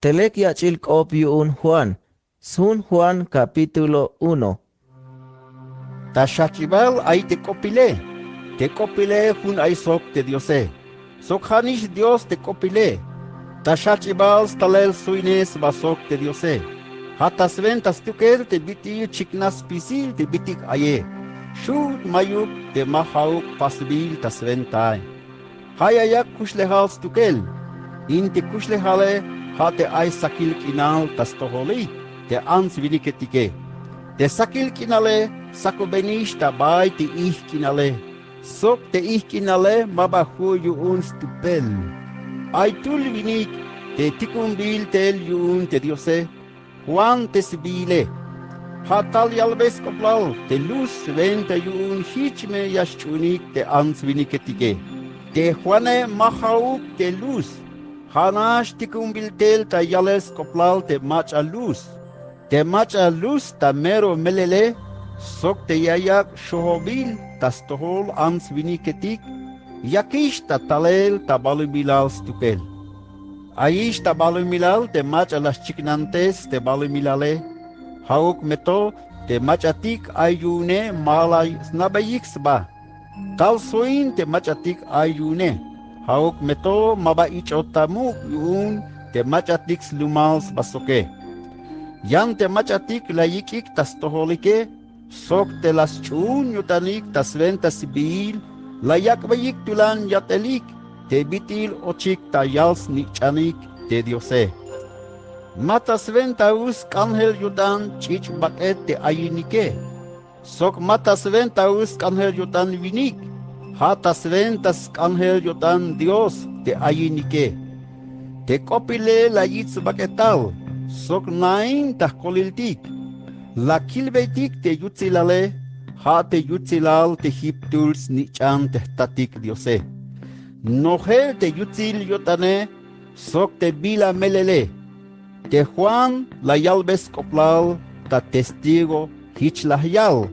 Telek yachilkop yu'un Juan. Sun Juan capítulo 1. Tashachibal ay te copile hun ay sok te diose. Sok hanish Dios te copile. Tashachibal stalel suines basok te diose. Hatas ventas tuker te biti chiknas pisil te bitik aye. Shud mayuk te mahauk pasbil tas ventai. Hayayak kushlehal stukel. In te kushlehale hate ay sakil kinal tas toholi te ans viniketike. Te sakil kinale sakobenish tabay te kinale. Sok te kinale mabahu yuun stupel. Ay tul vinik te tikumbil tel yuun te diose. Juan te sibile. Hatal yalbes koplal te luz venta yuun hichme yaschunik te ans viniketike. Te Juane mahauk te luz. Hanash tikumbil tel ta yales koplal te mach a luz. Te mach a luz ta mero melele. Sok te yayak shohobil tas tohol ans viniketik. Yakish ta talel ta balubilal stukel. Aish ta balumilal te mach a las chiknantes te balumilale. Hauk meto te machatik ayune malay snabayik sba. Tal soin te machatik ayune. Hauk meto maba ichotamuk yun te machatik slumals basoke. Yan te machatik layikik tas toholike. Sok te las chun yutanik tas ventas sibil. Layak bayik tulan yatelik. Te bitil ochik ta yals nichanik te diose. Matas ventaus kanhel yudan chich baket te ayinike. Sok matas ventaus kanhel yudan vinik. Hatas ventas kanhel yudan Dios te ayinike. Te kopile la yitz baketal. Sok nain ta koliltik. La kilbetik te yutzilale. Ha te yutzilal te hiptuls nichan te tatik diose. Nohel te yutzil yutane. Sok te bila melele. Te Juan la yalbes koplal ta testigo hichlahyal.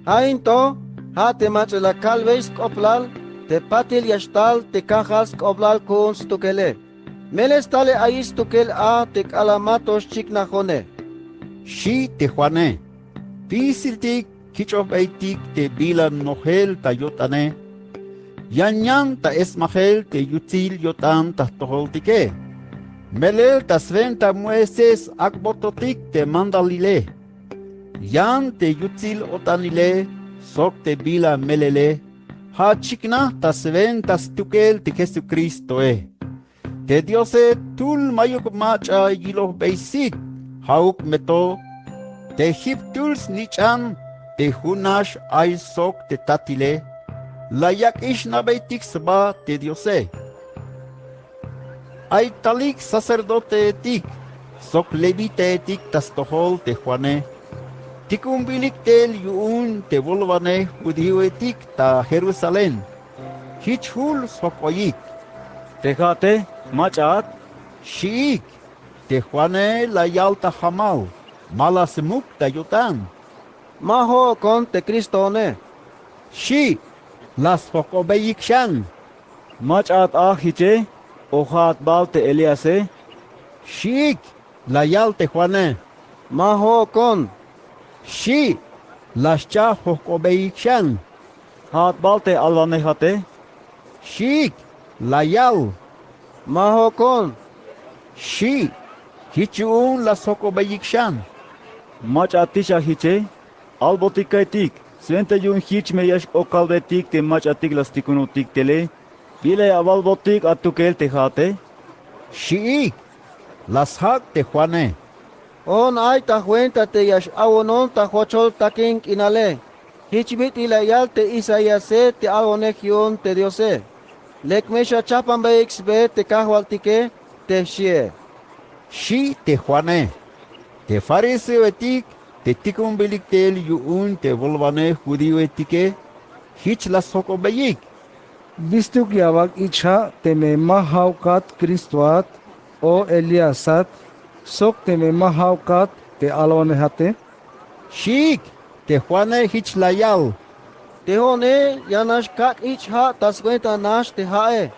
Ainto, ha te mach la calveis koplal, te patil yashtal te cajas koplal kun stukele. Meles tale ais tukel a te kalamatos chiknajone. Shi te Juane. Pisiltik kichobeitik te bila nohel ta yotane. Yanyan ta esmahel te yutil yotan ta toholtike. Melel tas venta mueses akbototik te mandalile. Yan te yutzil otanile, sok te bila melele. Ha chikna tas ventas tukel te Jesucristo e. Te diose tul mayuk macha yilo beisik. Hauk meto. Te hiptuls nichan. Te hunash ay sok te tatile. Layak ish nabeitik sba te diose. Ay talik sacerdote etik, sok levite etik tas tohol te Juane. Tikumbilik tel yuun te volvane judío etik ta Jerusalén. Hichhul sok oyik. Tejate, machat, Shiik, te Juane la yalta hamal, malasmuk ta yutan. Maho con te Cristone. Shi, las fokobeyik shan. machat ahiche, ohat balte Eliase, Shiik, la yalte Juane. Maho con. Shi, las cha fokobeyik shan. hat balte alvanehate, Shiik, la yal. Maho con. Shi, hichun la sokobeyik shan. machatisha hiche, albotikaitik, svente yun hich meyash okalbetik te machatik lastikunutik tele, bile avalbotik atukel tejate, Shiik, las hak te Juane. On ay ta cuenta te yash awonon ta hochol takin inale. Hichbit ilayal te Isayase te awonekion te diose. Lekmesha chapan be te kahwaltike te shie. Shi te Juane. Te fariseo etik, te tikumbilik tel yuun te volvane judío etike, hich la sokobeyik. Bistuk yawak icha teme mahaukat Kristuat o Eliasat sok teme mahaukat te alonehate Shik, te Juane hich la yal. Te hone yanash kak ich ha tas cuenta nash te hae.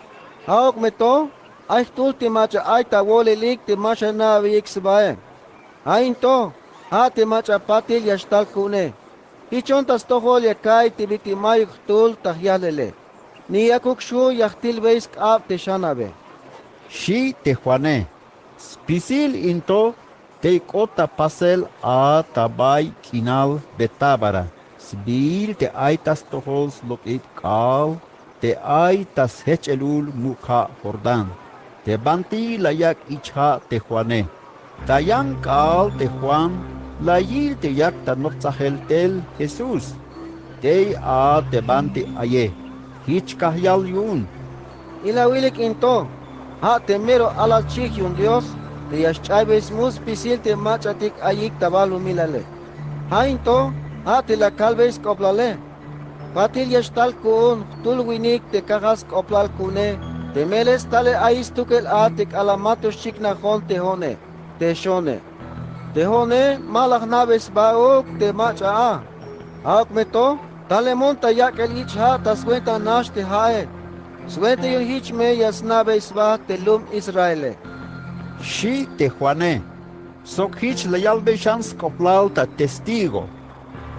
Haok meto Ay tultimacha ay tawolilik te masha na viixbae. Ay to, ha te macha patil yashtal kune. Hichontas tohol yakay tibitimayuk tul tahyalele. Ni yakukshu yachtil beisk ab te shanabe. Shi te Juané. Spisil into te kota pasel a tabay kinal betabara. Sbil te aitas tohols lokit kal. Te aitas hechelul mukha Jordan. Te banti layak icha te Juané. Tayang kal te Juan. Layil te yak tanotzahel tel Jesús. Te a te banti aye. Hich kahyal yun. Ilawilik into, ha temero alal chikyun Dios, te yashchaybes mus pisil te machatik ayik tabalu milale. Ha into, ha te la kalbes koplale. Patil yashtal kun, tulwinik te kagas koplal kune, te meles tale aistukel atik alamatus chiknahon te hone, te shone. Te hone malach nabes baok te macha a. Aok meto, tale monta yakel ich ha taswenta nash te hae. Suerte yung hich me yasnabe isba telum Israele. Shi te Juané. Sok hich layalbe shans koplal ta testigo.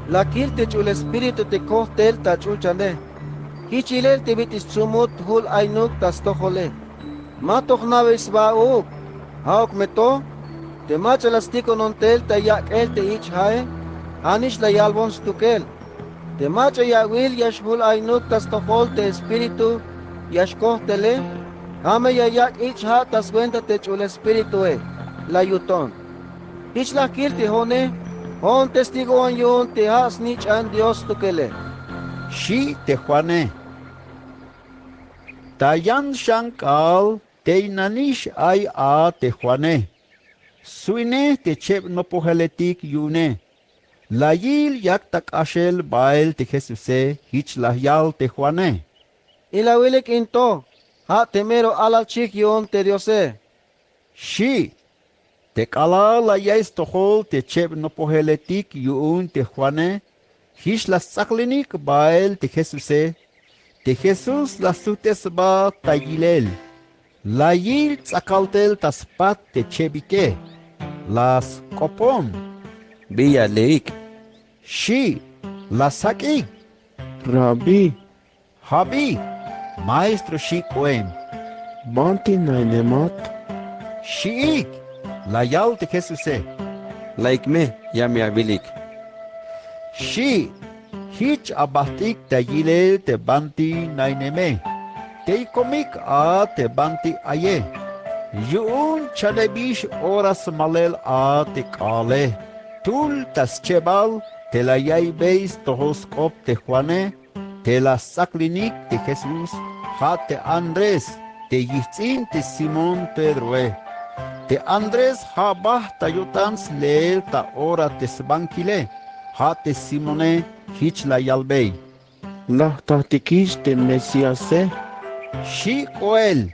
La kil te chul espíritu te kohtel ta chulchane. Hichilel te bitis sumut hul ainuk tas tohole. Matoch nabe isba uk. Haok meto, te macha lastiko non tel ta yakel te ich hae. Anish la yalbon stukel. Te macha yawil yashhul ainuk tas tohol te espíritu. Yashkohtele, ame yayak ich ha taswenta te chul espíritu la yuton. Ich la kirti hone, hon testigo on yun te has nich an Dios tukele. Shi te Juané. Tayan shankal te nanish ay a te Juané. Suine te chep no poheletik yune. Layil yak tak ashel bael te Jesuse hich lahyal te Juané. Ilawilik into, ha temero alal chik yun te Diose. Shi. Te kala la yais tohol te chep no poheletik yun te Juané. Hish la saklinik bael te Jesuse. Te Jesus la sutes ba tayilel. La yil tsakaltel taspat te chebike. Las kopom. Bia leik, Shi. La sakik. Rabbi, Habi. Maestro shi koem. banti nainemat, Shiik. La yal te Jesuse. like me, yami abilik. Shi. Hich abahtik tayilel te banti naineme. Te komik a te banti aye. Yun chalebish oras malel a te kale. Tul tas chebal te la yay beis tohoskop te Juané. Te la saklinik te Jesús. Ha te Andrés. Te yitzin te Simón Pedroe. Te Andrés ha bah tayutans leel ta ora te sbankile. Ha te Simone hich la yalbei. Lah tahtikish te mesiase, Shi koel.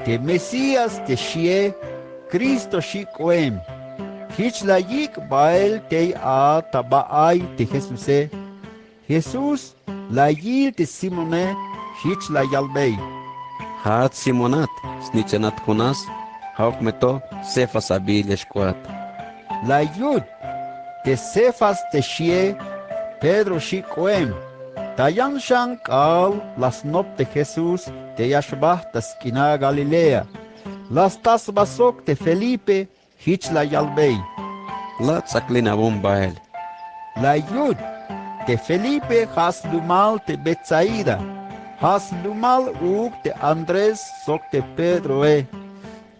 Te Mesías te shie. Cristo shi koem. Hich la yik bael te a tabaay te Jesuse. Jesús la yil te Simone hich la yalbei. hat simonat, snichenat kunas, hauk meto, sefas abil yeshkuat. La yud te Cefas te shie. Pedro shi koem. Tayan shankal las nop de Jesús te yashbah taskina Galilea. Las tas basok te Felipe hich la yalbei. La tsaklina bumbael, La yud te Felipe has lumal te Betsaida. Has lumal uk te Andrés sok te Pedro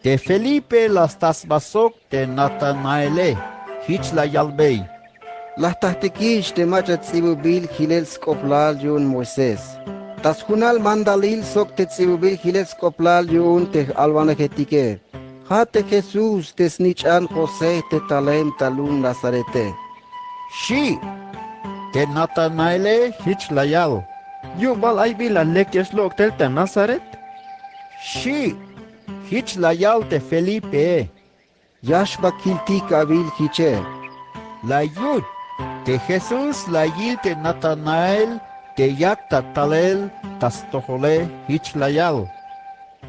Te Felipe las tas basok te Natanaele hich la yalbei. Las tahtikish te machat tsibubil hilel skoplal yun Moises. Tas hunal mandalil sok te tsibubil hilel skoplal yun te alwanaketike. Ha te Jesus te snichan Jose te talem talun Nazarete. Shi te Natanaele hich la yal. Yumbal ay bilan lekyas lok tel te Nazaret. Shi hich la yal te Felipe. Yashba kiltik abil hiche. La yud te Jesús la yil te Natanael te yak talel tas tohole hich la yal.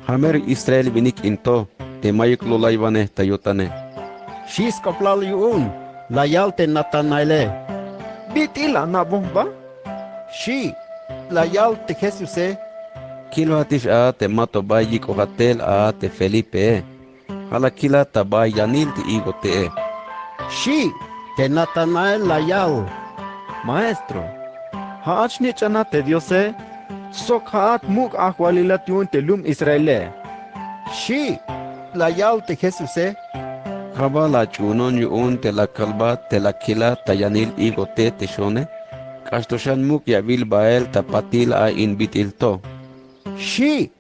Hamer Israel vinik into, te mayuk lolaybane tayotane. Shis koplal yun, layal te Natanaele. Bitila na bomba. Shi, layal te Jesuse. Kilo hatish a te mato bayik ohatel a te Felipe. Hala kila tabay yanil te igote. Shi, te Natanael layal. Maestro, haach ni chana te Diose, sok haat muk ahwalilat yun te lum Israele. Shi, layal te Jesuse. Haba la chunon yun te la kalba te la kila tayanil igote te shone. Kastoshan muk yabil bael tapatil a inbitil to. Shi,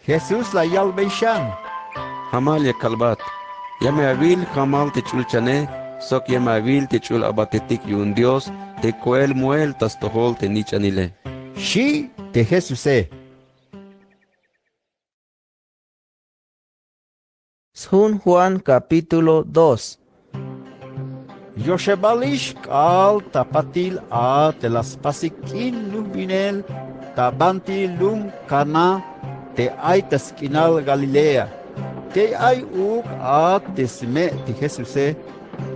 Jesus layal beishan. Hamal ya kalbat. Yame avil hamal te chulchane. Sok yame avil te chul abatetik yun Dios. Te koel muel tas tohol te nichanile. Shi, te Jesuse. Sun Juan capítulo 2. Yoshebalish kal tapatil a te las pasikin lubinel tabanti lum kana te ay taskinal Galilea. Te ay uk a te sme te Jesuse.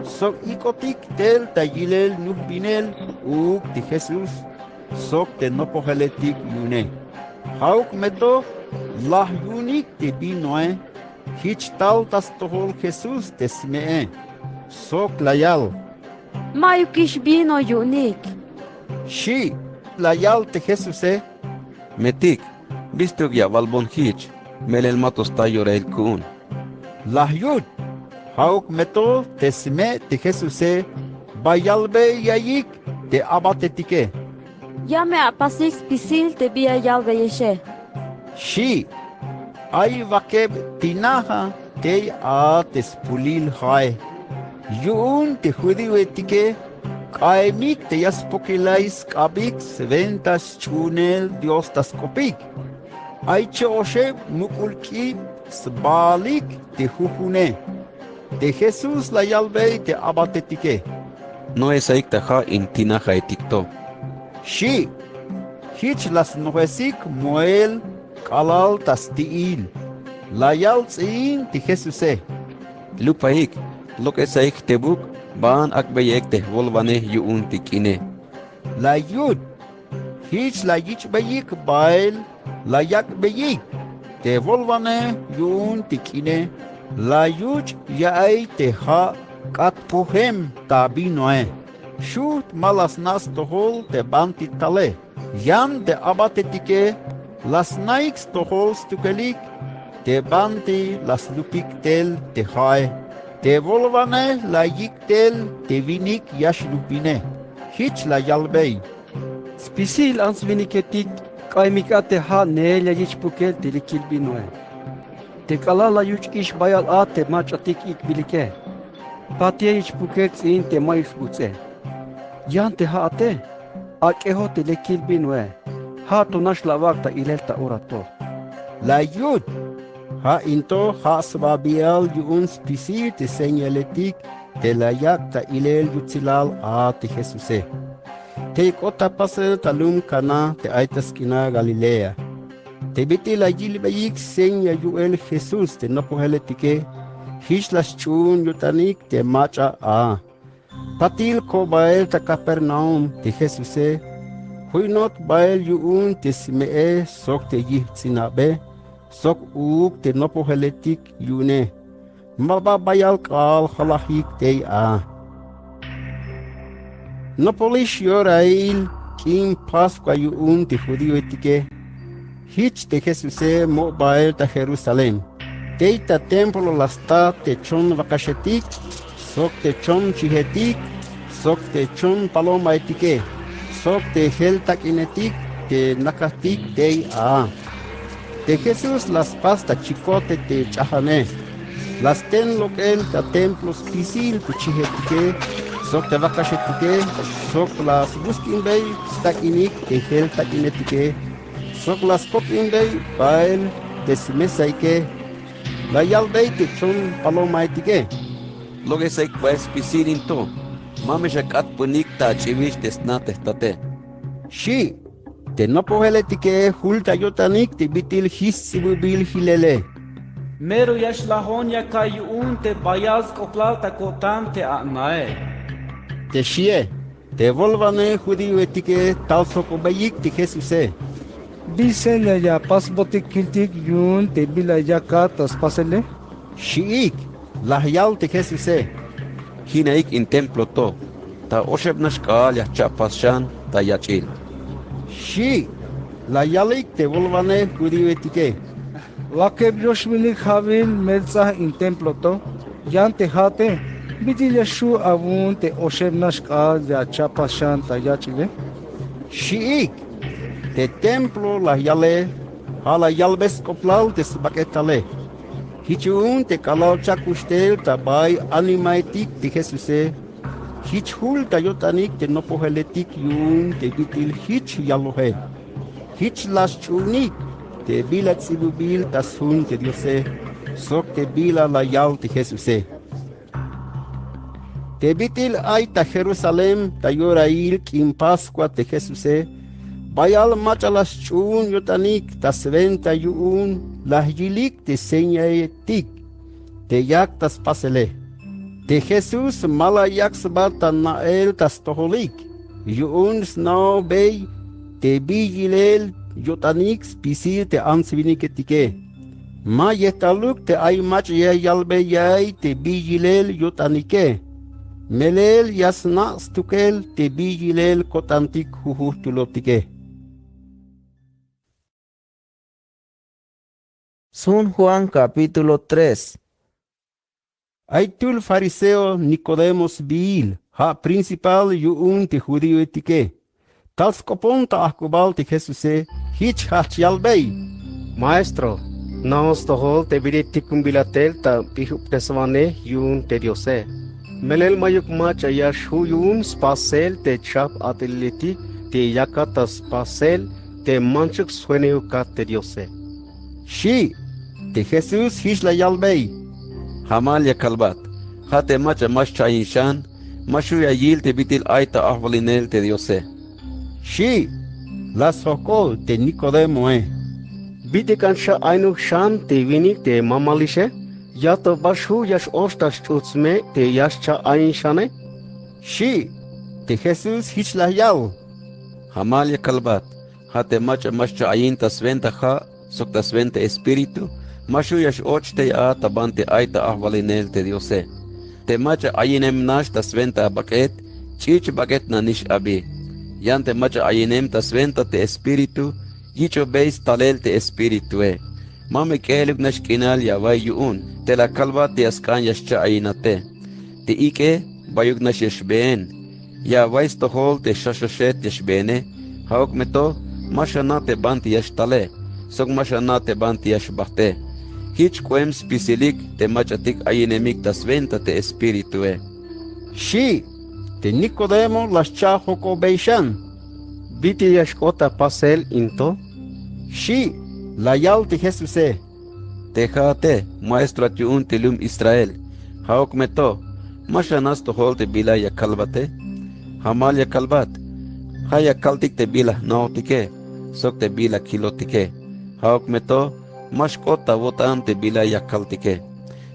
Sok ikotik tel tayilel lubinel uk te Jesus. Sok te nopoheletik yune. Hauk meto lah yunik te binoe. Hich tal tas tohol Jesus te sme. Sok layal. Mayukish bino yunik. Shi, layal te Jesuse. Metik. Bistug ya valbon hich. Melel matos tayor el kun. Lahyud. Hauk meto te sme te Jesuse. Bayalbe yayik te abatetike. Yame apasik pisil te bia yalve yeshe. Shi. Ay vakeb tinaha te a te spulil hai. Yun te judiwetike. Kaimik te yaspokilais kabik ventas chunel Dios tas kopik. Ay choshe mukulki sbalik te jujune. De Jesus la yalbe te abatetike. No es aik taja intina etikto. Shi. Hich las noesik moel kalal tas tiil. La yalzin te Jesuse. Lupaik. Lo que es aik tebuk. Ban akbeyek te volvane yuun tikine. La yud. Hich la yich beyik bail. La yak beyik. Te volvane yun tikine. La yuch yaay te ha kat pohem tabinoe. Shut malas nas tohol te banti tale. Yan te abatetike. Las naiks tohol stukelik. Te banti las lupik tel te hae. Te volvane la yiktel te vinik yash lupine. Hich la yalbei. Spisil ans viniketik, kaimikate ha neelya yiç pukel delikil binoe. Te kalala yuç iş bayal a te maçatik ik bilike. Patiye yiç pukel zin te mayus butse. Yan te ha ate, akeho te lekil binoe. Ha tonash lavakta ilelta orato. La yud. Ha into ha svabial yun spisi te señaletik te la yak ta ilel yutzilal a te Jesuse. Te kota pasel talum kana te aitaskina Galilea. Te biti la yilbeyik seña yuel Jesus te nopoheletike. Hishlas chun yutanik te macha a. Patil ko bael ta Capernaum te Jesuse. Huinot bael yun te smee sok te yihtzinabe. Sok uk te nopoheletik yune. Mababayal kal halahik te a. Nopolish yorail kim Pascua yun te judío etike. Hich te Jesuse mobael ta Jerusalem. Teita templo lasta te chon vakashetik. Sok te chon chihetik. Sok te chon paloma etike. Sok te heltak inetik te nakatik te a. De Jesús las pasta chicote te chahane. Las ten loquel ta templos pisil tu chihetike. Sok te vakashetike. Sok las buskinbei stakinik te hel takinetike. Sok las kopinbei bael te simesaike. La yalbei te chon palomaitike. Lo que es aik baes pisirin to. Mame shakat punik ta chivish te snate tate. Shi. te no poheletike hulta yotanik te bitil his sibubil hilele. Mero yash lahon ya kayun te bayaz koplal ta kotan te anae. Te shie, te volvane judío etike tal sokobayik te Jesuse. Dicen ya pasbotik kiltik yun te bila ya katas pasele. Shiik, lahyal te Jesuse. Hinaik in templo to, ta oshebnash kaal ya chapashan ta yachil. Shi, layalik te volvane judío etike. Lakeb yoshmilik havil melza in templo to. Yan te hate. Biti yashu avun te oshebnash kaal ya chapashan ta yachile. Shiik, te templo lahyale, hala yalbes koplal te sbaketale. Hichun te kalal chakustel tabay animaitik te Jesuse. Hichhul tayotanik te nopoheletik yun te bitil hich yalohe. Hich las chunik te bila tsibubil tasun te Diose. Sok te bila layal te Jesuse. Te bitil ay ta Jerusalem ta yorail kim Pascua te Jesuse. Bayal machalas chun yotanik ta sventa yun lahyilik te señaetik te yak tas pasele. Te Jesus malayak sabata nael tas toholik. Yun snow bay te bigilel yotanik spisil te ansviniketike. Ma yetaluk te ay mach yalbe yay te bigilel yotanike. Melel yasna stukel te bigilel kotantik huhutulotike. Sun Juan capítulo 3. Aitul fariseo Nicodemos biil, ha principal yun te judío etike. Tal skopon ta akubal te Jesuse, hich hach yalbei. Maestro, naos tohol te biditicum bilatel ta pihuptesvane yun te Diose. Melel mayuk mach ayash hu yun spasel te chap ateliti te yakata spasel te manchuk sueneukat te Diose. Shi, te Jesus hich la yalbei. Hamal ya kalbat, hate macha mash chayinshan, mashu ya yil te bitil aita ahvalinel te Diose. Shi, la sokol te Nicodemo Bidikansha ainuk shan te vinik te mamalishe, yato bashu yash ostas chutzme te yashcha ainshane. Shi, te Jesus hich la yal. Hamal ya kalbat, hate macha mash chayin ta sventa ha, sok ta sventa espiritu, mashu yash ochte ya tabante aita ahvalinel te Diose. Te macha ayinem nash ta sventa baket, chich baket na nish abi. Yante macha ayinem ta sventa te espiritu, yicho beis talel te espiritu Mame kelug nash kinal ya vay yuun, te la kalba te askan yashcha ayinate. Te ike bayug nash yashbeen, ya vais tohol te shashoshet yashbeene, haok meto, mashana te banti yashtale, sok mashana te banti yashbahte. Hich kwem spisilik te machatik ayinemik ta sventa te espiritu Shi, te Nicodemo las chahoko beishan. Biti yashkota pasel into. Shi, la yal te Jesuse. Tejate, maestro atiun tilum Israel, haok meto, mashanas tohol te bila ya kalbate, hamal ya kalbat, haya kaltik te bila naotike, sok te bila kilotike, haok meto, mashkota votan te bila ya kaltike,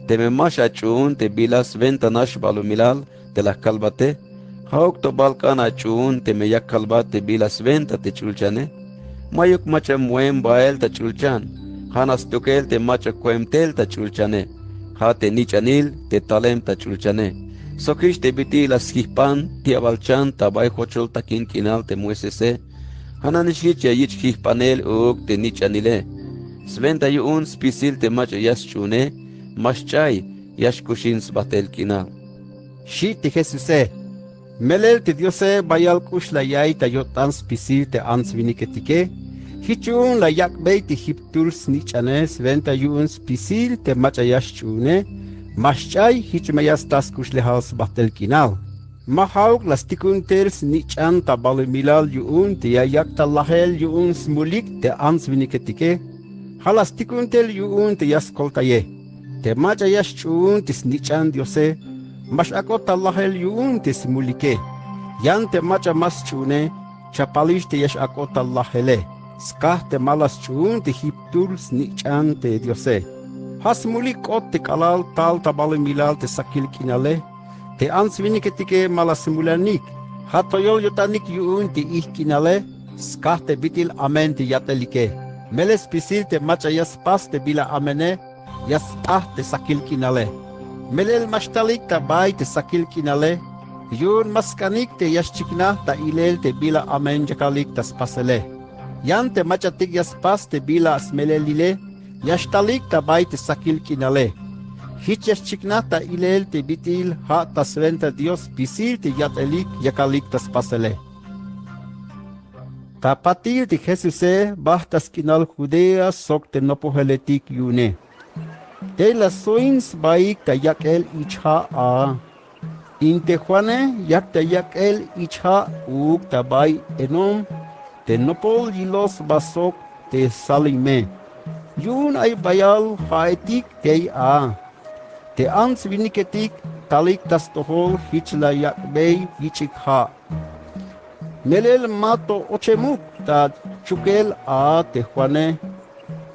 te me masha chuun te bila sventa nash balumilal te la kalbate, haok to balkana chuun te me ya kalbat te bila sventa te chulchane, mayuk macha muem bael ta chulchan, hanas tukel te macha kuemtel ta chulchane, ha te nichanil te talem ta chulchane, sokish te biti las hihpan ti abalchan ta bay hochol ta kinkinal te muesese, hananishich ya yich hihpanel uk te nichanile, sventa yuun spisil te macha yas chune, maschay yash kushins batel kinal. Shi te Jesuse. Melel te Diose bayal kush la yay ta yotan spisil te ansviniketike. Hichun la yak bay te hiptul snichane sventa yuun spisil te macha yash chune, maschay hich mayas tas kush le hals batel kinal. Mahauk las tikuntel snichan ta balumilal yuun te yayak ta lahel yuun smulik te ansviniketike. Halas tikuntel yuun te yaskoltaye. Te macha yash chun te snichan Diose. Mash akot lahel yuun te smulike. Yan te macha mas chune. chapalish te yash akota lahele. Skah te malas chun te hiptul snichan te diose. Hasmuli kot te kalal tal tabale milal te sakil kinale. Te ansviniketike malasimulanik. Hatoyol yotanik yuun te ihkinale. Skah te bitil amen te yatelike. Meles pisil te machayas pas te bila amene. Yas te sakil kinale. Melel mashtalik ta bay te sakil kinale. Yun maskanik te yaschikna ta ilel te bila amen jakalik ta spasele. Yan te machatik yas pas te bila smelelile. Yashtalik ta bay te sakil kinale. Hich yaschikna ta ilel te bitil ha ta sventa Dios pisil te yatelik yakalik ta spasele. Ta patil te Jesuse bah tas kinal Judea sok te nopoheletik yune. Te la soins baik ta yakel icha a. Inte Juane yak ta yakel icha uk ta bay enom. Te nopol yilos basok te salime. Yun ay bayal haetik te a. Te ans viniketik talik tas tohol hichla yakbey hichik ha. Melel mato ochemuk ta chukel a te Juane.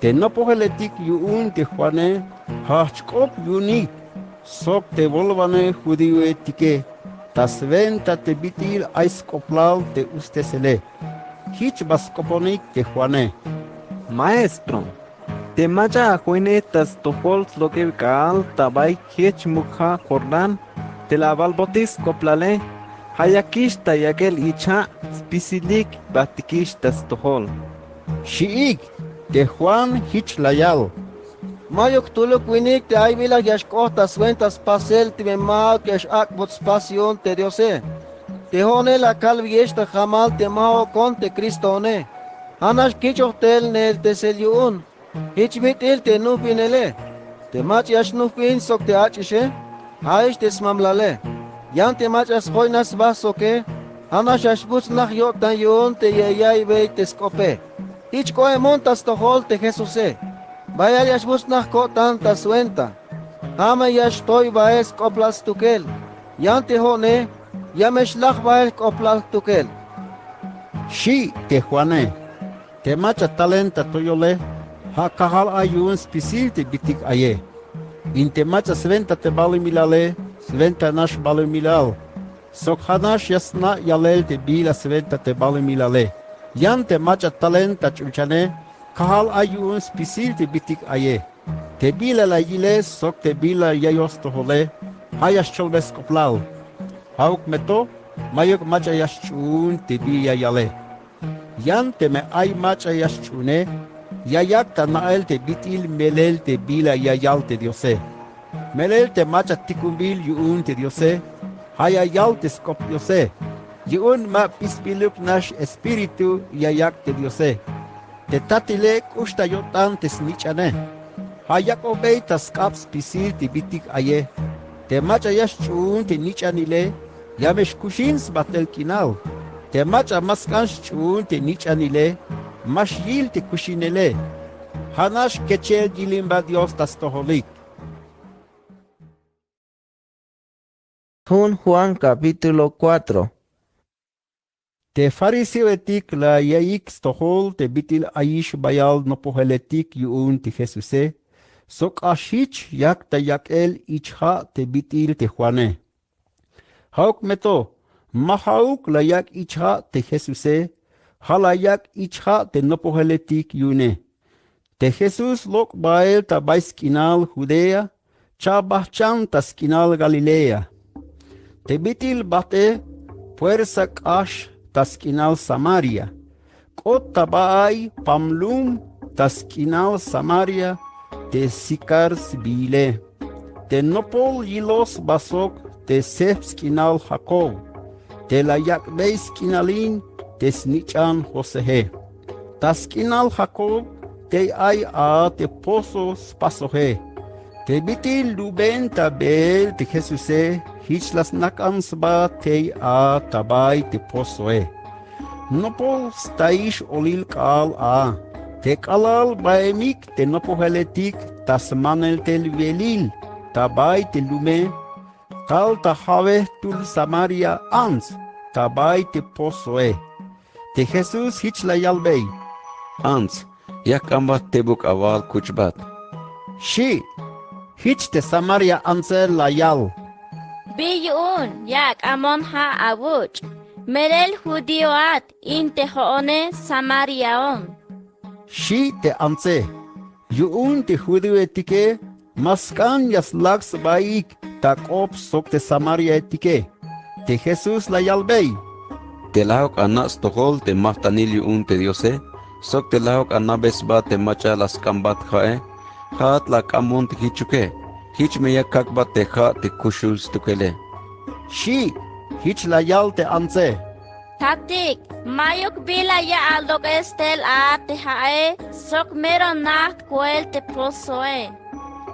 Te nopoheletik yun te Juane. Hachkop yunik. Sok te volvane judío etike. Tas venta te bitil aiskoplal te ustesele. Hich baskoponik te Juane. Maestro, te macha juene tas tohol slokevikal tabay hich mukha Jordán. Te la balbotis koplale. Hayakish ta yakel icha spisilik batikish tas tohol. Shiik te Juan hich layal. Mayok tuluk winik te aybila yashkohtas ventas pasel te memal kesh akbot spasion te diose. Te hone la calviesta jamal te mao con te Cristone. Anash kichohtel nel te selyun. Hichbit il te nupinele. Te mach yash nupin sok te achishe. Haish te smamlale. Yan te mach as hoinas basoke. Anash ashbuts nach yotan yun te yayay vei te skope. Hich koe montas to hol te Jesuse. Vaya yashbus nach ko tanta suenta. Hama yash toy baes koplas tukel. Yan te hone, yamesh lach baes koplas tukel. Shi te Juane. Te macha talenta toyole. Ha kahal ayun spisil te bitik aye. In te macha sventa te bali milale. Sventa nash bali milal. Sok hanash yasna yalel te bila sventa te bali milale. Yan te macha talenta chulchane. Kahal ayun spisil te bitik aye. Te bila la yile sok te bila yayos tohole. Hayas cholbes koplal. Hauk meto mayok macha yaschun te bi yayale. Yan te me ay macha yaschune. Yayak ta nael te bitil melel te bila yayal te diose. Melel te macha tikumbil yun te diose. Hayayal te skop diose. Yun ma pispiluk nash espiritu yayak te diose. Te tatile kusta yotan te snichane. Hayak obey tas kaps pisil te bitik aye. Te macha yaschun te nichanile. Yamesh kushins batel kinal. Te macha maskans chun te nichanile. Mash yil te kushinele. Hanash kechel dilimba Dios tas toholik. Juan capítulo 4. Te fariseo etik la yaik stohol te bitil aish bayal no poheletik yun te Jesuse. Sok ashich yak ta yakel ichha te bitil te Juane. Hauk meto, mahauk la yak ichha te Jesuse. Hala yak ichha te no poheletik yune. Te Jesus lok bael ta baiskinal Judea. Cha bahchan ta skinal Galilea. Te bitil bate puersa kash taskinal Samaria. Kot tabai pamlum taskinal Samaria te sikar sibile. Te nopol yilos basok te sepskinal Jacob. Te la yakbeis kinalin te snichan Josehe. Taskinal Jacob te ay a te pozo spasohe. Te bitil luben tabel te Jesuse. Hichlas nakans ba te a tabay te posoe. Nopol staish olil kal a. Te kalal baemik te nopoheletik tas manel tel velil. Tabay te lume. Tal ta have tul Samaria ans. Tabay te posoe. te Jesús hich la yalbei. Ans, yak ambat tebuk awal kuchbat. Shi, hich te Samaria anse la yal. Biyun yak amon ha awuch. Merel judioat inte hoone Samariaon. Shi te anse. Yuun te judeo etike, maskan yas lax baik, takop sok te Samaria etike. Te Jesús la yalbei. Te lahok anas tohol te mahtanil yuun te Diose, sok te lahok anabes ba te macha las kambat khae, khaat la kamon te hichuke, hich me yakak ba te kha te kushul stukele. Shi, hich la yal te anse. Tatik, mayok bila ya aldok estel a te hae, sok meron nacht kuel te posoe.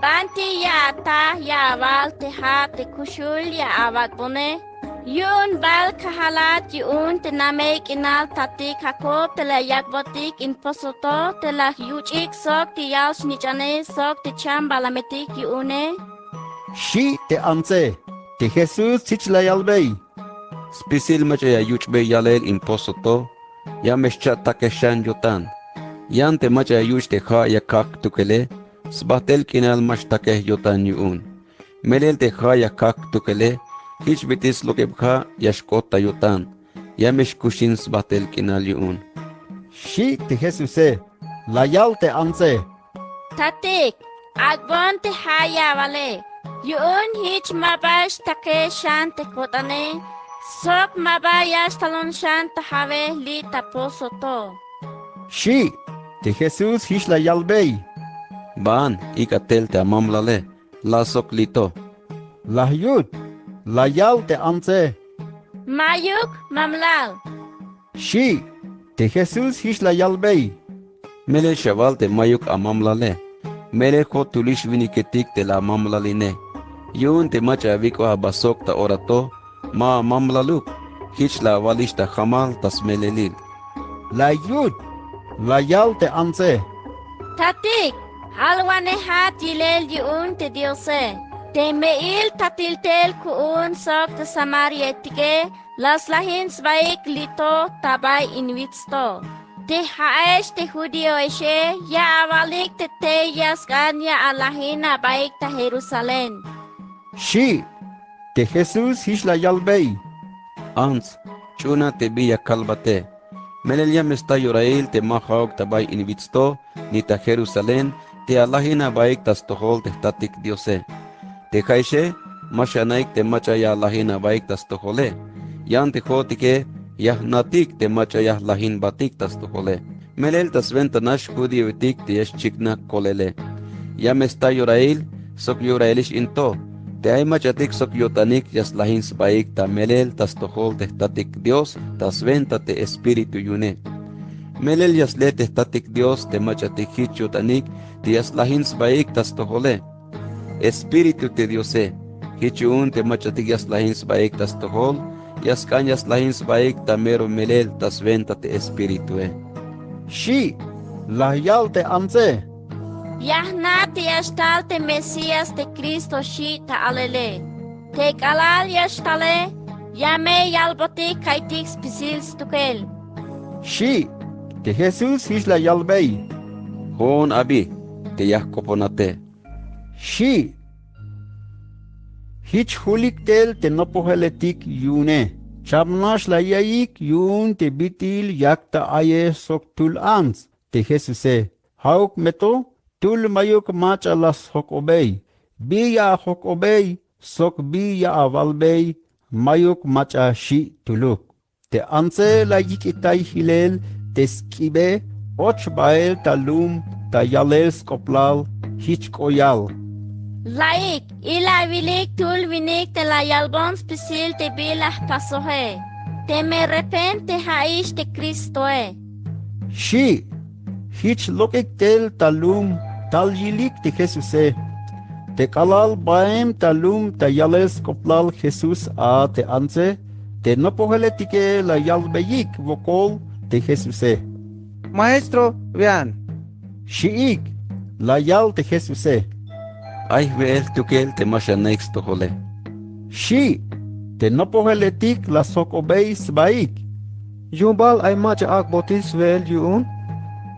Banti ya ta ya aval te ha te kushul ya avak bone. Yun bal kahalat yun te namek inal tatik hakop te la yakbotik in posoto te la yuchik sok te yal shnichane sok te chambalametik yune. Shi te anse. Te Jesús hich la yalbei. Spisil macha ya yuchbe yalel imposoto, ya mescha takeshan yotan. Yan te macha ya yuch te kha ya kak tukele, sbatel kinal mash takeh yotan yuun. Melel te kha ya kak tukele, hich bitis lokebkha yashkota yotan. Ya mesh kushin sbatel kinal yuun. Shi te Jesús la yal te anse. Tatik, agbon te haya vale. Yun hich mabash take shan te kotane. Sok mabayas talon shan te have li taposoto. Shi, te Jesús hich la yalbei. Baan ikatel te amamlale, la sok lito. La yud, la yal te anse. Mayuk mamlal. Shi, te Jesús hich la yalbei. Mele shaval te mayuk amamlale. Mele ko tulish viniketik te la mamlaline. Yun te macha viko habasok ta orato, ma mamlaluk, hich la walish ta hamal tas melelil. La yud, la yal te anse. Tatik, halwane hat yilel yun te diose. Te meil tatiltel kuun sok te samarietike, las lahin svaik lito tabay inwitsto. Te haesh te judio eshe, ya avalik te yaskan ya alahina baik ta Jerusalem. Shi, te Jesús hich la yalbei. Ans, chuna te biya kalbate. Melel yam esta yorail te mahawk tabay inwitsto, ni ta Jerusalem, te alahina baik tas tohol te tatik diose. Te kaishe, mashanaik te macha ya alahina baik tas tohole. Yan te khotike, yah natik te macha yah lahin batik tas tohole. Melel tas ventanash judioitik te yash chikna kolele. Yam esta yorail, sok yorailish into. Te ay machatik sok yotanik yas lahin baik ta melel tas tohol te tatik Dios, tas venta te espiritu yune. Melel yas le te tatik Dios te machatik hich yotanik te yas lahin baik tas tohole. Espiritu te Diose, hichun te machatik yas lahin baik tas tohol, yas kanyas lahin baik ta mero melel tas venta te espiritu Shi, la yal te anse. Yahna te yashtal te Mesías te Cristo shi ta alele. Te kalal yashtale, yame yalbote kaitik spisil stukel. Shi, te Jesús hich la yalbei. Hon abi, te yahkoponate. Shi, hich hulik tel te nopoheletik yune. Chabnash la yaik yun te bitil yakta aye sok tul ans. Te Jesús hauk meto, tul mayuk mach alas hok obey. Biya hok obey, sok biya avalbey, mayuk macha shi tuluk. Te anse la yikitay hilel, te skibe, och bael talum, ta yalel skoplal, hich koyal. Laik, ila vilik tul vinik te la yalbon spisil te bilah pasohe. Te me repente haish te Cristoe. Shi, hich lokik tel talum, tal yilik te Jesuse. Te kalal baem talum ta yales koplal Jesus a te anse, te no poheletike la yalbeyik vokol te Jesuse. Maestro, vean. Shiik, la yal te Jesuse. Ay veel tukel te mashanex tohole. Shi, te no poheletik la sok obeis baik. Yumbal ay macha ak botis vel yun.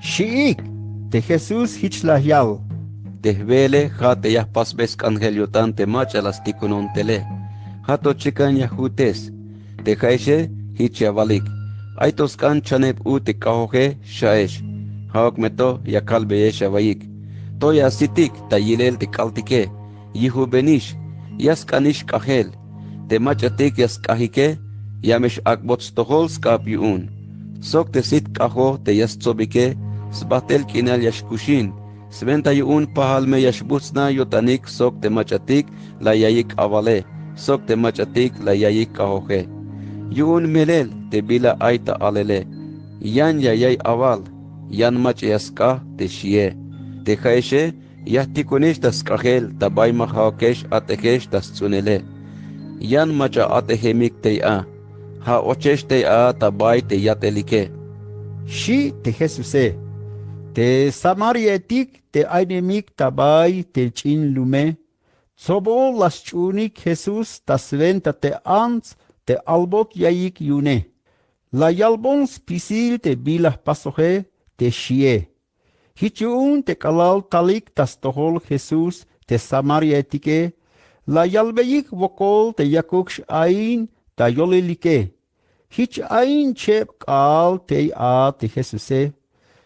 Shiik, te Jesús hichlayal. Tehvele jate ya pasbes angeliotan te macha las tikunon tele. Hato chikan ya jutes. Te jaishe hichya valik. Aitos kan chanep u te kahoje shaesh. Haok meto ya kalbe yesha vayik. Toya sitik ta yilel te kaltike. Yihu benish. Yas kanish kahel. Te machatik yas kahike. Yamesh akbots tohol skap yun. Sok te sit kaho te yas tsobike. Sbatel kinal yashkushin. Sventa yun pahalme yashbutsna yotanik sok te machatik la yayik avale. Sok te machatik la yayik kahoje. Yun melel te bila aita alele. Yan yayay aval. Yan mach yaska te shie. Te jaeshe yahtikunesh tas kahel tabay mahakesh atekesh tas tsunele. Yan macha atehemik te a. Ha ochesh te a tabay te yatelike. Shi te Jesuse. Te Samarietik te ainemik tabay te chin lume. Sobo las chunik Jesús tas venta te ants te albot yayik yune. La yalbons pisil te bilah pasoje te shie. Hichun te kalal talik tas tohol Jesús te Samarietike. La yalbeyik vokol te yakuksh ain ta yolilike. Hich ain chep kal te a te Jesuse.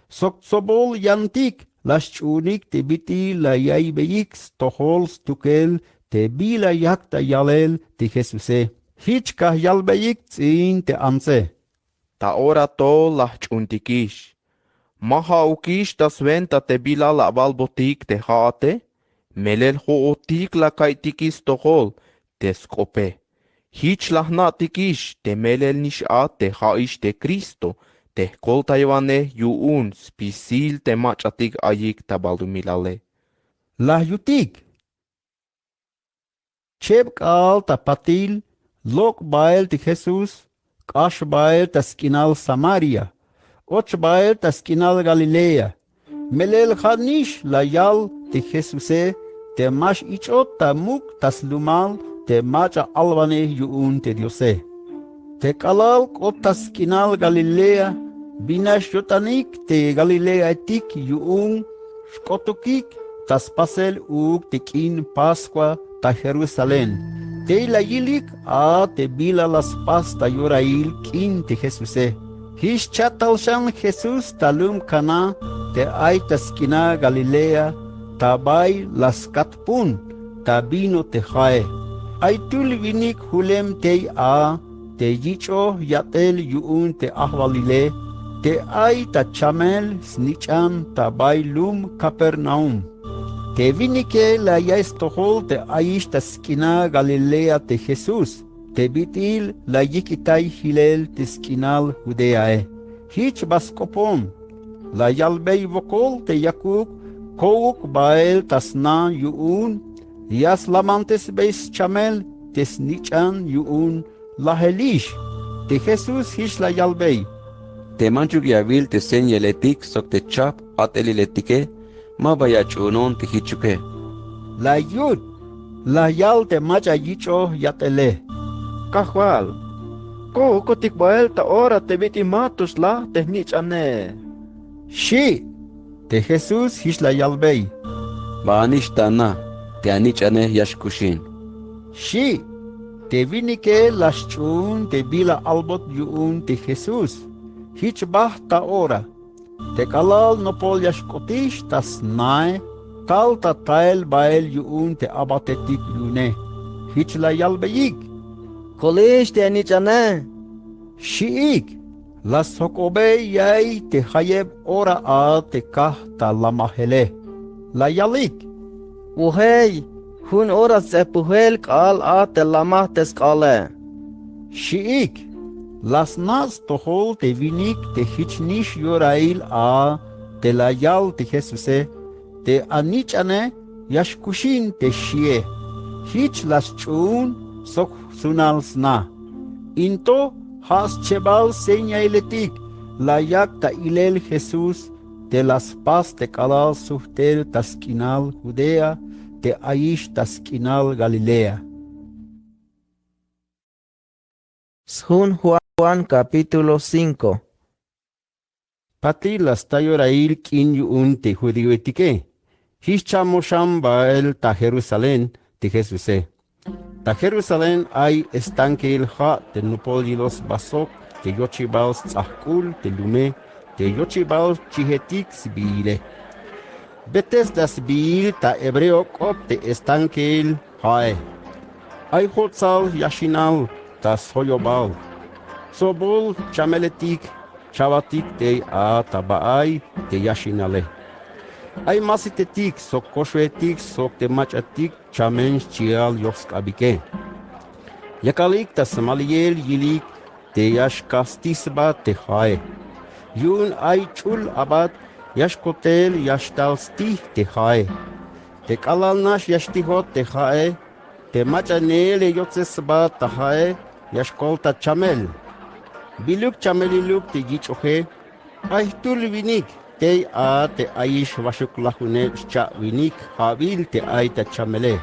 Sok sobol yantik las chunik te biti la yaibeyik tohol stukel te bila yak ta yalel te Jesuse. Hich kah yalbeyik tzin te anse. Ta ora to la chuntikish. Maha ukish tas venta te bila la balbotik te hate. Melel hootik la kaitikis tohol te skope. Hich la hnatikish te melel nish a te haish te Cristo. Te koltaivane yuun spisil te machatik ayik tabalumilale. La yutik. Chep kal ta patil. Lok bael te Jesús. Kash bael ta skinal Samaria. Och bael ta skinal Galilea. Melel khanish la yal te Jesuse. Te mash ichot ta muk tas lumal. Te macha alvane yuun te Diose. Te kalal kot ta skinal Galilea. Binash yotanik te Galilea etik yuun. Shkotukik tas pasel uk te kin Pascua ta Jerusalén. Te la yilik a te bila las pas ta yorail kin te Jesuse. Hish chatalshan Jesús talum kana te ay ta skina Galilea tabay las katpun ta bino te jae. Ay tul vinik hulem te a te yicho yatel yuun te ahvalile te ay ta chamel snichan tabay lum Capernaum. Te vinike la yaestohol te aish ta skina Galilea te Jesús. Te bitil la yikitay hilel te skinal Judeae. Hich baskopon. La yalbey vokol te yakuk. Kouk bael tasna yuun. Yas lamantes beis chamel te snichan yuun. La helish. Te Jesús hish la yalbey. Te manchuk yavil te senyeletik sok te chap ateliletike. Ma vaya chunon te hichuke. La yud. La yal te macha yicho yatele. Kahwal. Ko kotik bael ta ora te biti matus la te nich ane. Shi. Te Jesús hish la yalbey. Baanish tana. Te anich ane yashkushin. Shi. Te vinike las chun te bila albot yuun te Jesús. Hich bah ta ora. Te kalal no pol yashkotish tas nae. Tal ta tael bael yuun te abatetik yune. Hich la yalbeyik. Kolish te nichane. Shiik. La sokobe yay te hayeb ora a te kah ta lamahele. La yalik. Uhey. Hun ora se puhel kal a te lamah te skale. Shiik. Las nas tohol te vinik te hichnish yorail a te la yal te Jesuse. Te anichane yashkushin te shie. Hich las chun sok sunal sna. Into has chebal señailetik la yak ta ilel Jesús te las pas te kalal suhtel taskinal Judea te aish taskinal Galilea. Sun Juan capítulo 5. Pati las tayorail kin yuun te judío etike. Hichamo bael ta Jerusalén te Jesuse. Ta Jerusalén hay estanque el ha te nupolilos basok te yochibaos tzahkul te lume te yochibaos chihetik sibile. Betes das bil ta hebreo kop te estanque el hae. Hay hotzal yashinal tas hoyobal. Sobol chameletik chavatik te a tabaai te yashinale. Ay masitetik sok koshetik sok te machatik chamen chial yosk abike. Yakalik tas maliel yilik te yash kastisba te hae. Yun ay chul abat yashkotel yashtalsti te hae. Te kalalnash yashtihot te hae. Te machanele yotzesba te hae yashkolta chamel. Biluk chameliluk te gichohe. Ay tul vinik. Te a te aish vashuklahune cha vinik habil te aita chamele.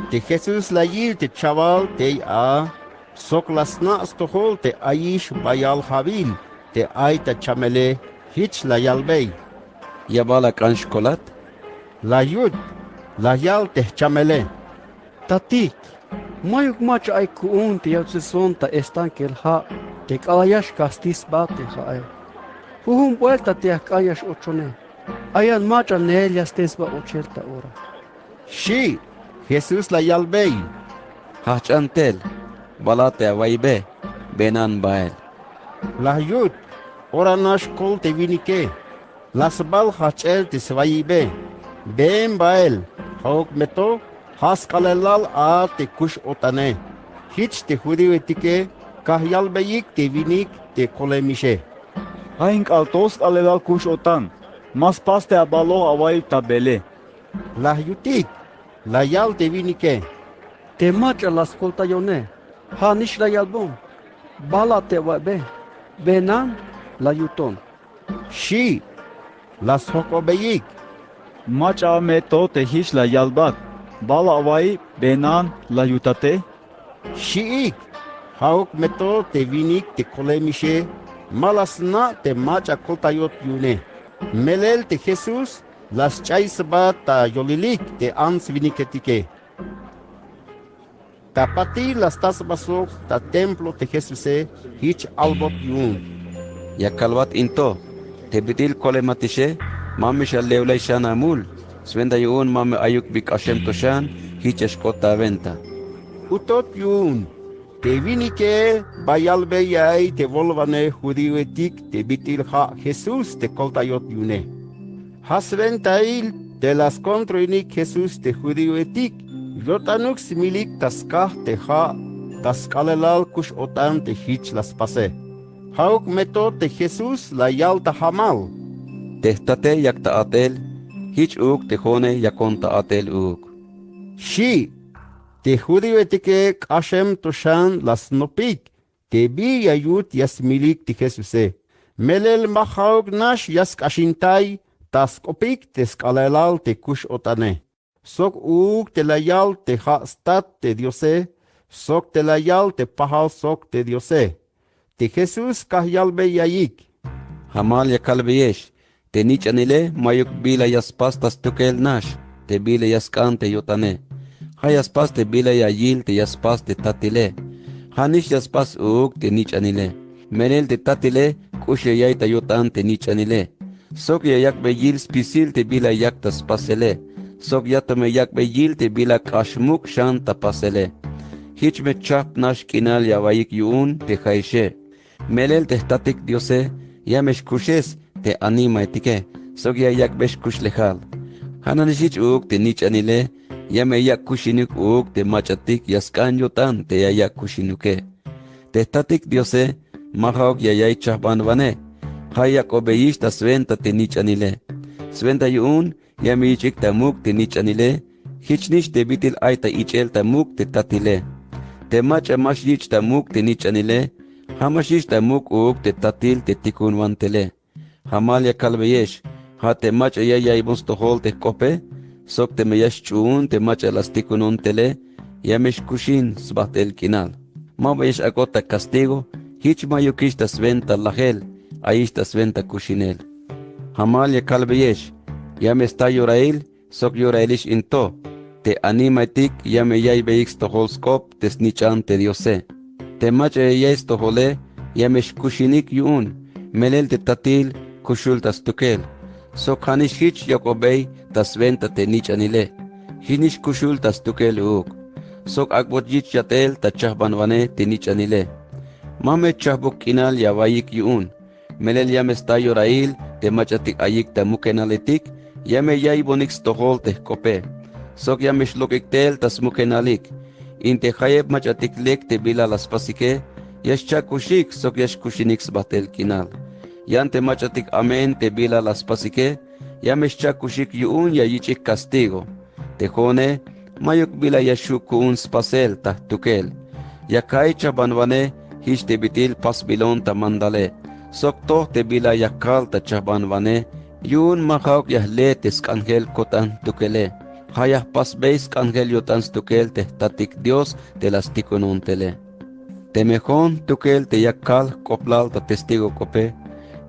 Te Jesus la yil te chaval te a soklasna stohol te aish bayal habil te aita chamele hich la yalbei. Yabala kan shkolat? La yud la yal te chamele. Tatik, mayuk mach ay kuun te yautseson ta estankel ha te kalayash kastis ba te hae. Huhum vuelta te akayash ochone. Ayan macha nelias tesba 80 hora. Shi, Jesus la yalbei. Hachantel, balate avaibe, benan bael. La yud, oranash kol te vinike. Las bal hachel te svaibe. Ben bael, hauk meto, haskalelal a te kush otane. Hich te hudiwetike, kahyalbeik te vinik te kolemishe. Hain altos alelal kush otan. Mas paste abalo avail tabele. La yutik, la yal te vinike. Te macha las kolta yone. Ha nish la yalbon. Bala te wabe. Benan la yuton. Shi, las hokobeik. Macha meto te hish la yalbak. Bala avai benan la yutate. Shiik, hauk meto te vinik te kolemishe. Malasna te macha koltayot yune. Melel te Jesus, las chaisba ta yolilik te ans viniketike. Ta pati las tasbasok ta templo te Jesuse, hich albot yun. Yakalwat into, te bitil kolematishe, mamisha leulay shan amul, svenda yun mame ayuk bik ashem toshan, hich eshkota venta. Utot yun. Te vinike bayalbe yai te volvane judioetik te bitil ha Jesus te koltayot yune. Hasventail te las kontroinik Jesus te judioetik yotanuk similik taskah te ha taskalelal kush otan te hich las pase. Hauk meto te Jesus la yalta hamal. Tehtate yakta atel, hich uk te jone yakonta atel uk. Shi. Te judioetike kashem toshan las nopik, te bi yayut yasmilik te Jesuse. Melel mahaug nash yask ashintai, tas kopik te skalelal te kush otane. Sok uk te layal te ha stat te diose, sok te layal te pahal sok te diose. Te Jesus kahyalbe yayik. Hamal yakalbeyesh, te nich anile mayuk bila yaspas tas tukel nash, te bila yaskan te yotane. Hayaspas te bila yayil te yaspas te tatile. Hanish yaspas uk te nich anile. Menel te tatile kushe yay ta yotan te nich anile. Sok yayak beyil spisil te bila yak tas pasele. Sok yatame yak beyil te bila kashmuk shan ta pasele. Hich me chap nash kinal yawayik yun te haishe. Melel te tatik diose yamesh kushes te anima etike. Sok yayak besh kush lehal. Hananishich uk te nich anile. Yame yak kushinuk uk te machatik yaskan yotan te yayak kushinuke. Te tatik diose mahaok yayay chahban vane. Hayak obeyish ta sventa te nich anile. Sventa yun yame ichik tamuk te nich anile. Hichnish te bitil aita ichel tamuk te tatile. Te macha mashich tamuk te nich anile. Hamashish tamuk uk te tatil te tikun vantele. Hamal yakalbeyesh. Ha te macha yayay bonstohol te kope. Sok te meyash chun te macha las tikunun tele, yamesh kushin sbat el kinal. Mabayesh agota castigo, hich mayukish tas venta lajel, aish tas venta kushinel. Hamal ya kalbeyesh, ya me está yorail, sok yorailish into, te animaitik ya me yay beix toholskop tes nichan te diose. Te mach yais tohole, ya me kushinik yun, melel te tatil, kushul tas tukel. Sok hanish hich yakobey tas venta te nichanile. Hinish kushul tas tukel uk. Sok agbot jich yatel ta chahbanwane te nichanile. Mame chahbuk kinal ya vayik yun. Melel ya me está yorail, te machatik ayik ta mukenaletik, ya me yay bonix tohol te kope. Sok ya me shlokiktel tas mukenalik. Inte hayeb machatik lek te bila las pasike, yash chakushik sok yash kushinix batel kinal. Yante machatik amen te bila las pasike, ya me chakushik yun ya yichik castigo. Te jone, mayuk bila yashuk un spasel ta tukel. Ya kai chabanwane, hish te bitil pas bilon ta mandale. Sok toh te bila yakal ta chabanwane, yun mahawk yahle tes kangel kotan tukele. Hayah pas beis kangel yotan tukel te tatik Dios te las tikununtele. Te mejon tukel te yakal koplal ta testigo kope,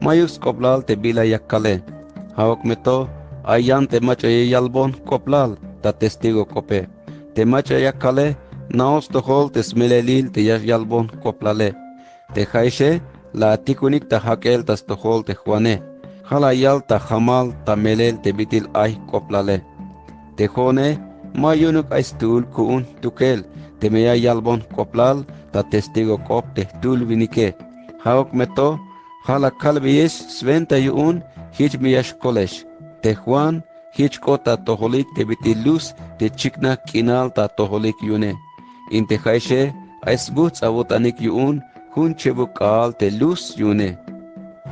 mayus koplal te bila yakale. Hawak meto, ayan te macha yalbon koplal ta testigo kope. Te macha yakale, naos tohol te smelelil te yalbon koplale. Te jaishe, la tikunik ta hakel tas tohol te juane. Halayal ta hamal ta melel te bitil ay koplale. Te jone, mayunuk aistul kuun tukel, te meya yalbon koplal ta testigo kop te tulvinike. Hawak meto, hala kalbiyesh sventa yun, hich miyash kolesh. Te Juan, hich kota toholik te bitilus, te chikna kinal ta toholik yune. Inte jaishe, aisbuts avotanik yun, hun chebukal te lus yune.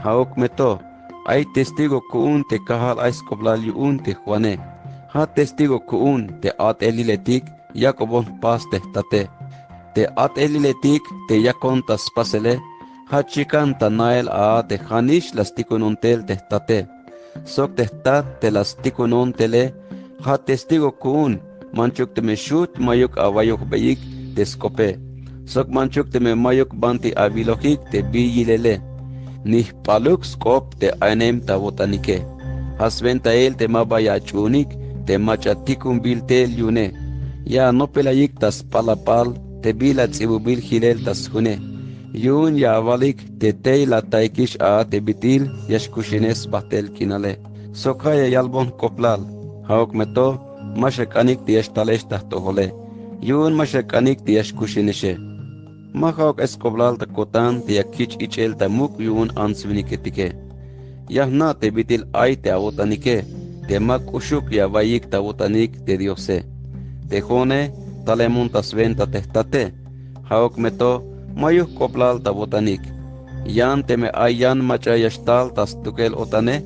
Hawak meto, ay testigo kuun te kahal ais koblal yun te Juane. Ha testigo kuun te at eliletik, Jakobon pas te tate. Te at eliletik te yakon tas pasele, ha chikan ta nael a te hanish las tikununtel te tate. Sok te tat te las tikununtele, ha testigo kuun, manchuk te me shut mayuk awayuk beyik te skope. Sok manchuk te me mayuk banti avilojik te biyilele. Nih paluk skop te anem ta botanike. Hasventa el te mabaya chunik, te machatikun biltel yune. Ya no pelayik tas palapal, te bila tsibubil hilel tas hune. Yun ya avalik te tei la taikish a te bitil yashkushines batel kinale. Sokaya yalbon koplal. Haok meto, mashakanik te yashtalesh tahtohole. Yun mashakanik te yashkushineshe. Mahawk escoblal ta kotan te yakich ichel ta muk yun ansviniketike. Yahna te bitil ay te avotanike, te mak ushuk ya vayik ta avotanik te diose. Te jone, talemun tas venta testate. Haok meto, mayuk koplal ta botanik. Yan te me ayan macha yashtal tas tukel otane,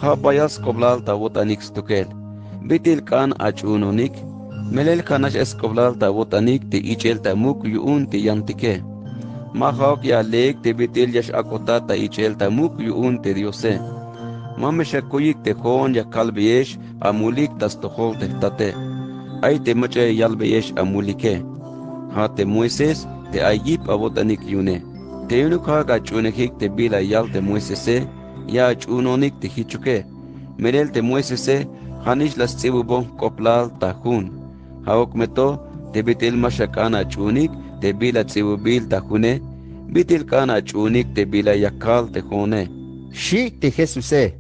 ha bayas koplal ta botanik stukel. Bitil kan achununik, melel kanash escoblal ta botanik te ichel ta muk yun te yantike. Mahawk ya lek te bitil yash akota ta ichel ta muk yun te diose. Mamesha kuyik te jon ya kalbeyesh amulik tas tohol te tate. Ay te macha yalbeyesh amulike. Ha te Moises te ayip abotanik yune. Te yunuk ha ga chunekik te bila yal te Moisese, ya chunonik te hichuke. Merel te Moisese, hanish las tsibubon koplal ta hun. Haok meto, te bitil mashakana chunik, te bila tsibubil ta hune, bitil kana chunik te bila yakal te hone. Shi te Jesuse.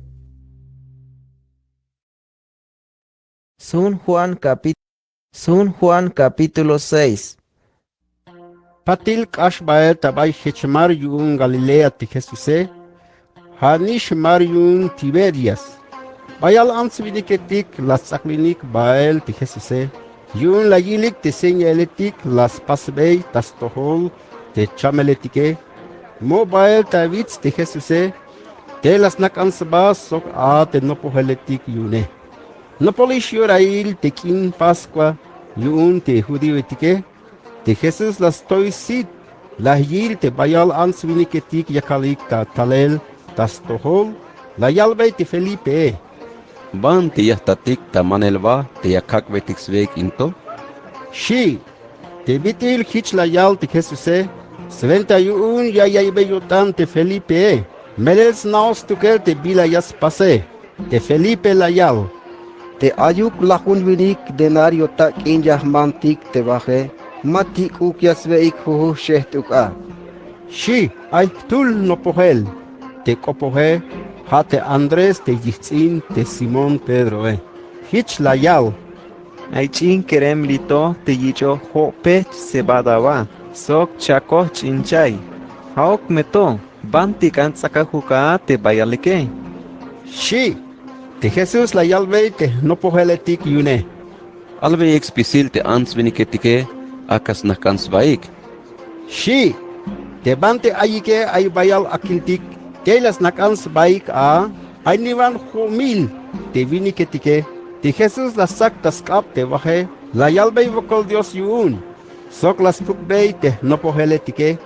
Sun Juan capítulo 6. Patil kashbael tabay hechmar yun Galilea te Jesuse, hanish mar yun Tiberias. Bayal ansvidiketik las aklinik bael te Jesuse, yun layilik te señaletik las pasbey tas tohol te chameletike, mo bael tavits te Jesuse, te las nakansabas sok a te nopoheletik yune. Nopolish yorail te kin Pascua, yun te judío etike, te Jesús las toisit, la yil te bayal ansviniketik yakalik ta talel, tas tohol, la yalbay te Felipe. Ban te yastatik ta manelva te yakakbetik svek into. Shi, te bitil hich la yal te Jesuse, 21 ya yotan te Felipe, melels naos tukel te bila yas pase, te Felipe la yal. Te ayuk lahun vinik denario tak injah mantik te baje, matik ukias veik huhu shehtuk a. Shi, ay tul no pohel, te copohe, hate Andrés te yitzin te Simón Pedro hich la yal. Ay chin kerem lito te yicho ho pech se badawa. Sok chako chinchay. Haok meto. Banti kan sakahuka te bayalike. Shi, te Jesús la yalve te no poheletik yune. Alve expisil te ansveniketike akas nakans baik. Shi, te bante ayike ay bayal akiltik, te las nakans baik a, ay nivan humil, te viniketike, te Jesús la sak tas kap te baje, la yalve vokol Dios yun. Sok las pukbei te no poheletike,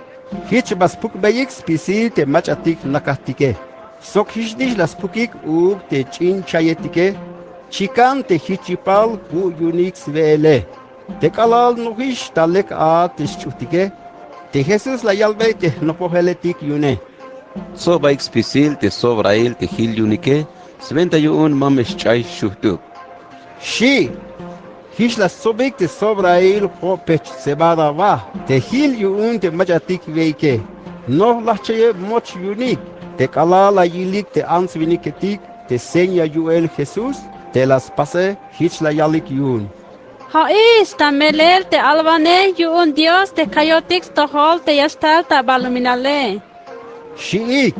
hich bas pukbei expisil te machatik nakatike. Sok hichnich las pukik te chin chayetike, chikan te hichipal hu unix vele. Te kalal nuhish talek a te chutike, te Jesús la yalve te no poheletik yune. So ba expisil te sobrail te hil yunike, 21 mamesh chay shuhtuk. Shi, hish las sobik te sobrail hopech sebada va, te hil yun te machatik veike. No lache moch unik, te kalal la yilik te ansviniketik, te seña yuel Jesús, te las pase hish la yalik yun. Ha'is ta melel te alvane yun Dios te kayotix tohol te yastal ta baluminale. Shiik,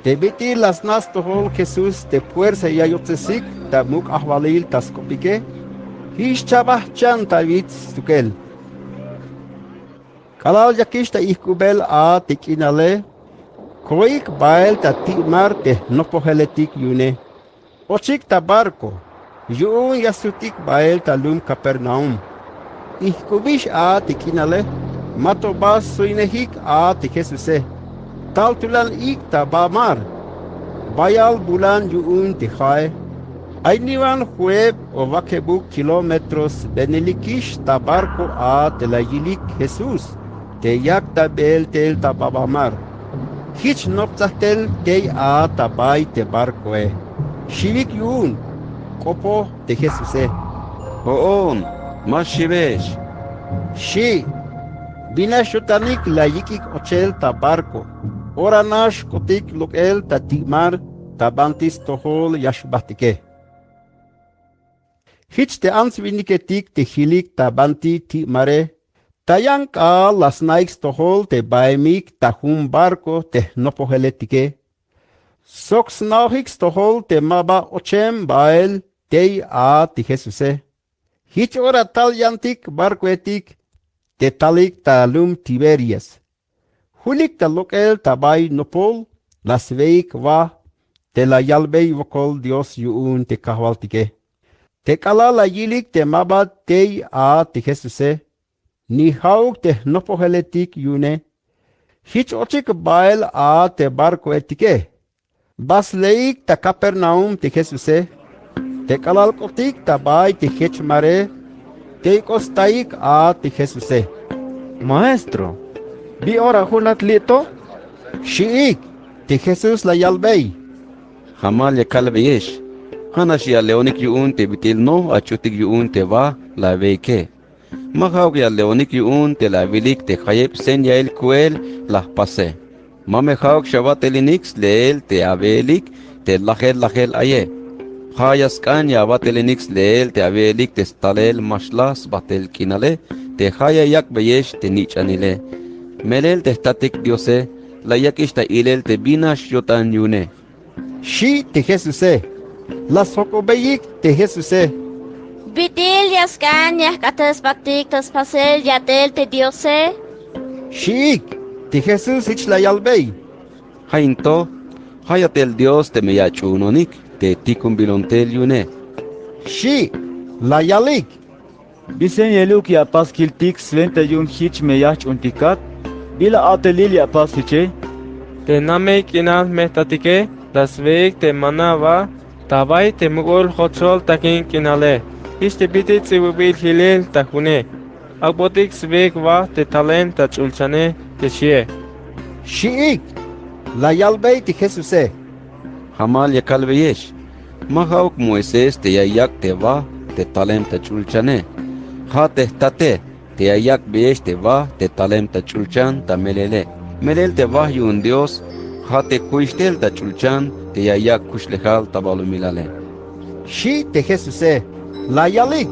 te biti las nas tohol Jesús te fuerza yayotzesik, ta muk ahvalil taskopike, hish chabah chan ta vitz tukel. Kalal yakish ta ihkubel a tikinale, koik bael ta timar te no poheletik yune. Ochik ta barco, yun yasutik bael ta lum Capernaum. Ihkubish a tikinale, matobas suinehik a ti Jesuse. Tal tulan ik ta bamar, bayal bulan yun ti khae. Ainiwan hueb o vakebuk kilometros benelikish ta barco a te la yilik Jesus. Te yak ta bel tel ta babamar. Hich nopzahtel te a ta bay te barco Shivik yun, kopo te Jesuse. Hoon, mas shivesh. Shi, bina shutanik la yikik ochel ta barco. Ora nash kotik lukel ta timar ta bantis tohol yashbatike. Hich te ansviniketik te hilik ta banti timare. Tayang ka las naiks tohol te baemik ta hum barco te nopoheletike. Soks nauhix tohol te maba ochem bael te a ti Jesuse. Hich ora tal yantik barco etik te talik ta lum Tiberias. Hulik ta lokel ta bay nopol las veik va te la yalbei vokol Dios yun te kahwaltike. Te kala la yilik te maba te a ti Jesuse. Ni hauk te nopoheletik yune. Hich ochik bael a te barco etike. Bas leik ta Capernaum te Jesuse. Te kalal kotik ta bay te hechmare. Te kostaik a te Jesuse. Maestro, bi ora hunat lito? Shiik, te Jesus la yalbei. Hamal ya kalveyesh. Hanash ya leonik yun te bitil no achutik yun te va la veike. Mahawg ya leonik yun te la vilik te khayep sen ya el kuel la pase. Mame hawg shabat elinix leel te avelik te lachel aye. Hayaskan ya batelinix leel te avelik te stalel mashlas batel kinale te haya yak beyesh te nichanile. Melel te statik diose la yakish ta ilel te binash yotan yune. Shi te Jesuse. Las hokobeyik te Jesuse. Bitil yaskan yakates batik tas pasel yatel te Diose. Shiik, te Jesus ich la yalbei. Hainto, hayatel Dios te meyachunonik te tikum bilontel yune. Shi, la yalik. Bisen yeluk ya pas kiltik 21 hich meyach untikat, bila atelil ya pas hiche. Te namek inal metatike, das weg te manava, tabay te mugol hochol takin kinale. Işte bitit sibubil hilel takune. Agbotik svek va te talen ta chulchane te shie. Shiik, la yalbei te Jesuse. Hamal yakalbeyesh. Mahauk Moises te yayak te va te talem ta chulchane. Ha te tate te yayak beyesh te va te talem ta chulchan ta melele. Melel te va yun Dios. Ha te kuishtel ta chulchan te yayak kushlehal ta balumilale. Shi te Jesuse, la yalik.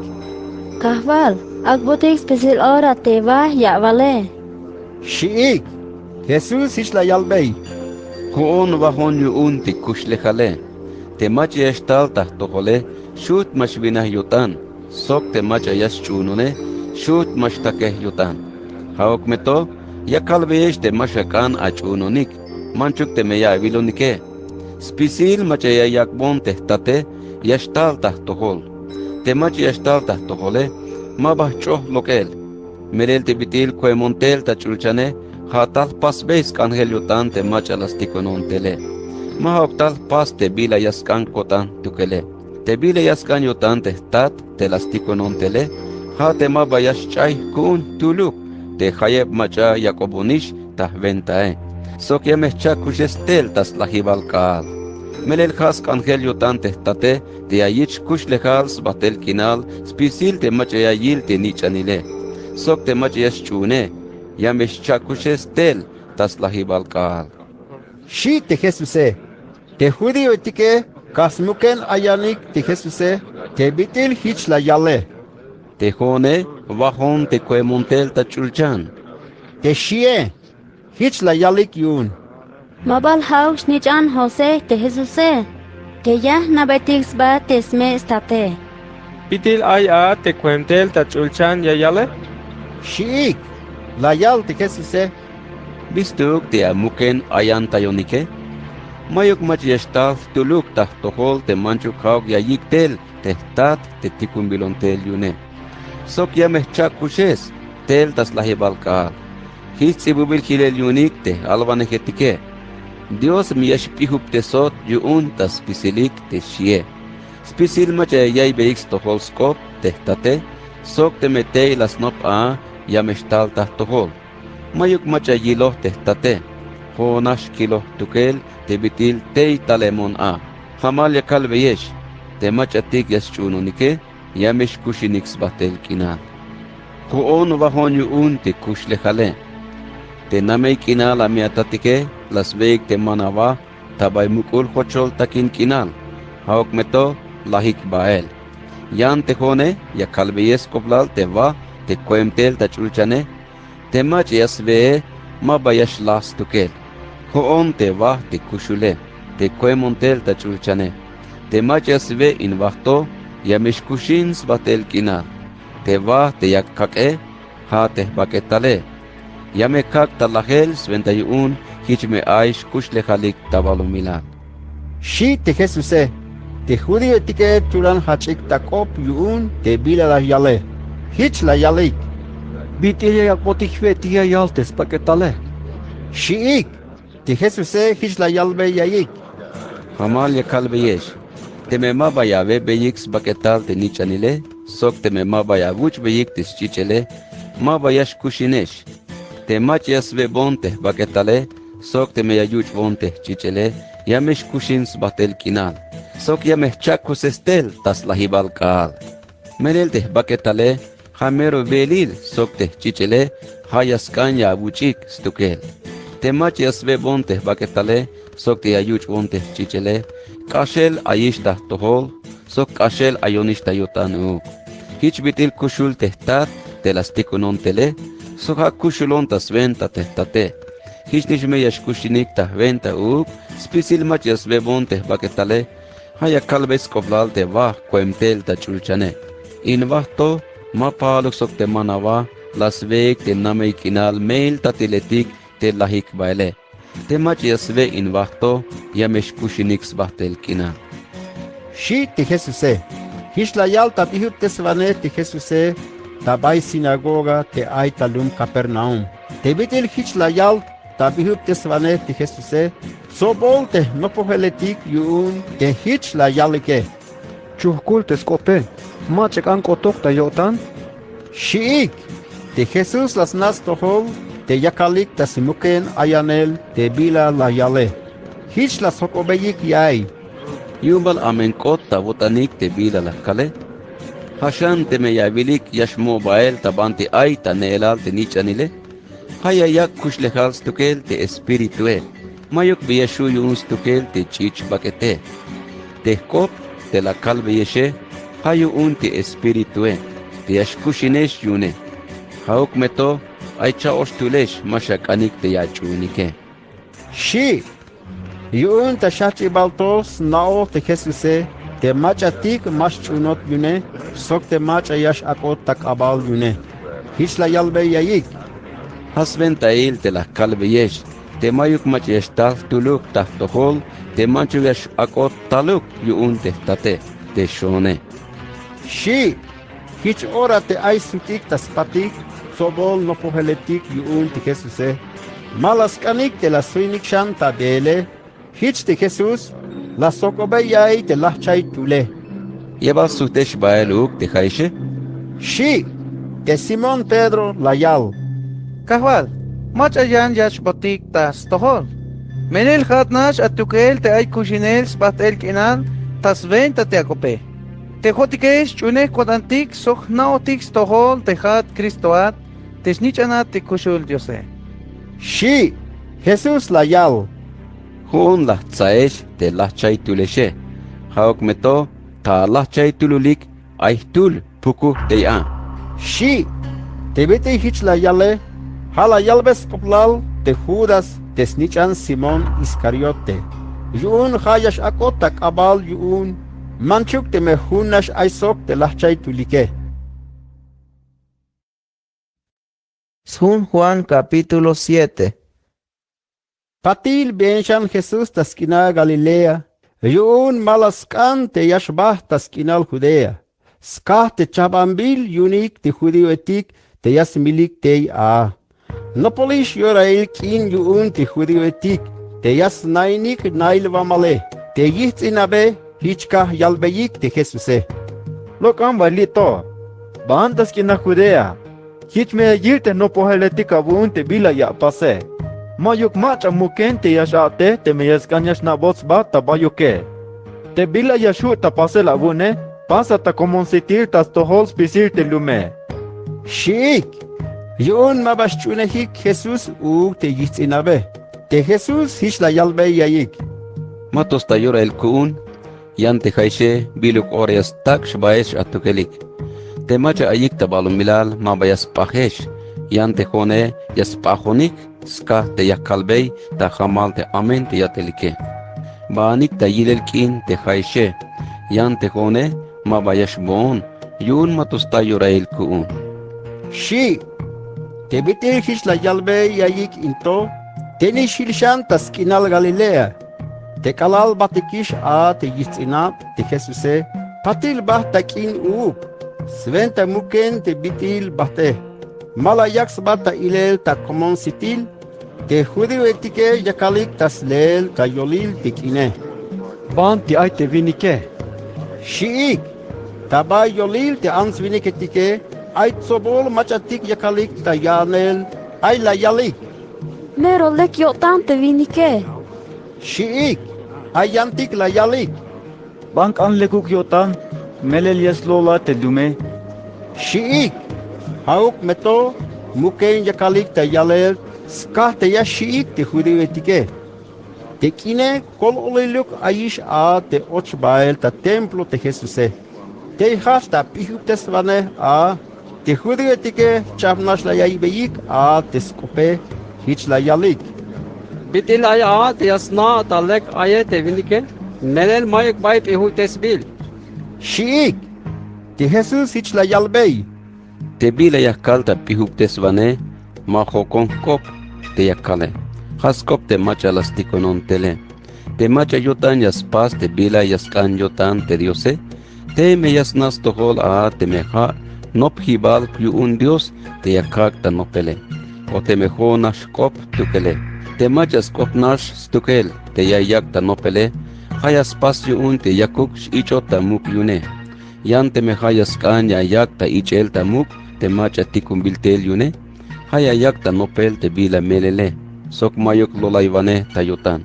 Kahval, agbotik special ora te va ya vale. Shiik, Jesus ish la yalbei. Huon vahon yuun te kushlehale. Te machi estal ta tohole, shut mashvinah yutan. Sok te macha yas chunune, shut mashtakeh yutan. Haok meto, yakalbeyesh te mashakan achunonik. Manchuk te meya vilonike. Spisil macha yakbon te tate, yashtal ta tohol. Te machi yashtal ta tohole, mabah choh lokel. Merel te bitil kwe montel ta chulchane, hatal pas beis kanhel yutan te macha lastikonon tele. Mahoptal pas te bila yaskan kotan tukele. Te bila yaskan yutan te tat te lastikonon tele, ha te mabayash chay kun tuluk, te hayeb macha yakobunish ta ventae. Sok yamehcha kushestel tas lahibal kaal. Melel khas kanhel yutan te tate, te ayich kush lehals batel kinal, spisil te macha yayil te nichanile. Sok te macha yaschune, yamehcha kushestel tas lahibal kaal. Shi te Jesuse. Te judío etike, kasmuken ayanik te Jesuse, te bitil hich la yale. Te jone, vahon te kwemontel ta chulchan. Te shie, hich la yalik yun. Mabal haus nichan Jose te Jesuse. Te ya nabetix ba te sme estate. Pitil ay a te kwemtel ta chulchan yayale. Shiik, la yal te Jesuse. Bistuk te amuken ayan tayonike. Mayuk mach yashtal tuluk ta tohol te manchuk hauk yayik tel te tat te tikumbilon tel yune. Sok yamehcha kushes tel tas lahibalka. Hitsibubil hilel yunik te alvanejetike. Dios miyash pihup te sot yuun tas pisilik te shie. Spisil mach yay beix tohol skop te tate. Sok te metei las nop a yameshtal ta tohol. Mayuk mach yilo te tate. Honash kilo tukel te bitil tei talemon a. Hamal yakal beyesh. Te machatik yaschununike, yamesh kushinix batel kinal. Huon vahon yuun te kushlehale. Te namei kinal amiatatike, las veik te manava, tabay mukul hochol takin kinal. Haok meto, lahik bael. Yan te hone, yakal beyes koblal te va, te koemtel ta chulchane. Te mach yasvee, mabayash las tukel. Hoon te va te kushule, te koemontel ta chulchane. Te machas ve invahto, yamesh kushins batel kinal. Te va te yakkake, ha te baketale. Yame kak talahel sventayun, hichme aish kushlehalik tabalumilal. Shi te Jesuse. Te judío etike tulan hachik takop yun te bila la yale. Hich la yalik. Bitia yakbotik ve tia yaltes paketale. Shiik. Te Jesuse hich la yalbe yayik. Hamal yakal beyesh. Te me mabaya ve beyix baketal te nichanile, sok te me mabaya vuch beyik te chichele, mabayash kushinesh. Te machias ve bonte baketale, sok te me yayuch bonte chichele, yamesh kushins batel kinal. Sok yameh chakus estel tas lahibal kaal. Menel te baketale, hamero velil sok te chichele, hayaskan ya vuchik stukel. Te machias ve bonte baketale, sok te yayuch bonte chichele, Kashel ayishta tohol, sok kashel ayonishta yotanu. Hich bitil kushul tehtat, telastikunon tele, sok ha kushulon tas venta tehtate. Hich nishme yashkushinik ta venta spisil machas bebon teh baketale, haya kalbes koblal te va koemtel ta chulchane. Invahto, ma paluk sok te manava, las vek te namei kinal mail ta tiletik te lahik baile. Te machias ve invahto, yamesh kushinix bahtel kina. Shi te Jesuse. Hish la yal ta bihup te svane te Jesuse, tabay sinagoga te ay talum Capernaum. Te bitil hish la yal ta bihup te svane te Jesuse, so bol te no poheletik yun te hish la yalike. Chuhkul te skope, machek an kotok ta yotan. Shiik, Te Jesús las nas tohol, te yakalik ta simuken ayanel, te bila la yale. Hich las hokobeyik yai. Yumbal amenkot tabotanik te bila la kale. Hashan te me yabilik yashmo bael tabanti ay ta neelal te nichanile. Hayayak kushlehal stukel te espirituel. Mayok biyashu yun stukel te chich bakete. Te kop te la kalbe yeshe. Hayu un te espirituel. Te yashkushinesh yune. Hauk meto aycha oshtulesh mashakanik te yachunike. Shi. Yun ta shachi baltos nao te Jesuse. Te machatik maschunot yune. Sok te macha yash akot tak abal yune. Hich la yalbe yayik. Hasben tail te la kalbe yesh. Te mayuk mach yashtal tuluk tahtohol. Te manchu yash akot taluk yun te tate. Te shone. Shi. Hich ora te aisutik tas patik. Sobol no poheletik yun te Jesuse. Malaskanik te la suinik shanta dele. Hich te Jesus. La sokobeyay te lahchay tule. Yebal sutesh baeluk te jaishe. Shi. Te Simon Pedro la yal. Kahwal, mach ayan yash botik tas tohol. Menel hatnash atukel te ay kushinel spatel kinan tas venta te akope. Te hotikesh chune kodantik sok naotik tohol te hat Kristoat te snichanat te kushul Diose. Shi. Jesus la yal. Hun la tsaesh te lahchay tuleshe. Haok meto ta lahchay tululik aihtul puku te ya. Shi. Te vete hich la yale. Hala yalbes koplal te Judas te snichan Simon Iscariote. Yun hayash akotak abal yun. Manchuk te mehunash aisok te lahchay tulike. Sun Juan capítulo 7. Patil benshan Jesús taskina Galilea. Yun malaskan te yashbah taskinal Judea. Skah te chabambil yunik te judío etik te yasmilik te a. Nopolish yorail kin yun te judío etik te yas nainik nail vamale. Te yitz inabe hichka yalbeyik te Jesuse. Lokam balito. Bandas kina Judea. Hich me yirte no poheletika bunte bila ya pase. Mayuk macha mukente yashate te me yaskañas na voz bata bayuke. Te bila yashu ta pase la bune. Pasa ta como sitir tas tohol spisir te lume. Shik. Yun mabashchunehik Jesus te yitz inabe. Te Jesus hish la yalbe yayik. Matos tayora el kuun. Yante jaishe biluk orias tak shbaesh atukelik. Te macha ayik tabalum milal mabayas pahesh. Yante jone yaspahonik. Ska te yakalbey ta jamal te amen te yatelike. Baanik ta yilel kin te jaishe. Yante jone mabayash bon. Yun matos tayora el kuun. Shi. Te bitil hish la yalbe yayik into. Teni shilshan taskinal Galilea. Te kalal batikish a te yitzinat te Jesuse. Patil bah takin up. Sventa muken te bitil bate. Malayaks bata ilel ta komon sitil. Te judío etike yakalik tas leel ka yolil tikine. Banti ay te vinike. Shiik. Taba yolil te ans viniketike. Ay tsobol machatik yakalik ta yanel. Ay la yalik. Mero lek yotan te vinike. Shiik. Ay yantik la yalik. Bank anlekuk yotan. Melel yaslola te dume. Shiik. Hauk meto. Muken yakalik ta yalel. Skah te ya shiik te judío etike. Te kine kol oliluk ayish a te ochbael ta templo te Jesuse. Te hasta pihuptes vane a te judío etike chavnash la yaibeyik a te skope hich la yalik. Bitil ay a te yasna talek aye te vinike. Melel mayek bay pihuptes bil. Shiik. Te Jesus hich la yalbey. Te bila yakalta pihuptes vane. Mahokon kop te yakale. Haskop te macha lastikonon tele. Te macha yotan yaspas te bila yaskan yotan te diose. Te me yasnas tohol a te meja. Nop hibal un dios te yakak ta nopele. O te mejo nash kop tukele. Te macha skop nash stukel te yayak ta nopele. Hayas pas un te yakuk icho ta muk yune. Yan te meja yaskan yayak ta ichel ta muk. te macha tikumbiltel yune, haya yakta nopel te bila melele, sok mayok lolaivane tayotan.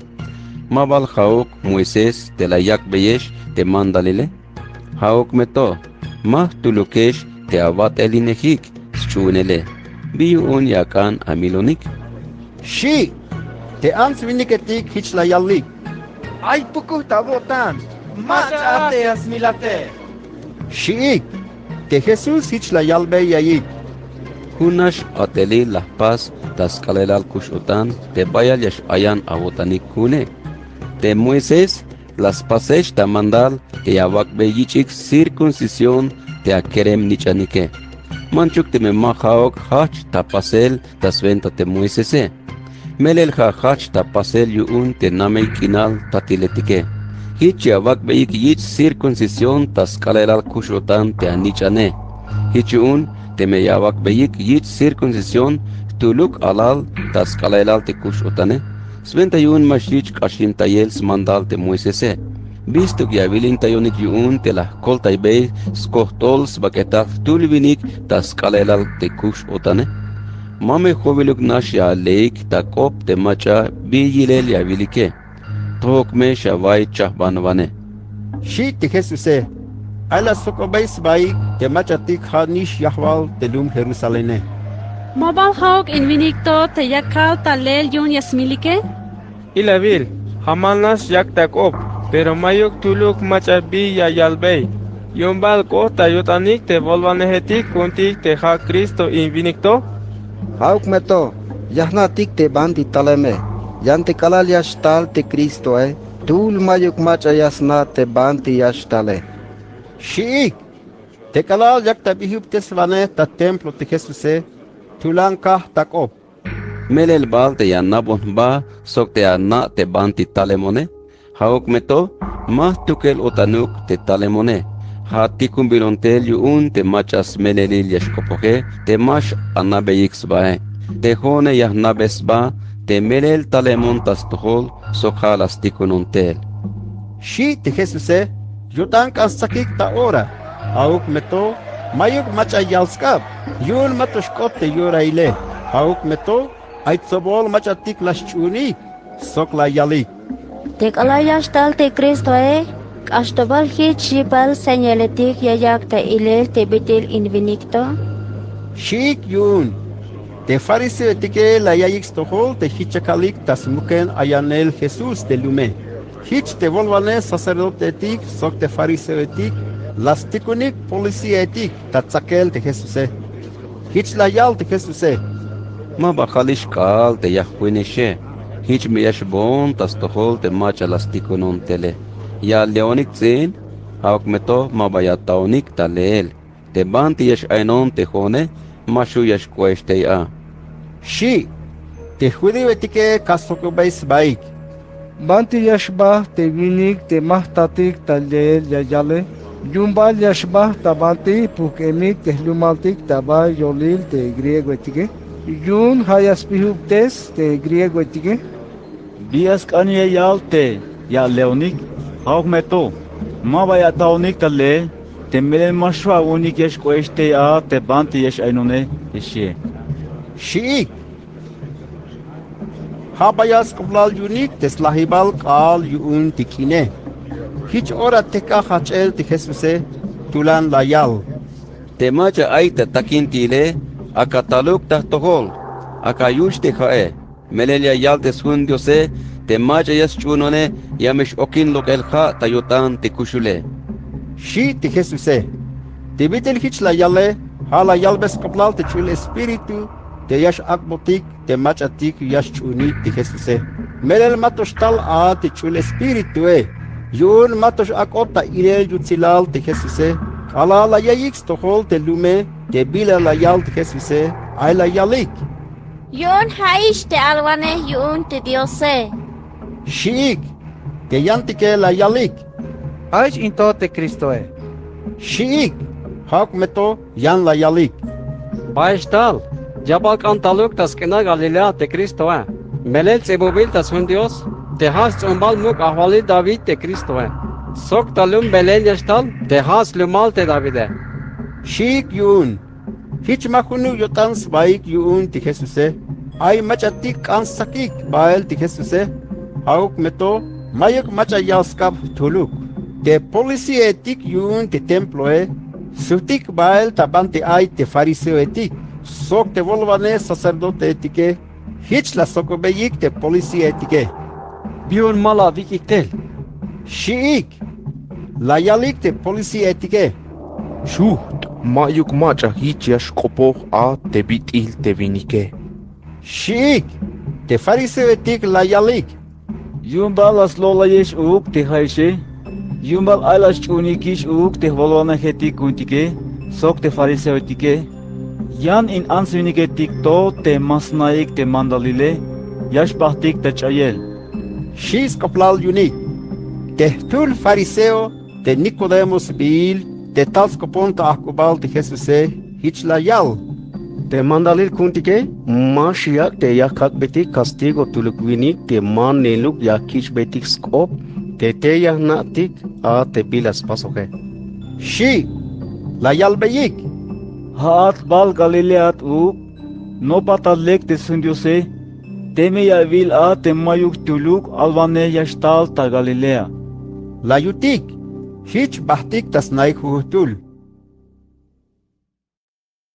Mabal haok Moisés te la yak beyesh te mandalele, haok meto, mah tulukesh te avat elinehik, schunele, biu un yakan amilonik. Shi, te ans viniketik hich la yalik. Ay pukuh tabotan, macha ate asmilate. Shiik, te Jesús hich la yalbe yayik. Hunash ateli la paz tas kalelal kushotan te bayal yash ayan abotanik kune. Te Moisés las pasesh ta mandal te awak beyichik circuncisión te akerem nichanike. Manchuk te memahaok hach ta pasel tas venta te Moisese. Melel ha hach ta pasel yuun te namei kinal tatiletike. Hichi awak beyik yich circuncisión tas kalelal kushotan te anichane. Hichi un te me yawak beyik yich circuncisión tuluk alal tas kalelal te kushotane. Sventa yun mashich kashin tayels mandal te Moisese. Visto que avilin tayonik yun te la koltay bey skohtols baketaf tulvinik tas kalelal te kushotane. Mame joviluk nash ya leik ta kop te macha biyilel ya vilike. Tok me shavai chahbanvane. Shi te Jesuse, ala sokobais bai te machatik hanish yahwal te lum Jerusalene. Mobal hauk in vinicto te yakal talel yun yasmilike? Ilavil, hamalnas yak takop, pero mayok tuluk machabi ya yalbei. Yombal ko tayotanik te volvanehetik kuntik te ha Cristo in vinicto? Hauk meto, yahna tik te bandi taleme, yante kalal yashtal te Cristo tul mayuk macha yasna te bandi yashtale. Shiik, te kalal yak tabihub tesvane ta templo te Jesuse, tulanka takop. Melel bal te yanabon ba sok te anna te banti talemone. Haok meto, mah tukel otanuk te talemone. Ha tikumbilontel yuun te machas melelil yashkopoke te mash anabeyix bae. Te hone yahnabes ba te melel talemon tas tohol sok halas tikunontel. Shi te Jesuse, yutan kansakik ta ora. Haok meto, mayuk macha yalskab, yun matoshkot te yuraile. Haok meto, aitsobol machatik lashchuni, sok la yalik. Te kalayashtal te Cristo Ashtobal hit shipal señaletik yayak te ilel te bitil invinicto. Shik yun. Te fariseo tike la yayik stohol te hichakalik tas muken ayanel Jesús te lume. Hich te volvane sacerdote etik sok te fariseo etik las tikunik policia etik tatzakel te Jesuse. Hich la yal te Jesuse. Ma bajalish kal te yahwineshe. Hich me yashbon tas tohol te macha las tikunontele. Ya leonik zin, hauk meto mabayataonik taleel. Te banti yash ainon te jone, mashu yash kweshtei a. Shi, te judio etike kasokobais baik. Banti yashbah te vinik te mahtatik taleel yayale. Yumbal yashbah tabanti pukemik te lumaltik taba yolil te griego etike. Yun hayaspihuptes te griego etike. Bias kanye yalte, ya leonik. Hauk meto, mabaya taonik tale, te melel mashwa unik yesh kweste a te banti yesh ainone yeshie. Shiik. Habayas koblal yunik tes lahibal kal yun tikine. Hich ora teka hachel te Jesuse tulan layal. Te macha aita takintile, akataluk tahtohol, akayush te hae, melelia yal te sundiose, te macha yas chunone, yamesh okin lok el ha tayotan te kushule. Shi te Jesuse. Te bitel hich la yale, hala yalbes koblal te chul espiritu, te yash akbotik, te machatik yash chunik te Jesuse. Melel matos tal a te chul espiritu Yun matos akota irel yutzilal te Jesuse. Ala la yayix tohol te lume, te bila la yal te Jesuse, ay la yalik. Yun haish te alwane yun te Diose. Shiik, te yantike la yalik. Aish into te Cristo Shiik, hauk meto yan la yalik. Baishtal, Jabal Cantaluk tas kena Galilea te Cristo Melel Zebubil tas Dios, te has umbal muk ahwali David te Cristo Sok talum belel yashtal, te has lumal te Davide. Shiik yun. Hich mahunu yotans baik yuun ti Jesuse. Ay machatik ansakik bael ti Jesuse. Hauk meto mayuk machayaskap tuluk. Te policy etik yuun ti templo sutik bael tabante ay te fariseo etik. Sok te volvane sacerdote etike. Hich la sokobeyik te policy etike. Bion mala vikiktel. Shiik. La yalik te policy etike. Shuht, mayuk macha hichiash kopoch a te bitil te vinike. Shiik. Te fariseo etik la yalik. Yumbal as lola yesh uk te haishe. Yumbal ailas chunikish uk te volwana heti kuntike. Sok te fariseo etike. Yan in ansvinike tikto te masnaik te mandalile. Yash bahtik te chayel. Shis koplal yunik. Te tul fariseo te Nicodemus bil. Te tals koponta akubal te Jesuse. Hich la yal. Te mandalil kuntike mashiak te yakak betik castigo tulukwinik te man neluk yakish betik skop te yahnatik a te bilas pasoke. Shi la yalbeyik. Haat bal Galileat uk. No patalek te sundiose. Teme yavil a te mayuk tuluk alvane yashtal ta Galilea. La yutik. Hich bahtik tas naik hutul.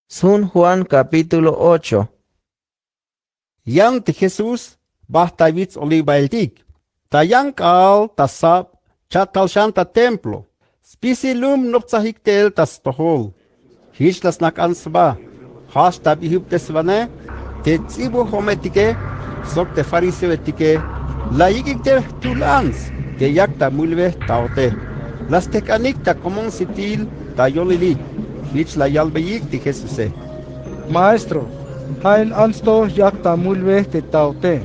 Sun Juan capítulo 8. Yang te Jesús bahtavitz olivaeltik. Ta yang kal tasab chatal shanta templo. Spisilum nopzahiktel tas tohol. Hich las nak ansba. Has tabihub tesvane. Te tsibu hometike. Sok te fariseo etike. La yikikter tulans. Te yak ta mulve taote. Las tekanik ta komon sitil ta yolilik. Hich la yalbeyik ti Jesuse. Maestro, hain ansto yakta mulve te taute.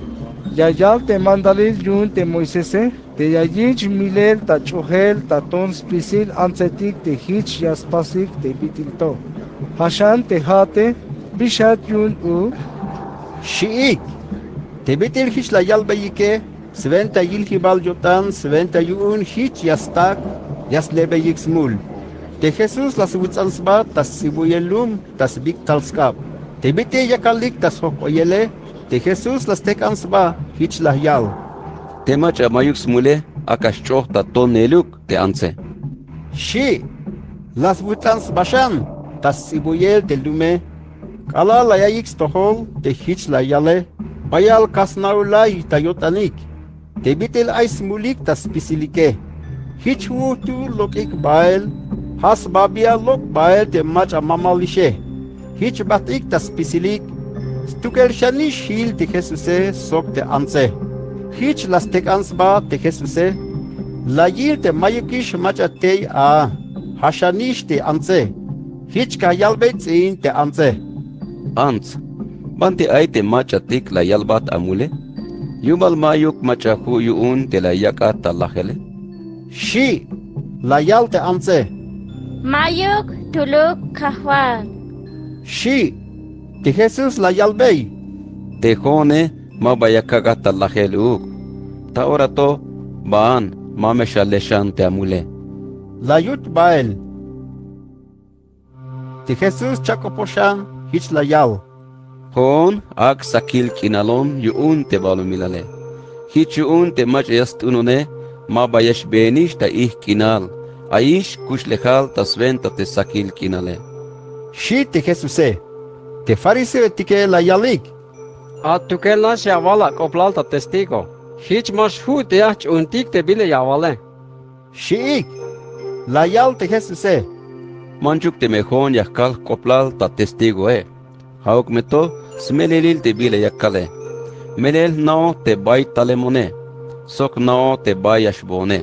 Yayal te mandalil yun te Moisese, te yayich miler ta chohel ta ton spisil ansetik te hich yaspasik te bitilto. Hashan te hate, bishat yun u. Shiik. Te bitil hich la yalbeyike, sventa yilhibal yotan, sventa yun hich yastak, yaslebeyik smul. Te Jesús las witzansba tas sibuyelum tas big talskap. Te bite yakalik tas hokoyele. Te Jesús las tekansba hich la yal. Te macha mayuk smule akash choh ta ton neluk te anse. Shi las witzansbashan tas sibuyel te lume. Kala la yayik stohol te hich la yale. Bayal kasnaulay tayotanik. Te bitel ay smulik tas pisilike. Hich wutu lokik bael. Has babia lok bael te macha mamalishe. Hich batik tas pisilik. Stukel shanish hil te Jesuse sok te anse. Hich las tek ansba te Jesuse. La yil te mayukish macha te a. Hashanish te anse. Hich ka yalbet in te anse. Ans. Banti ay te macha tik la yalbat amule. Yumal mayuk macha hu yuun te la yakat talahele. Shi la yal te anse. Mayuk tuluk kahwan. Shi, te Jesús la yalbey. Te jone mabayakagat talahel uk. Ta orato baan mameshaleshan te amule. La yut bael. Te Jesús chakoposhan hich la yal. Hon ak sakil kinalon yuun te balumilale. Hich yuun te mach yastunone mabayash benish ta ih kinal. Aish kushlejal tasventa te sakil kinale. Shi te Jesuse. Te fariseo etike la yalik. A tukel nas yavala koplal ta testigo. Hich mas hu te ach untik te bile yavale. Shiik. La yal te Jesuse. Manchuk te mejón yakal koplal ta testigo Hauk meto smelelil te bile yakale. Melel nao te bay talemone. Sok nao te bay ashbone.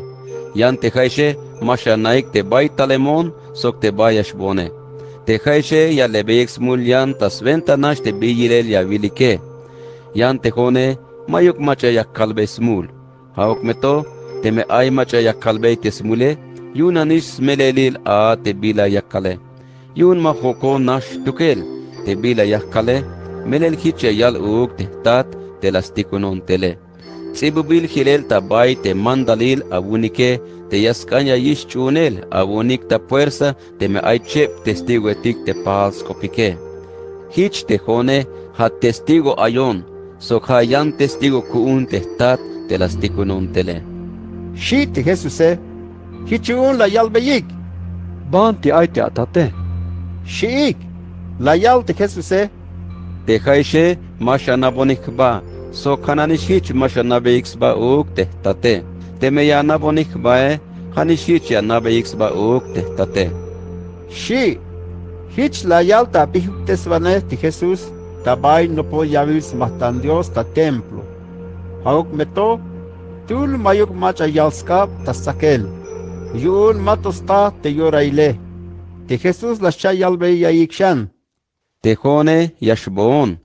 Yan te haishe masha naik te bay talemon sok te bay ashbone. Te haishe ya lebeyek smul yan tas ventanash te biyilel ya vilike. Yan te hone mayuk macha yakkalbe smul. Hauk meto te me ay macha yakkalbe te smule. Yun anish smelelil a te bila yakkale. Yun ma hoko nash tukel te bila yakkale. Melel hiche yal uuk te tat te lastikunon tele. Tsibubil hilel ta bay te mandalil abunike te yaskanya yish chunel abunik ta fuerza te me ay chep testigo etik te pals kopike. hich te jone ha testigo ayon, sokha yan testigo kuun te tat te las tikunon tele. Shi te Jesuse, hichun la yalbeyik. Ban te ay te atate. Shiik, la yal te Jesuse. Te jaishe masha nabonik ba, sokhananish hich masha nabeiks ba uk te tate. Te meya nabonik ba hanish hich ya nabeiks ba uk te tate. Shi, hich la yal ta pihuptesvane te Jesús, tabay no po yavis mahtan Dios ta templo. Hauk meto, tul mayuk macha yalskap ta sakel. Yun matosta te yoraile. Te Jesús la chayalbe yayikshan. Te jone yashboon,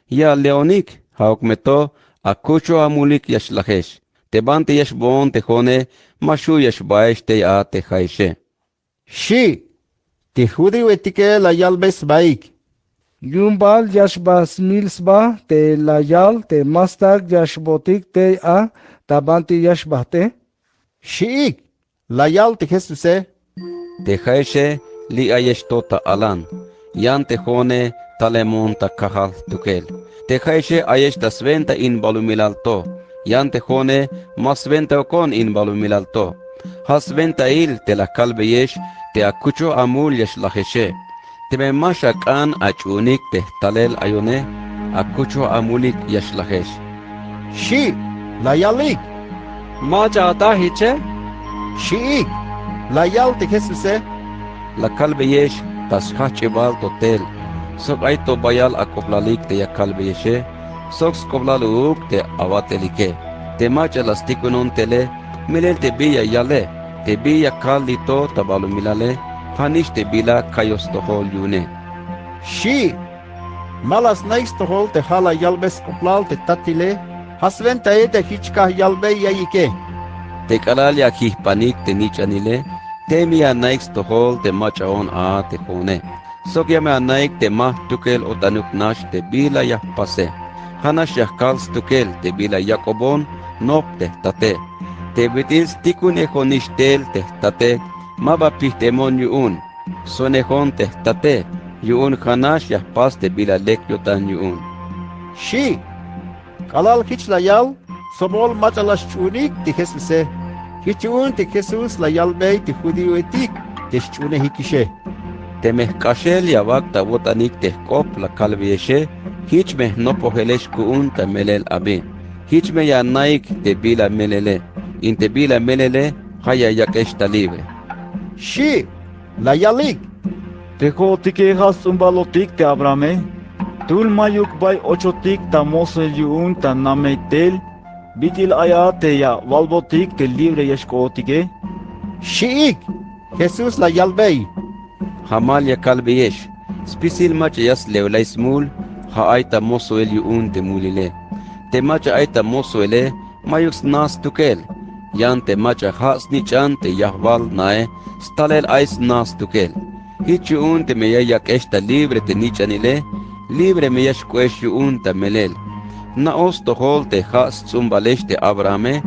ya leonik, hauk meto, akucho amulik yashlahesh. Te bante yashboon te jone, mashu yashbaesh te ya te jaishe. Shi, te judiu etike la yalbes baik. Yumbal yashbas milsba te layal te mastag yashbotik te a tabanti yashbate. Shiik, la yal te Jesuse. Te jaishe li ayeshtota alan. Yan te jone talemon ta kahal tukel. Te jaishe ayeshta sventa in balumilalto. Yan te jone mas venta okon in balumilalto. Has venta il te la kalbeyesh te akucho amul yesh lajeshe. Te me masha kan achunik te talel ayone akucho amulik yesh lajesh. Shi, la yalik. Ma jata hiche? Shiik, la yal te Jesuse. La kalbeyesh tas hachibal totel. Sok aito bayal akoplalik te ya kalbeyeshe. Sok skoblaluk te awatelike. Te macha las tikunon tele. Milel te biya yale. Te biya kaldito tabalu milale. Hanish te bila kayos tohol yune. Shi, malas nais tohol te hala yalbes koplal te tatile. Hasventa ete hichka yalbe yayike. Te kalal ya hihpanik te nichanile. Te mi anaik tohol te machaon a te jone. Sok ya me anaik te mah tukel otanuk nash te bila ya pase. Hanash ya kals tukel te bila yakobon nop te tate. Te betis tikun ejonish tel te tate. Maba pihtemon yuun. Sonejon te tate. Yuun hanash ya pas te bila lek yotan yuun. Shi, kalal hich la yal, sobol machalas chunik te Jesuse. Hichun te Jesús la yalbei te judio etik, te chune hikishe. Te mehkashel ya wakta botanik te kop la kalvieshe, hich meh no pohelesh kuun ta melel abe. Hich me ya naik te bila melele, in te bila melele, haya yakesh ta libre. Shi, la yalik. Te jotike has umbalotik te Abrame. Tul mayuk bay ochotik ta mosel yuun ta nameitel. Bitil ayate ya valbotik te libre yeshkotike. Shiik, Jesús la yalbei. Hamal ya kalbeyesh, spisil macha yas leulaismul, ha aita moso el yuun te mulile. Te macha aita moso ele, mayux nas tukel. Yan te macha has nichan te yahval nae, stalel ais nas tukel. Hich yuun te meya yakeshta libre te nichanile, libre meyash kwesh yuun ta melel. Naos tohol te has zumbalesh te Abrahame,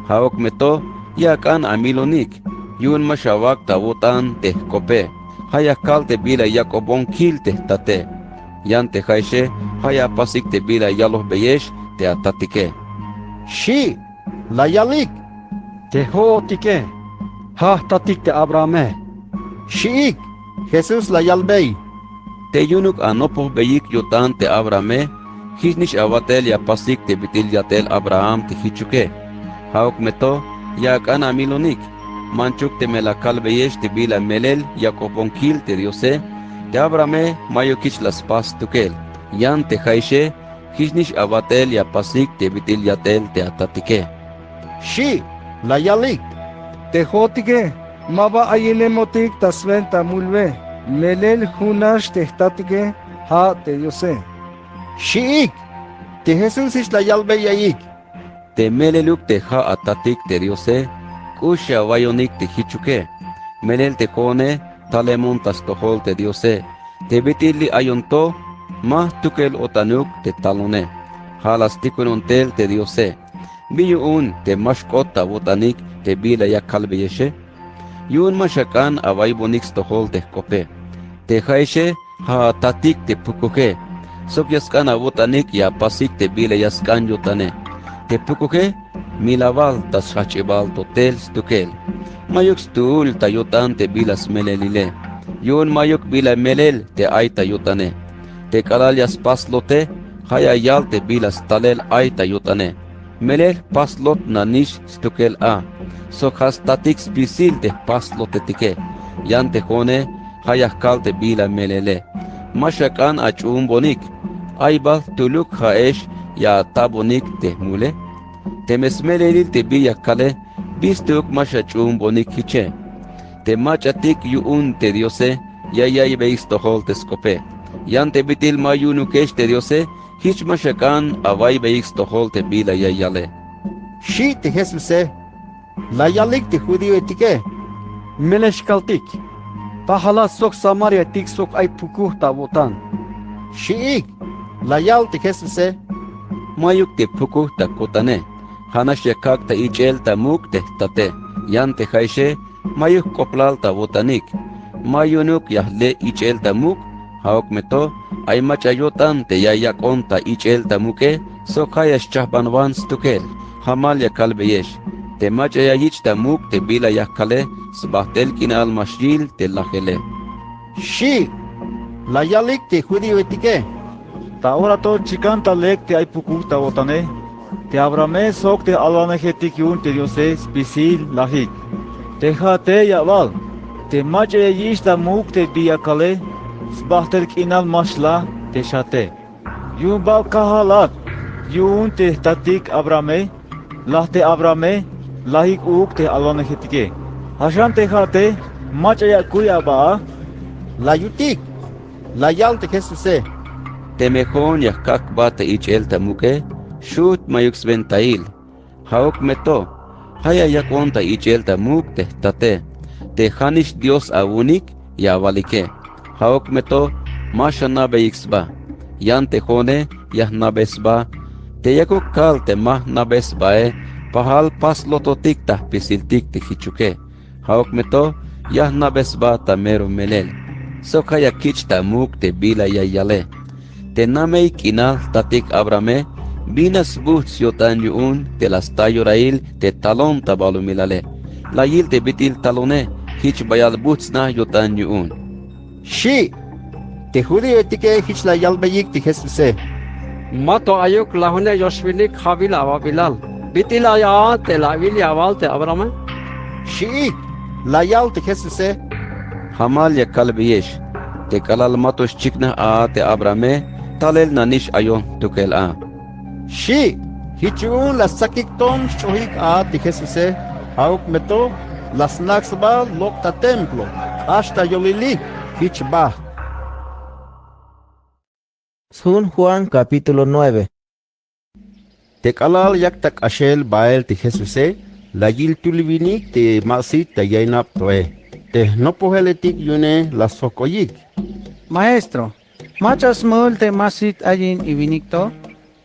haok meto, yakan amilonik, yun mashawak ta wotan te kope, hayakal te bila yakobon kil te tate, yan te jaishe, hayapasik te bila yalos beyesh te atatike. Shi, la yalik. Te hotike, ha tatik te Abrahame. Shiik, Jesús la yalbei. Te yunuk anopo beyik yotan te Abrahame, Hishnish awatel ya pasik te bitil yatel Abraham te hichuke. Hauk meto yak ana milonik. Manchuk te melakal beyesh te bila melel yakobon kil te diose. Te Abrahame mayokich las pas tukel. Yan te jaishe hishnish awatel ya pasik te bitil yatel te atatike. Shi, la yalik. Te jotike, maba ayilemotik tasventa mulve. Melel hunash te tatike, ha te diose. Shiik, te Jesús is la yalbei yayik. Te meleluk te ha atatik te diose, kusha wayonik te hichuke. Melel te kone, talemon tas tohol te diose. Te bitili ayonto, mah tukel otanuk te talone. Halas tikunon tel te diose. Biyuun te mashkota botanik te bila ya kalbeyeshe. Yun mashakan away bonix tohol te kope. Te jaishe ha atatik te pukuke. Sok yaskan avutanik ya pasik te bile yaskan yutane. Te pukuke milaval tas hachibal totel stukel. Mayuk stul ta yutan te bilas melelile. Yun mayuk bila melel te aita yutane. Te kalal yas paslote haya yal te bilas talel aita yutane. Melel paslot nanish stukel a. Sok has tatik spisil te paslote tike. Yan te hone haya kal te bila melele. Mashakan achum bonik. Aybal tuluk haesh ya tabonik te mule. Te mesmelelil te biya kale. Bistuk mashachum bonik hiche. Te machatik yuun te diose. Ya beis tohol te skope. Yan te bitil mayunukesh te diose. Hich mashakan avay beis tohol te bila yale. Shi te Jesuse. La yalik te judío etike. Meleshkaltik. Pahala sok Samaria tik sok ay pukuh tabotan. Shiik. La yal te Jesuse. Mayuk te pukuh ta kotane. Hanash yakak ta ichel ta muk te tate. Yan te haishe. Mayuk koplal ta botanik. Mayunuk yahle ichel ta muk. Haok meto. Ay machayotan te yayakon ta ichel ta muke. Sok hayash chahbanwan stukel. Hamal yakal beyesh. Te machayayich ta muk te bila yakale. Sbahtel kinal mashjil te lajele. Shi. La yalik te judío etike. Ta ora to chikanta lek te ay pukuh ta botane. Te Abrame sok te alvane hetik yun te diose spisil lahik. Te hate yaval. Te mache yish ta muk te biyakale. Sbahtel kinal mashla te shate. Yun bal kahalat. Yun te tatik Abrame. Lah te Abrame. Lahik uk te alvane hetike. Hashan te hate. Mache yakuya ba. La yutik. La yal te Jesuse. Te mejón yakak ba te ichel ta muke. Shut mayuk sventail. Haok meto. Haya yakon ta ichel ta muk te tate. Te hanish Dios avunik ya valike. Haok meto. Masha nabe ixba. Yan te hone yah nabesba. Te yakuk kal te mah nabesbae. Pahal pas lototik ta pisiltik te hichuke. Haok meto. Yah nabesba ta mero melel. Sokaya kich ta muk te bila ya yale. Te namei kinal tatik Abrame. Binas buhts yotan yuun te las tayorail te talon tabalu milale. La yil te bitil talone. Hich bayal buhts na yotan yuun. Shi. Te judío etike hich la yal beyik te Jesuse. Mato ayuk lahune yoshvinik havil avabilal. Bitil aya te la vil yaval te Abrame. Shi. La yal te Jesuse. Hamal ya kalbiyesh. Te kalal matos chikna a te Abrame. Talel nanish ayon tukel a. Shi. Hichun la sakik ton shohik a te Jesuse. Hauk meto. Las naxba lokta templo. Hasta yolilik. Hich ba. Sun Juan capítulo 9. Te kalal yaktak ashel bael te Jesuse. La yil tulvinik te masit te yainap toe. Te no poheletik yune la sokoyik. Maestro, machas mul te masit ayin ibinikto?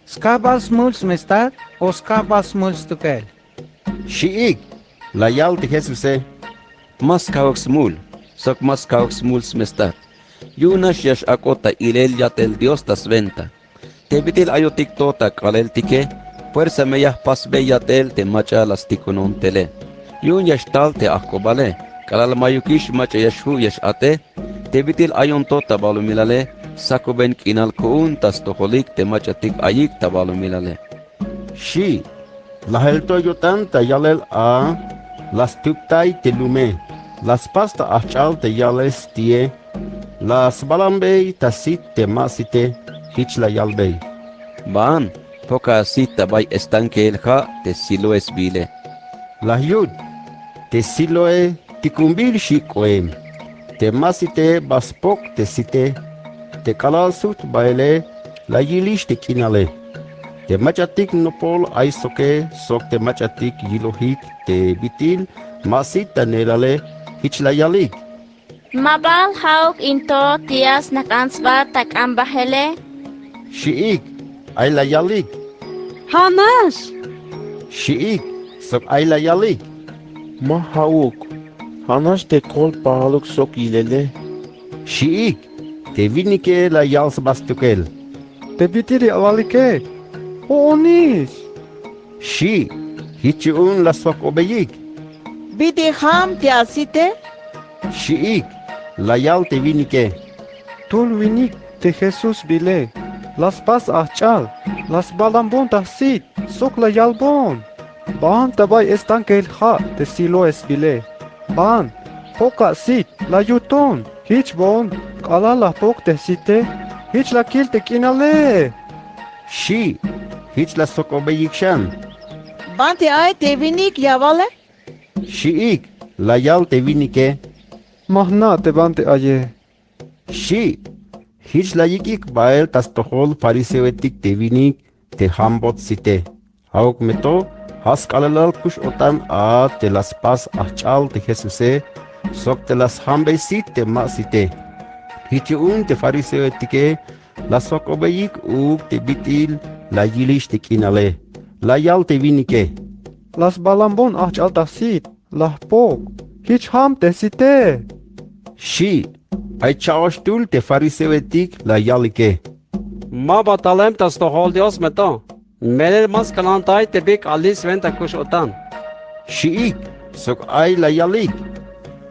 Skabals muls mestat o skabals muls tukel? Shiik. La yal te Jesuse. Mas kaoks mul. Sok mas kaoks muls mestat. Yunash yash akota ilel yatel Dios tas venta. Te bitil ayotik tota kalel tike. Fuerza meyah pasbe yatel te macha las tikonon tele. Yun yash tal te akobale. Kalal mayukish macha yashu yash ate. Te bitil ayon tota balu milale. Sakuben kinal kuun tas toholik te macha tik ayik tabalu milale. Shi. La helto yotan ta yalel a. Las tuptai te lume. Las pasta achal te yales tie. Las balambei ta sit te masite. Hich la yalbei. Baan. Poca sita bay estanque el ha te siloes bile. La yud. Te siloe tikumbil shikoem. Te masite baspok te site. Te kalal sut baile. La yilish te kinale. Te machatik nopol aisoke. Sok te machatik yilohik te bitil. Masita nelale. Hich la yalik. Mabal hauk into tias nakansba tak ambahele. Shiik. Ay la yalik. Hanash. Shiik. Sok ay la yalik. Ma hauk. Hanash te kol pahaluk sok ilele. Shiik. Te vinike la yals bastukel. te bitiri avalike. Onis. Shi, hichun la sok obeyik. Biti ham te asite? Shiik, la yal te vinike. Tul vinik te Jesus bile. Las pas achal, las balambon tasit, sok la yalbon. Ban tabay estankel ha te siloes bile. Ban, poka sit, la yuton. Hich bon, kala la pok te site, hich la kil te kinale. Shi, hich la sok obeyik shan. Banti ay te vinik yavale? Shiik, la yal te vinike. Mahna te bante aye. Shi, hich la yikik bael tas tohol fariseoetik te vinik te hambot site. Hauk meto, has kalalal kush otan a te las pas achal te Jesuse, sok te las hambe sit te ma site. Hichun te fariseoetike, la sok obeyik te bitil, la yilish te kinale. La yal te vinike. Las balambon achal tasit, la pok, hich ham te site. Shi, ay chaostul te fariseoetik la yalike. Ma batalem tas tohol Dios meto. Melel mas kanantay te bik alis venta kush otan. Shiik, sok ay la yalik.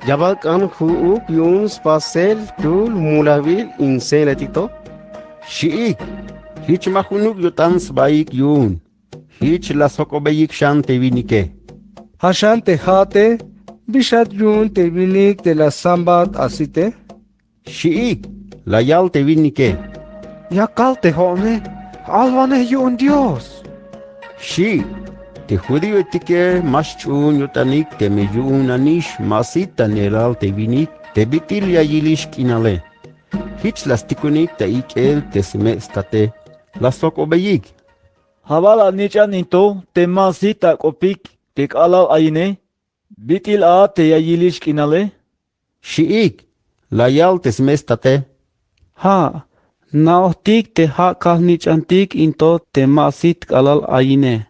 Jabal kan huuk yun spasel tul mulavil inseletito. Shiik, hich mahunuk yotan sbaik yun. Hich la sokobeyik shan te vinike. Hashan te hate, bishat yun te vinik de la sambat asite? Shiik, la yal te vinike. Yakal te hone, alvane yun Dios. Shi, te judío etike mas chun yotanik te me yun anish masita neral te vinik te bitil ya yilish kinale. Hich las tikunik te ikel te semestate. La sokobeyik. Habala nichan into te masita kopik te kalal ayine. Bitil a te yayilish kinale. Shiik, la yal te semestate. Ha, naotik te ha kahnichantik into te masit kalal ayine.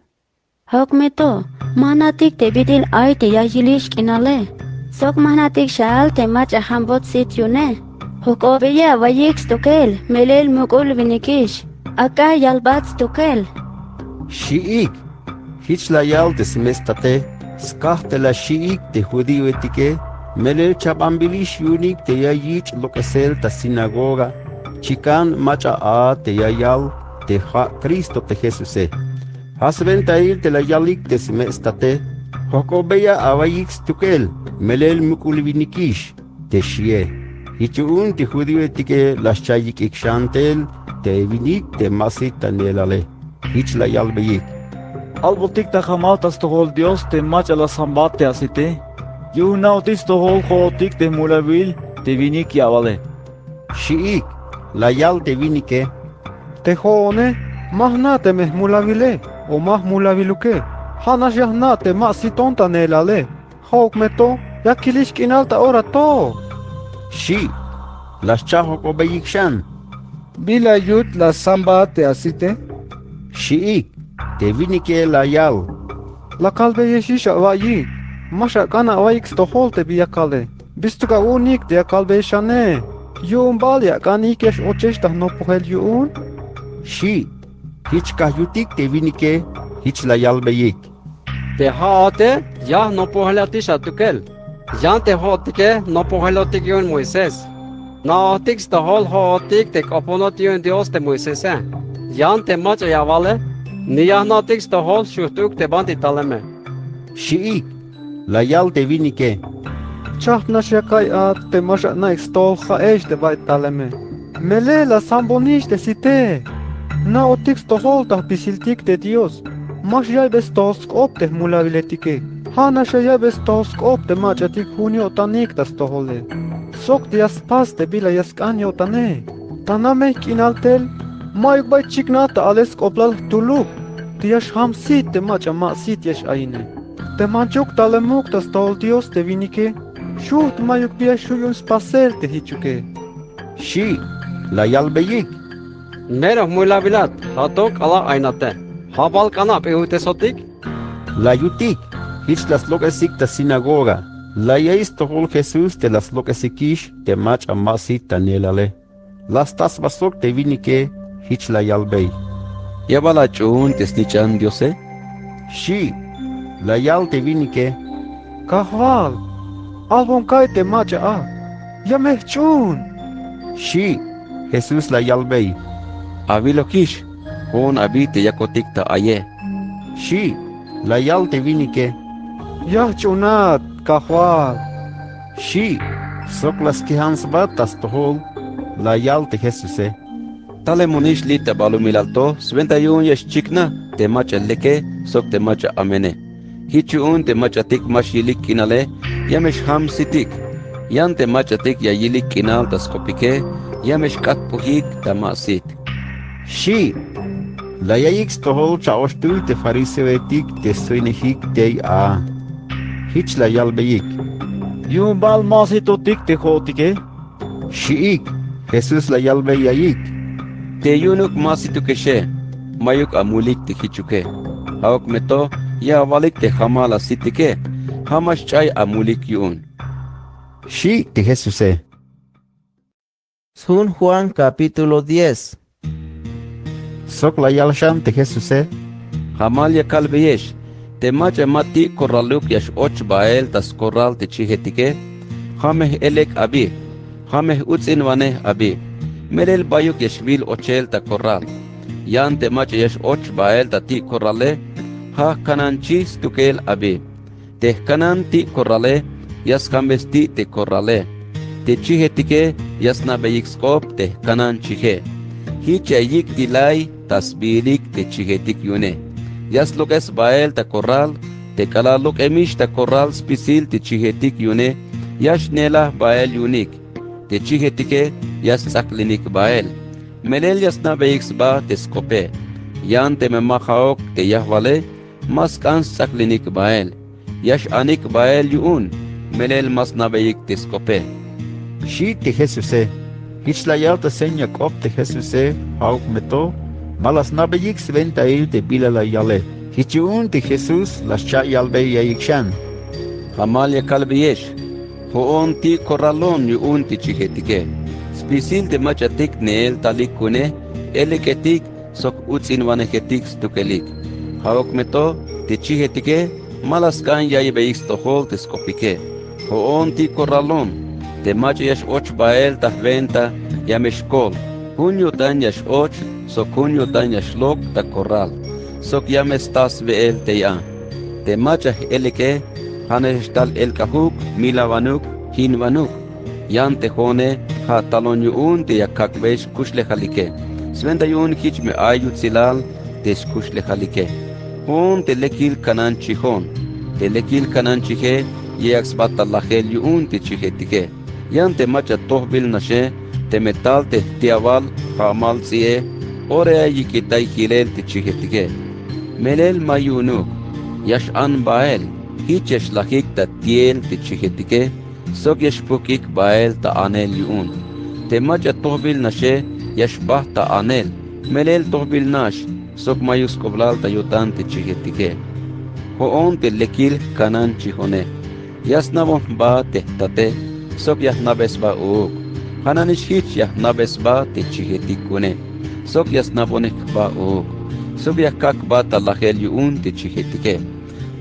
Hokmeto, manatik te bitil ay te yayilish kinale. Sok manatik shal te mach ahambot sit yune. Hokobeya vayik stokel, melel mukul vinikish. Aka yalbat stokel. Shiik, hich la yal te semestate. Skahte la shiik te judío etike. Melel chabambilish yunik te yayich lokesel ta sinagoga. Chikan macha a te yayal te ha Cristo te Jesuse. Hasventa ir te la yalik te semestate. Hokobeya avayik stukel. Melel mukulvinikish te shie. Hichun te judío etike las chayik ikshantel. Te vinik te masita nelale. Hich la yal beyik. Albotik ta jamatas tohol Dios te macha la sambat te asite. Yu nautis tohol jootik te mulavil te vinik yavale. Shiik, la yal te vinike. Te hone, mahna te meh mulavile, o mah mulaviluke. Hanas yahna te masitonta nelale. Hauk meto, yakilish kinalta ora to. Shi, las chahok obeyik shan. Bila yut la samba te asite? Shiik, te vinike la yal. La kalbe yeshisha vayi. Masha kana vayik stohol te biyakale. Bistuka unik te kalbe shane. Yun balya kanik yesh ocheshta no pohel yun. Shi, hich kahyutik te vinike, hich la yal beyik. Te haate, ya no pohelatis atukel. Yan te hotike no pohelatik yun Moises. Naotik stohol hootik te kaponot yun Dios te Moises. Yan te macha yavale, niya natik stohol shutuk te banti taleme. Shiik, la yal te vinike. Chahna shakai a te masha na stol khaesh te bait taleme. Mele la sambonish te site. Na otik stohol ta pisiltik te Dios. Mash yai bestosk op te mulaviletike. Hana shaya bestosk op te machatik hunyo tanik ta stohole. Sok te yaspas te bila yaskanyo tane. Taname kinaltel. Mayuk bay chiknata ales koplal tuluk. Te yash hamsit te macha masit yash aine. Te manchuk talemuk ta stol Dios te vinike. Shut mayuk bia shuyun spasel te hichuke. Shi, la yal beyik. Mero mulavilat, hatok ala ainate. Habal kanap ehute sotik? La yutik, hich las lokesik ta sinagoga. La yeis tohol Jesus te las lokesikish te mach amasit ta nelale. Las tas basok te vinike, hich la yalbei. Yabala chun tesnichan Diose. Shi, la yal te vinike. Kahval, albon kaite macha a. Yamechun. Shi, Jesús la yalbei. Avilo kish, hon abite yakotikta aye. Shi, la yal te vinike. Yachunat, kahval. Shi, sok las kihans batas tohol, la yal te Jesuse. Tale monish lita balumilalto, 21 yesh chikna, te macha leke, sok te macha amene. Hichuun te macha tik mashilik kinale, yamesh ham sitik. Yan te macha tik yayilik kinal tas kopike, yamesh kat puhik tamasit. Shi, la yayix tohol chaoshtu te fariseoetik te suinehik te a. Hich la yalbeik. Yumbal masito tik te hotike. Shiik, Jesús la yalbe yayik. Te yunuk masitu keshe, mayuk amulik te hichuke. Haok meto, ya walik te hamala sitike, hamash chay amulik yun. Shi te Jesuse. Sun Juan capítulo 10. Sok la yalshan te Jesuse. Hamal ya kalbeyesh, te macha mati korraluk yash och bael tas korral te chihetike, hameh elek abi, hameh utzin vaneh abi. Merel bayuk yashvil ochel ta korral. Yan te macha yash och bael ta ti korrale, ha kanan chis tukel abi. Te kanan ti korrale, yas kambes ti te korrale. Te chihetike yas na beyik skop te kanan chihe. Hi chayik dilay tasbilik te chihetik yune. Yas lokes bael ta korral, te kala lok emish ta korral spisil te chihetik yune, yash nela bael yunik. Te chihetike yas saklinik bael. Melel yas na beyik ba te skope. Yan te memahaok te yahvale, mas kan saklinik bael. Yash anik bael yun, melel mas na beyik te skope. Shi te Jesuse. Hich la yal te seña kop te Jesuse, hauk meto. Malas nabeyik sventa il te bila la yale. Hichun te Jesús las cha yalbe yayikshan. Hamal ya kalbeyesh. Hoon ti korralon yun ti chihetike. Spisil te machatik neel talik kune, eleketik sok utzin vaneketik stukelik. Haok meto te chihetike, malas kan yayibeyik stohol te skopike. Hoon ti korralon, te machayash och bael ta venta yameshkol. Hunyo tan yash och, sok hunyo tan yash lok ta korral. Sok yamestas veel te ya. Te machah eleke, haneshtal el kahuk, mila vanuk, hin vanuk. Yan te hone, ha talon yun te yakakbesh kushlechalike. Svenda yun hich me ayut silal, te kushlechalike. Hon te lekil kanan chihon. Te lekil kanan chihe, yaks batalachel yun te chihetike. Yan te macha tohbil nashe, te metal te tiaval, hamal zie, ore yikitay hilel te chihetike. Melel mayunuk, yash an bael, hichesh lahik ta tiel te chihetike, sok yash pukik bael ta anel yun. Te macha tohbil nashe, yash bah ta anel, melel tohbil nash, sok mayus koblal ta yutan te chihetike. Hoon te lekil kanan chihone, yas nabon ba te tate, sok yah nabes ba uuk. Hananish hich yah nabes ba te chihetikune. Sok yas nabonek ba uuk. Sok yah kak ba talahel yun te chihetike.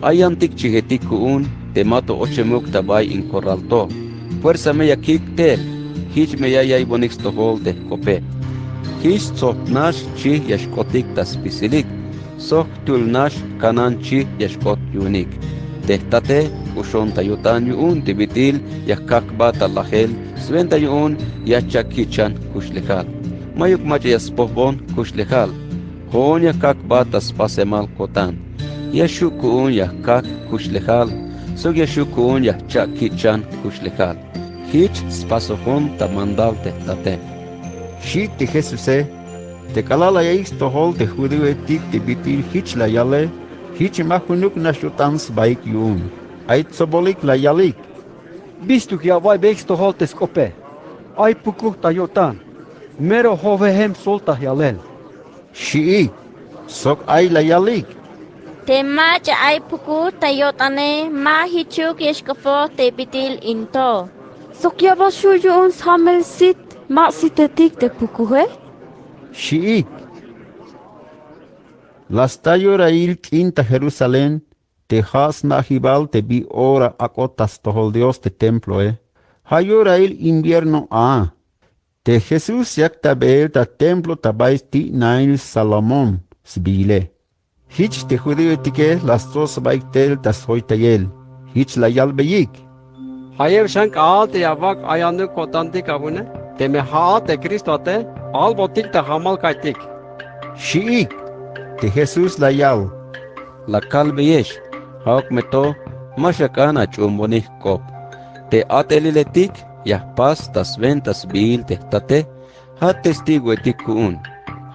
Ayantik chihetikun te mato ochemuk tabay in korralto. Fuerza meya kik tel. Hich meya yaybonik stohol te kope. Hich sok nash chi yashkotik tas pisilik. Sok tul nash kanan chi yashkot yunik. Tehtate ushon tayutan yun tibitil yakak ba talahel. Sventa yun yachak kichan kushlekal. Mayuk macha yaspohbon kushlekal. Hon yakak ba tas pasemal kotan. Yashukun yakak kushlekal. Sog yashukun yachak kichan kushlekal. Hich spasohon tamandal tehtate. Shi te Jesuse. Te kalala yaix tohol te judeu etik te bitil hich la yale. Hich mahunuk nashutans baik yun. Ait sobolik la yalik. Bistuk ja vai beks to holtes kope. Ai puku tayotan. Mero hovehem solta yalel. Shi, sok ai la yalik. Te macha ay puku tayotane ma hichuk yeshkafo te bitil into. Sok yaba shuyu un samel sit ma sitetik te puku he? Shiik. Lastayo rail quinta Jerusalén, te has nahibal te bi ora acotas tohol Dios te templo Hayo rail invierno te Jesús yakta bel ta templo tabais ti nail Salomón sbile. Hich te judío tike las dos baiktel tas hoitayel. Hich la yalbeyik. Hayev shank al te yavak ayanu kotantik abune. Te me ha te Cristo te al botik te hamal kaitik. Shiik. Te Jesús la yal. La kalbeyesh. Hauk meto mashakana chumbonih kop. Te ateliletik yahpas tas ventas bil te tate. Ha testigo etikun.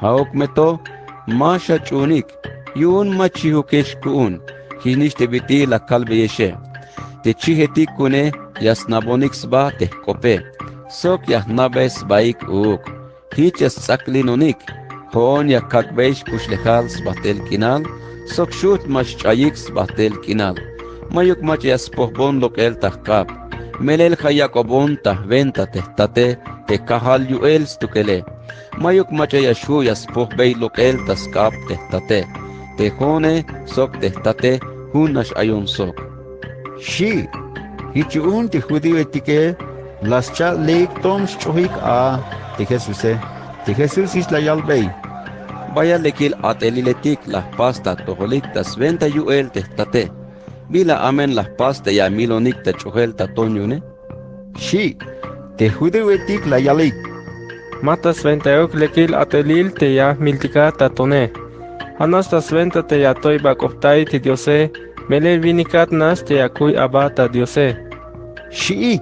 Hauk meto masha chunik. Yun machihukesh kuun. Hinish te biti la kalbeyeshe. Te chihetik kune yasnabonix ba te kope. Sok yahnabes baik uk. Hiches saklinonik. Hoon ya kakbeish kushlehals batel kinal. Sok shut mash chayix batel kinal. Mayuk mach yaspohbon lokel tahkap. Melel khayakobon tah venta tehtate. Te kahal yuel stukele. Mayuk mach yashu yaspohbei lokel taskap tehtate. Te hone sok tehtate hunash ayun sok. Shi. Hichun te judío etike. Las cha leik tom chohik te Jesús Te Jesús is la yalbei. Vaya lekil ateliletik las pasta toholik tas venta yuel tehtate. Bila amen las pasta ya milonik te chohel tatonyune. Shi. Te judío etik la yalik. Matas venta lekil atelil te ya miltika tatone. Hanas tas venta te ya toy bakoptai te diose. Mele vinikat nas te ya kuy abata diose. Shi.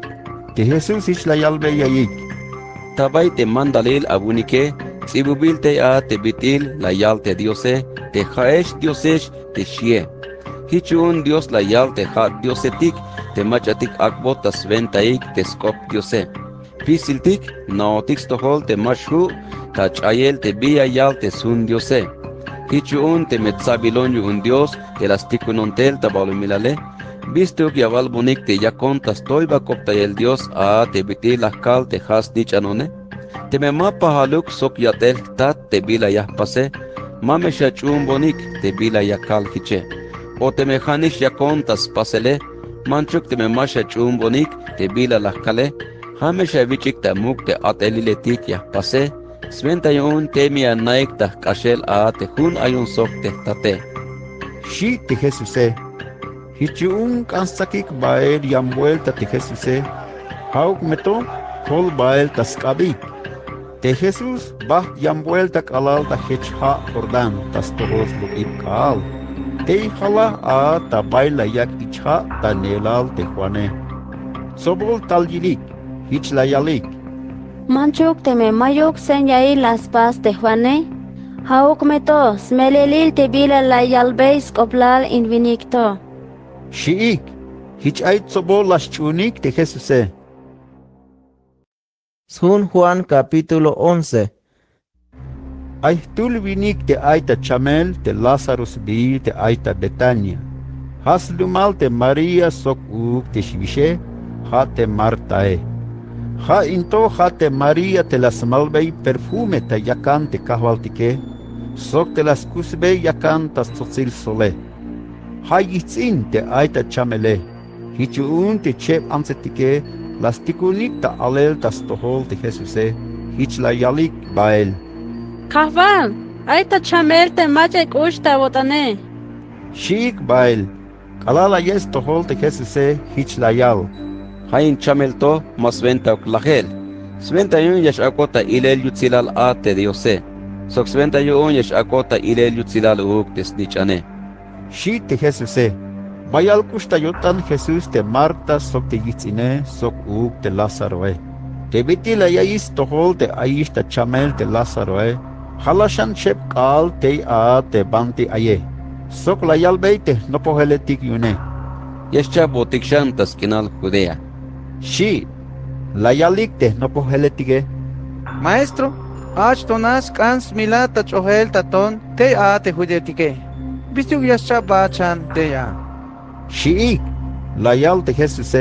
Te Jesús is la yalbei yayik. Tabay te mandalil abunike. Sibubil te te bitil la yal te diose. Te jaesh diosesh te shie. Hichun Dios la yal te ha diosetik. Te machatik akbotas ventaik te skop diose. Pisiltik naotik stohol te mashu. Ta chayel te bia yal te sun diose. Hichun te metzabilon un Dios. Te las tikunontel tabalumilale. Bistuk yaval bunik te yakontas toiba kopta el Dios te bitil akal te has dichanone. Te me mapa haluk sok yatel tat te bila yahpase. Mame shachun bonik te bila yakal hiche. O te me hanish yakontas pasele. Manchuk te me masha chun bonik te bila lakale. Hame shavichik te muk te ateliletik yahpase. Sventa yun te mi naik ta kashel te hun ayun sok te tate. Shi te Jesús Hichun kansakik bael yam vuelta te Jesús Hauk meto kol bael taskabik. Te Jesús bah yam vuelta kalal ta hechha Jordan tas tohos lukib kaal. Te hala ta baila yak ichha ta nelal te Juane. Sobol talyilik, hich la yalik. Manchuk te me mayuk sen yai las pas te Juane. Hauk meto smelelil te bila la yalbeis koplal invinicto. Shiik, hich ait sobol las chunik te Jesús Sun Juan capítulo 11. Ay tul vinik te aita Chamel te Lazarus bi te aita Betania. Has lumal te Maria sok te shvishe ha te Martae. Ha into ha te Maria te las malbei perfume te yakan te kahvaltike. Sok te las kusbei yakan tas tzotzil sole. Ha yitzin te aita Chamele. Hichun te chep ansetike. Las tikunik ta alel tas tohol te Jesús hich la yalik bael. Kahval, aita chamel te mache kushta botane. Shik bael. Kalala yes tohol te Jesús hich la yal. Hain chamel to mas venta uklahel. Sventa yun yash akota ilel yutzilal te diose. Sok sventa yun yash akota ilel yutzilal tesnichane. Shi te Jesús Bayal kushta yotan Jesús te Marta sok te yitzine sok te Lázaro Te bitila yais tohol te aish te chamel te Lázaro Halashan shep kal te te banti aye. Sok la yalbei te no poheletik yune. Yescha botik shantas kinal Judea. Shi, la yalik te no poheletige. Maestro, ach tonas kans milata chohel taton te te judetike. Bistuk yascha bachan te ya. Shiik, la yal te Jesús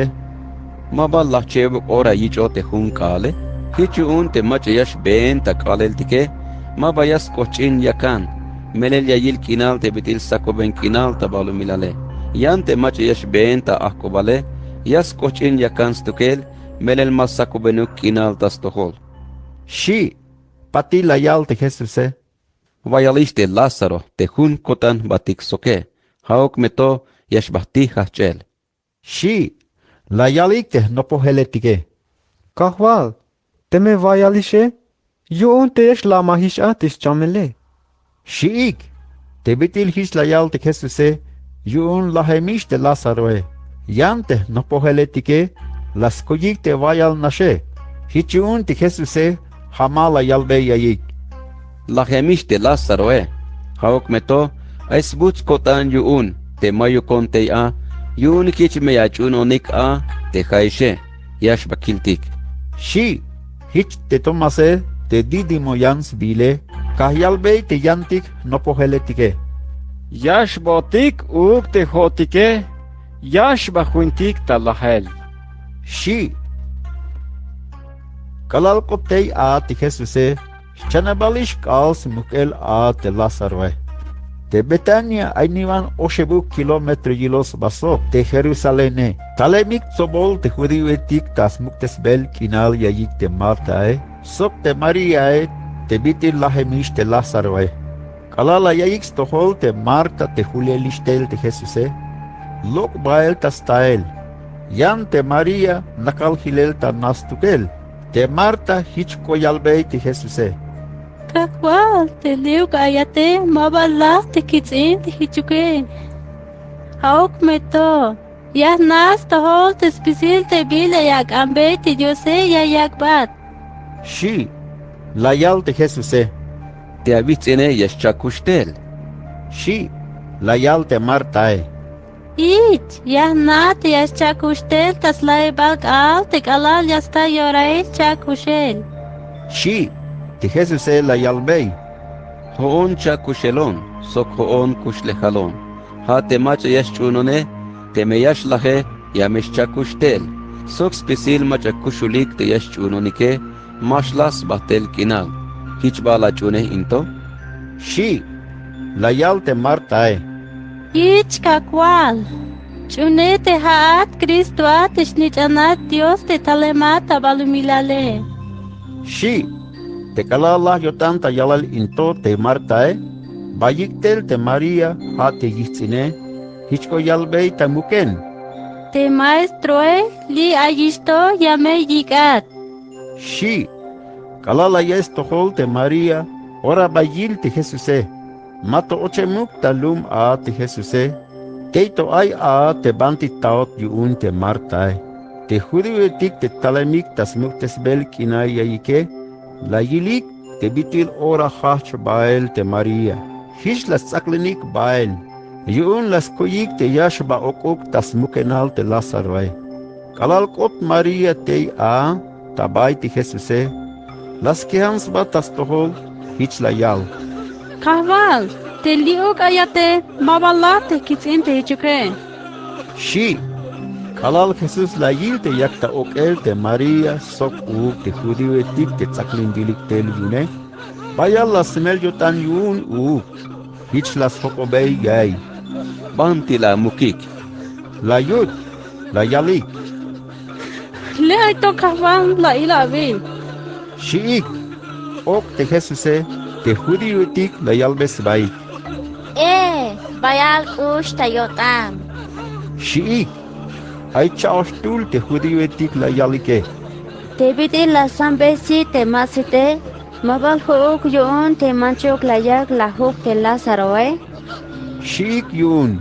Mabal la chebuk ora yicho te hun kale. Hichu un te machayash ben ta kalel tike. ma vayas cochín yakan, melel yayil kinal te bitil sakoben kinal tabalu milale, yante mach yash ben ta ahkobale, yas cochín yakan stukel, melel mas sakobenuk kinal tas tohol. Shi, pati layal te Jesús. Vayaliste Lázaro, te jun kotan batik soke, haok meto yash bahti hachel. Shi, layalik te no poheletike. Kahwal, te me vayalishe, yun te yesh la mahish atis chamele. Shiik, te bitil his layal te Jesús, yun lahemish te Lázaro. Yante no poheletike, las koyik te vayal nashe. Hichun te Jesús, hamala yalbe yayik. Lahemish te Lázaro, haok meto, aisbuts kotan yun, te mayukon te a, yun kich me yachun onik a, te haishe, yash bakiltik. Shi, hich te tomase, te didimo yans bile, kahyalbe te yantik no poheletike. Yash botik uk te hotike, yash bahuntik talahel. Shi, kalal kotei a te Jesuse, chanabalish kals mukel a te Lázaro. Te Betania ainivan 8 kilometro yilos baso te Jerusalene. Talemik sobol te judioetik tas muktes bel kinal yayik te Marta. Sok te Maria te bitil lahemish te Lázaro. Kalala yayik stohol te Marta te Julielishtel te Jesuse. Lok bael tas tael. Yan te Maria nakal hilel ta nastukel. Te Marta hich koyalbei te Jesuse. Kakwal, te liu kayate, mabala, te kitsin, te hichuke. Hauk meto. Ya nas tohol te spisil te bile yak ambe te diose ya yak bat. Shi, layal te Jesuse. Te avitzene yaschakushtel. Shi, layal te Martae. Ich, ya na te yaschakushtel tas lae balk al te kalal yasta yorae chakushel. Shi, te Jesuse layalbei. Hoon chakushelon, sok hoon kushlechalon. Ha te macha yashchunone, te me yashlahe yameshchakushtel. Sok spisil macha kushulik te yashchunonike, mashlas batel kinal. Hichbala chune into? Shi, layal te Martae. Ich kakwal. Chune te haat Cristo at isnichanat Dios te talemata balumilale. Shi, te kalala yotanta yalal into te Martae. Bayiktel te Maria ha te yitzine. Hichko yalbei te muken. Te maestroe li ayisto yame yigat. Shi, kalala yes tohol te Maria. Ora bayil te Jesuse. Mato ochemuk talum a te Jesuse. Keito ay a te banti taot yun te Martae. Te judioetik te talemik tas muktes bel kinay yayike. La yilik te bitil ora hach bael te Maria. Hish las saklenik bael. Yun las koyik te yashba okuk tas mukenal te Lázaro. Kalal kot Maria te a tabay te Jesuse. Las kehans batas tohol hich la yal. Kaval, te liu kayate, mabala te kitsin te hichuke. Shi, kalal Jesus la yil te yakta okel te Maria sok uk te judioetik te tsaklin bilik tel yune. Bayal la smel yotan yun uk. Hich las hokobei gay. Banti la mukik. La yut, la yalik. Le ay to kaval la ilawin. Shiik, ok te Jesuse, te judioetik la yalbes bai. Bayal ush tayotam. Shiik, ay chaostul te judioetik la yalike. Te bitil la sambesi te masite, mabal hook yun te manchok la yak la hook te Lázaro. Shiik yun,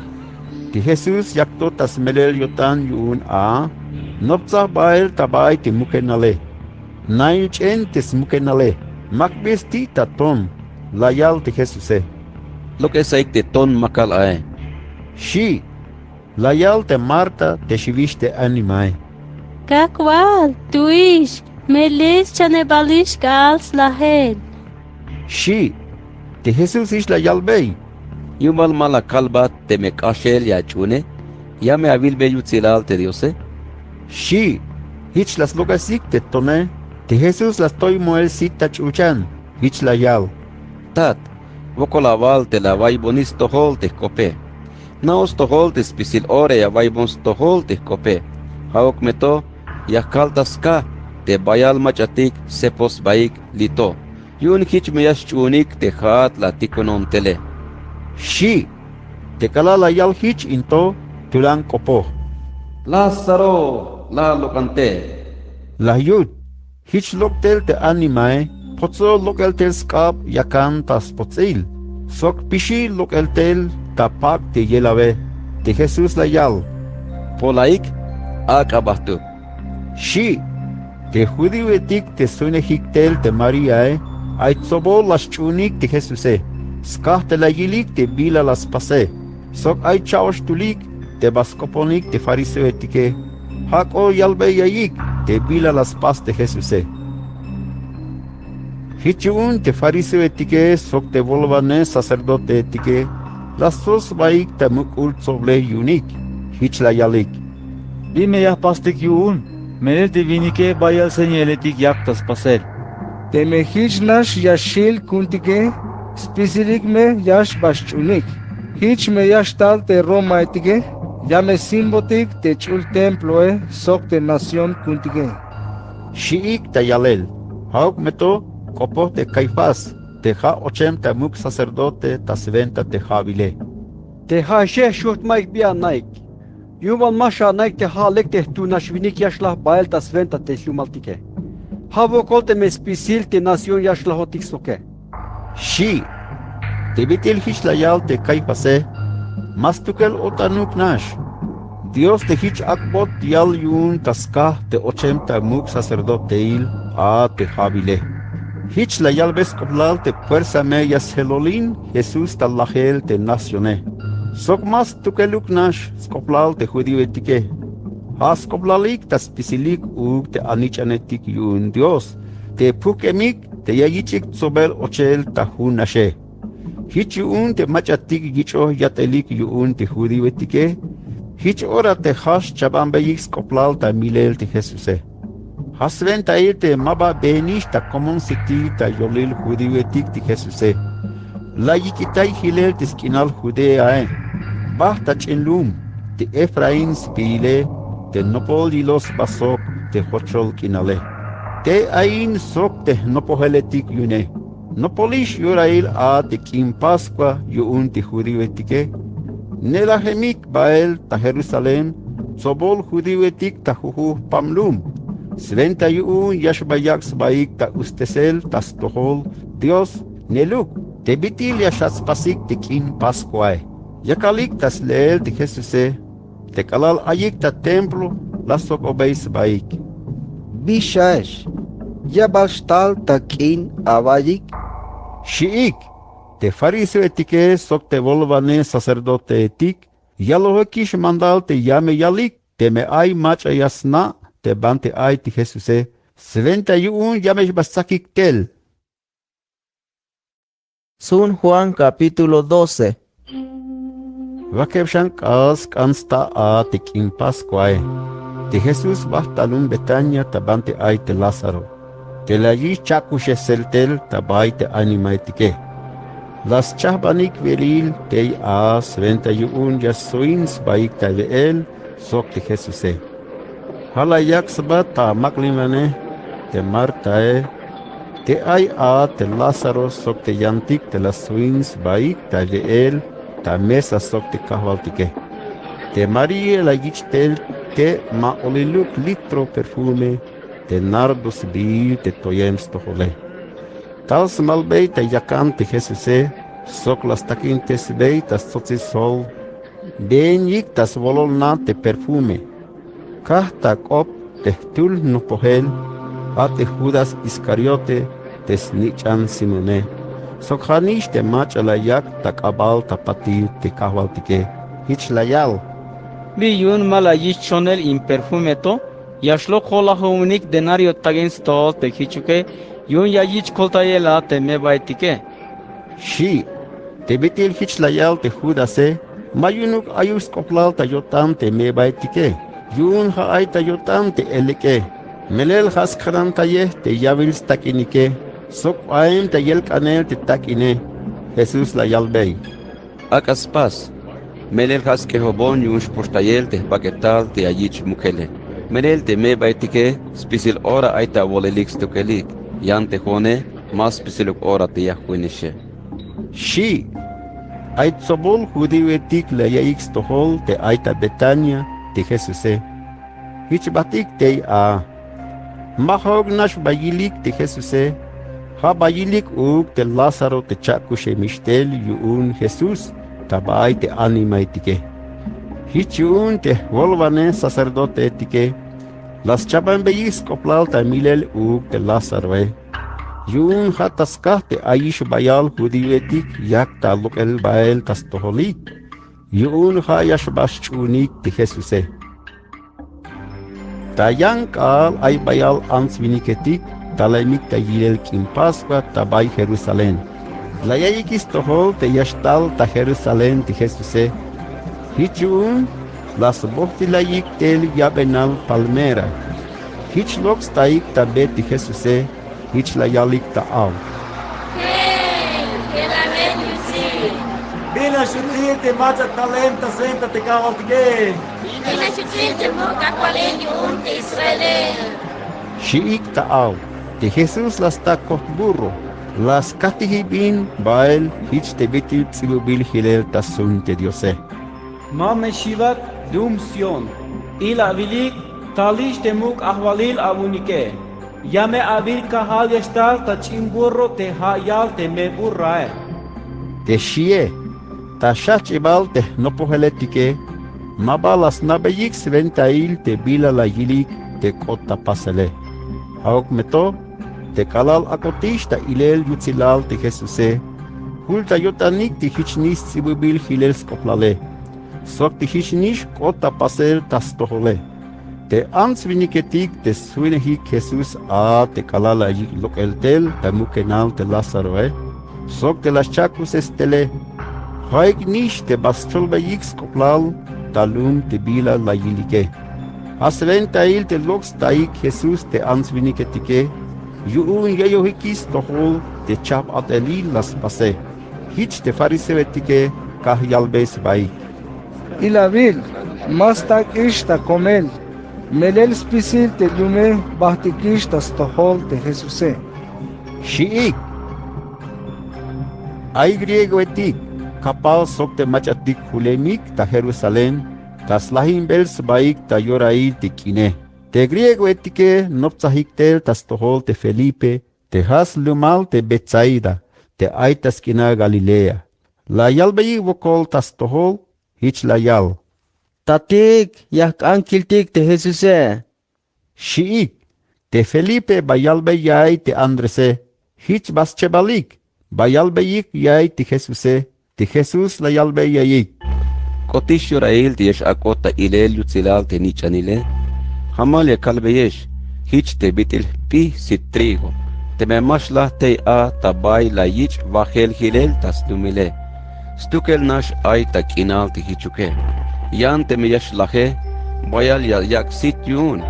te Jesus yakto tas melel yotan yun a, nopza bael tabay te mukenale. Nail chen te smukenale, makbes ti tatom, layal te Jesuse. Lo que saik te ton makal ae. Shi, layal te Marta te shivish te animae. Kakwal, tuish, melis chanebalish gals lahel. Shi, te Jesus ish layal bei. Yumal mala kalbat te me kashel ya chune, ya me avil be yutzilal te diose. Shi, hich las logasik te tone, te Jesus las toy moel sita chuchan, hich layal. tat, vokolaval te la vaibonis tohol te kope. Naos tohol te spisil ore ya vaibons tohol te kope. Haok meto, yakaltaska, te bayal machatik sepos baik lito. Yun hich meyas chunik te hat la tikonon tele. Shi, te kalala yal hich into tulang kopo. Lázaro, la lokante. La yud, hich loktel te animae, potso lokeltel skab yakan tas potsil. Sok pishi lokeltel tapak te yelave, te Jesus la yal. Polaik, akabahtu. Shi, te judiwetik te sunehiktel te Mariae, aitzobo las chunik te Jesuse. Skah te la yilik te bila las pase. Sok ay chaosh tulik te baskoponik te fariseetike. Hako yalbe yayik te bila las pas te Jesuse. Hichun te fariseetike sok te volvane sacerdote etike. Las sos baik te mukul soble yunik. Hich la yalik. Dime ya pastik yun. Menel te vinike bayal señaletik yaktas pasel. Te me hich nash yashil kuntike, spesilik me yash baschunik. Hich me yash tal te Roma etike, ya me simbotik te chul temploe sok te nación kuntike. Shiik te yalel. Hauk meto kopo te Caifás. Te ha 80 muk sacerdote ta 70 te javile. Te ha she shut maik bia naik. Yuvan masha naik te ha lek te tu nashvinik yashlah bael ta 20 te lumaltike. Havo kolte me spisil te nación yashlah hotik soke. Shi, te bitil hich la yal te Caifase, mastukel otanuk nash. Dios te hich akbot yal yun taska te 80 muk sacerdote il a te javile. Hich la yal bescoblal te fuerza me yashelolin Jesús talahel te nacione. Sok mas tukeluk nash skoblal te judío etike. Has koblalik tas pisilik ug te anichanetik yun Dios. Te pukemik te yayichik sobel ochel ta hunashe. Hich yun te machatik gicho yatelik yun te judío etike. Hich ora te has chabambeyik skoblal ta milel te Jesuse. Has venta te maba benish ta komon sikti ta yolil judío etik te Jesuse. La yikitai hilel te skinal judea Bahta chenlum te Efraín spile te nopol y los basok te hochol kinale. Te ain sok te nopoheletik yune. Nopolish yurail a te kim Pascua yun te judío etike. Nela hemik bael ta Jerusalem, sobol judío etik ta juhu pamlum. Sventa yun yashbayak sbaik ta ustesel ta stohol. Dios neluk te bitil yashaspasik te kim Pascuae. Yakalik tas leel te Jesuse. Te kalal ayik ta templo, lasok obeis baik. Bishash, yabashtal takin abayik. Shiik, te fariseo etike sok te volvane sacerdote etik, yalohekish mandal te yame yalik, te me ay macha yasna, te bante ay te Jesuse, 71 yamesh basakik tel. Sun Juan capítulo 12. Vakebshan kas kansta a te kim Pascuae. Te Jesús bahtalun Betania tabante ay te Lázaro. Te la yi chakushe seltel tabay te animaitike. Las chahbanik veril te a 71 yasoins baik ta veel sok te Jesuse. Halayak sabat ta maklimane te Martae. Te ay a te Lázaro sok te yantik te las swings baik ta veel ta mesa sok te kahvaltike. Te Maria la yichtel te ma oliluk litro perfume te nardos bil te toyem stohole. Tal smalbei te yakan te Jesuse sok las takintes bei tas sol. Ben yik tas vololna te perfume. Kah ta kop te tul no pohel a te Judas Iscariote te snichan Simone. Sokhanish te mach alayak takabal tapati te kahvaltike. Hich layal. Vi yun mala yichonel in perfumeto, yashlo kola homunik denario tagin stol te hichuke, yun ya yich koltayela te mebaitike. Shi, te betil hich layal te Judase, mayunuk ayus koplal ta yotam te mebaitike. Yun ha ay ta yotam te elike. Melel has karantayeh te yavils takinike. Sok aim te yel kanel te takine. Jesús la yalbei. Akaspas. Melel has que hobon yuns postayel te paquetal te ayich mukele. Melel te me baitike spisil ora aita wolelix tokelik. Yan te hone mas spisiluk ora te yahuinishe. Shi. Ait sobol judiwetik la yaix tohol te aita Betania te Jesuse. Hich batik te a. Mahog nash bayilik te Jesuse. Ha bayilik uk te Lázaro te chakushe mistel yuun Jesús. Tabay te animay tike. Hichun te volvane sacerdote tike. Las chaban beyis koplal ta milel uk te Lázaro. Yun hataska te aish bayal hudiwetik yak ta lukel bael tas toholik. Yun hayash baschunik te Jesuse. Ta yank al ay bayal ansviniketik talemik ta yilel kim Pascua tabay Jerusalén. La yayikis tohol te yashtal ta Jerusalén te Jesuse. Hichun las bohti layik tel yabenal palmera. Hich loks taik ta bet te Jesuse. Hich la yalik ta au. Hey, que la ven yusi. Bina shutil te macha talenta senta te kavaltige. Bina shutil te muka kwalen yun te Israel. Shiik ta au. Te Jesús las ta burro. Las katihibin bael hich te bitil tsibubil hilel ta sun te Diose. Mame shivak dum sion. Ila vilik talish te muk ahwalil abunike. Yame abil kahal yastal ta chimburro te hayal te meburrae. Te shie. Ta shachibal te nopoheletike. Mabalas nabeyik sventail te bila la yilik te kota pasele. Haok meto. Te kalal akotish ta ilel yutzilal te Jesuse. Hulta yotanik te hichnis tsibubil hilel skoplale. Sok te hichnish kota pasel tas tohole. Te ansviniketik te suinehik Jesus a te kalala yik lokeltel ta mukenal te Lázaro. Sok te las chakus estele. Haik nish te bastolba yik skoplal talum te bila la yilike. Asventa il te loks taik Jesus te ansviniketike. Yuun yayohikis tohol te chap ateli las pase. Hich te farisevetike kahyalbes bai. Ilabil, mas tak ishta komel. Melel spisil te lume bahtikish tas tohol te Jesuse. Shiik. Ay griego etik. Kapal sok te machatik hulemik ta Jerusalén. Tas lahim bels baik ta yorail te kine. Te griego etike nopzahiktel tas tohol te Felipe, te has lumal te Betsaida, te aitas kina Galilea. La yalbeyi vokol tas tohol, hich la yal. Tatik yak ankiltik te Jesuse. Shiik, te Felipe bayalbey yay te Andrese, hich bas chebalik, bayalbeyik yay te Jesuse, te Jesus la yalbey yayik. Kotish yorail te yesh akota ilel yutzilal te nichanile. Hamalia kalbeyesh, hich te bitil pi sit trigo. Te me mashla te a tabay la yich vahel hilel tas dumile. Stukel nash ay ta kinal te hichuke. Yan te me yash lahe, bayal yak sit yun.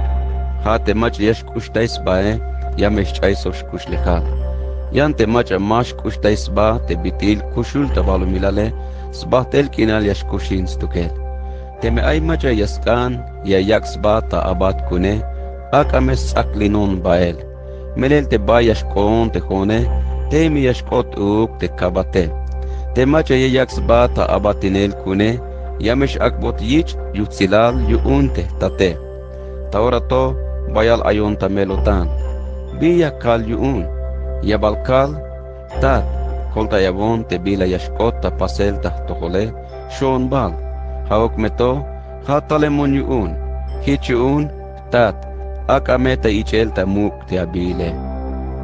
Ha te mach yash kushtais bae, ya mesh chaisosh kushlechal. Yan te mach mash kushtais ba te bitil kushul tabalu milale, sbahtel kinal yash kushin stukel. Teme ay macha yaskan ya yaksba ta abat kune akames aklinon bael melel te bayash kon te khone te mi yashkot uk te kabate te macha ya yaksba ta abatinel kune yamesh akbot yich yutzilal yuunte tate taurato bayal ayon ta melotan biya kal yuun ya balkal tat kolta yavon te bila yashkot ta pasel ta tohole shon bal Haok meto, hatalemon yuun, hich yuun, tat, akameta ichelta muk te abile.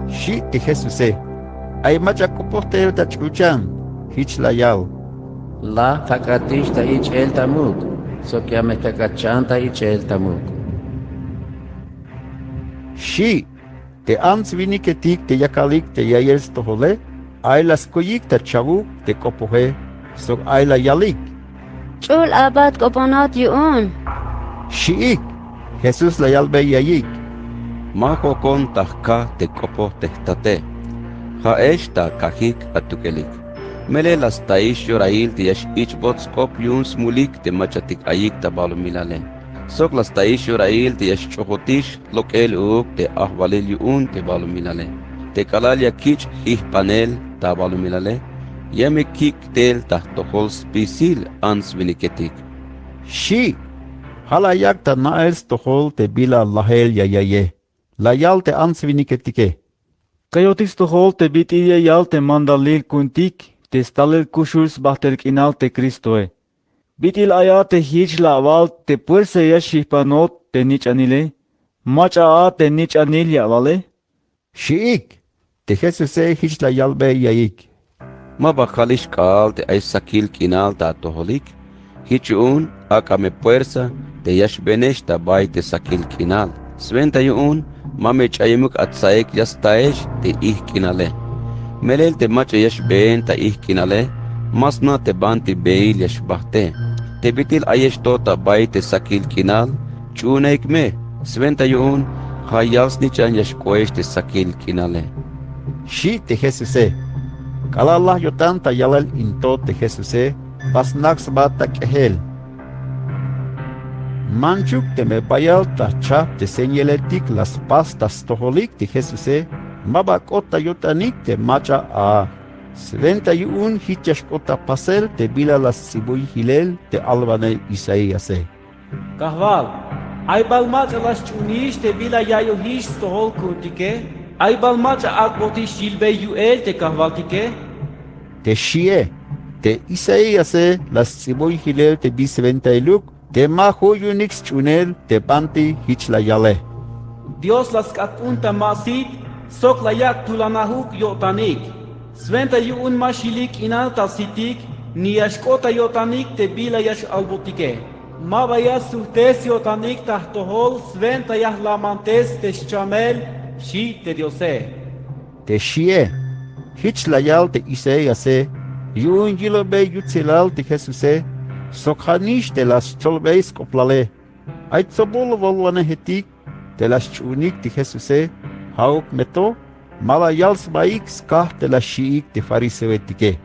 Shi te Jesuse, ay machakopote ta chuchan, hich la yal. La takatish ta ichelta muk, sokyame takachanta ichelta muk. Shi, te ansviniketik te yakalik te yayels tohole, ay las koyik ta chavuk te kopohe, sok ay la yalik. Chul abad koponot yuun. Shiik, Jesus la yalbe yayik. Maho kon tahka te kopo tehtate. Haesh ta kahik atukelik. Mele las taish yorail te yash ichbots kop yun smulik te machatik ayik ta balu milale. Sok las taish yorail te yash chohotish lokel uk te ahvalil yun te balu milale. Te kalal ya kich panel ta balu milale. Yeme kik tel ta tohol spisil ans viniketik. Shi, halayak ta naels tohol te bila lahel yayaye. Layal te ans viniketike. Kayotis tohol te bitiye yal te mandalil kuntik, te stalel kushurs bahtel kinal te Kristoe. Bitil aya te hij la aval te puerse ya shihpanot te nich anile, macha a te nich anil ya vale. Shiik, te Jesuse hij la yalbe yaik. Ma bakalish kal te ay sakil kinal ta toholik. Hichun akame puersa te yash benesh ta bay te sakil kinal. Sventa yun mame chayimuk at saek yastaesh te ihkinale. Melel te macha yash ben ta ihkinale, masna te banti beil yash bahte. Te bitil ayesh tota bay te sakil kinal, chunaik me, sventa yun hayals nichan yash koesh te sakil kinale. Shi te Jesuse. Kalallah yotan ta yalal into te Jesuse, pasnax bata kehel. Manchuk te me bayal ta chap te señaletik las pastas toholik te Jesuse, mabakota yotanik te macha a. Sventa yun hichashkota pasel te bila las sibuy hilel te albane Isaíase. Kahval, ay balmacha las chunish te bila yayo hish tohol kuntike, ay balmacha akbotish yilbe yuel te kahvaltike. Te shie, te Isaíase las sibuy hilel te bisventa iluk, te maho yunix chunel te panti hichlayale. Dios las katunta masit, sok layak tulanahuk yotanik. Sventa yun mashilik inal tasitik, ni yashkota yotanik te bila yash albotike. Mabaya suhtes yotanik tahtohol, sventa yah lamantes te chamel, shi te diose. Te shie, hichlayal te Isaíase, yun yilobe yutzilal te Jesuse, Sokhanish de las cholbeis coplale. Ait sobol volwane hetik de las chunik de Jesuse, hauk meto, malayals baik skah de las shiik de farisevetike.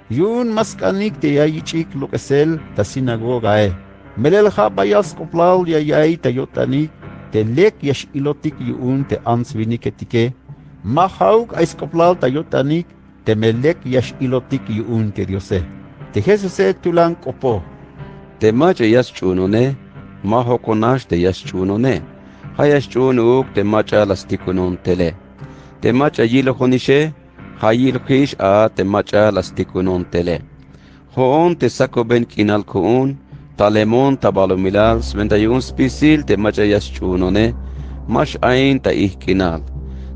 Yun maskanik de yayichik lukesel da sinagogae. Melel ha bayals coplal ya yai ta yotanik, de lek yash ilotik yun te ansviniketike. Ma hauk ais coplal ta yotanik, de melek yash ilotik yun te diose. De Jesuse tulan kopo. Te macha yas chunone, maho konash te yas chunone. Hayas chunuk te macha las tikunon tele. Te macha yilo honishe, hayil hish a te macha las tikunon tele. Hoon te sako ben kinal koon, talemon tabalo milal, sventayun spisil te macha yas chunone, mash ain ta ihkinal.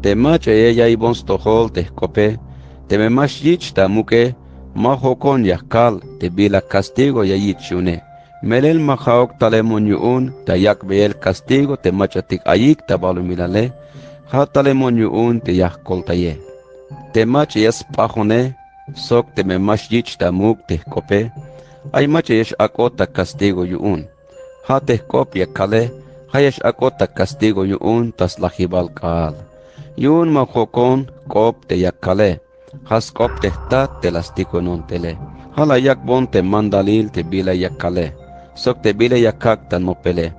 Te macha ella ibons tohol te kope, te me mash yich ta muke, maho kon yakal te bila castigo ya yichune. Melel mahaok talemon yuun ta yak beel castigo te machatik ayik ta balu milale, ha talemon yuun te yak koltaye. Te mach yas pahone, sok te me mash yich ta muk te kope, ay mach yesh akota castigo yuun. Ha te kop yakale, ha yesh akota castigo yuun tas lahibal kaal. Yuun mahokon kop te yakale, has kop te tat te lastiko non tele. Hala yak bon te mandalil te bila yakale. Sok te bila yakak tan mopele.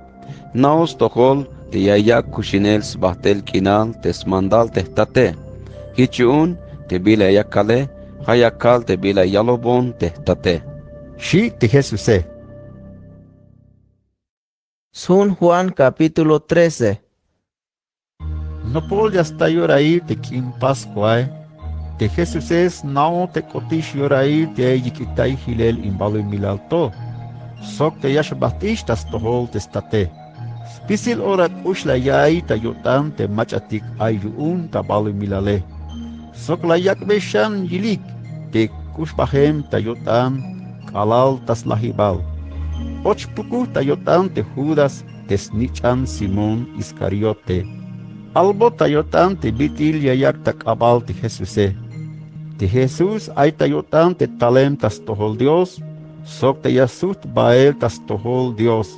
Naos tohol te yayak kushinels bahtel kinal tes mandal te tate. Hichun te bila yakale, hayakal te bila yalobon te tate. Shi te Jesuse. San Juan capítulo 13. No pollas ta yorair te kim pascuae. Te Jesús nao te kotish yorair te yikitai hilel imbalu milalto. Sok te yash batistas tohol te state. Spisil orat ushla yai ta yotan te machatik ayuun ta balu milale. Sok la yak beshan yilik te kushbahem ta yotan kalal tas lahibal. Och puku ta yotan te Judas te snichan Simon Iscariote. Albo ta yotan te bitil yayak ta kabal te Jesuse. Te Jesus ay tayotan te talem tas tohol Dios, sok te yasut bael tas tohol Dios.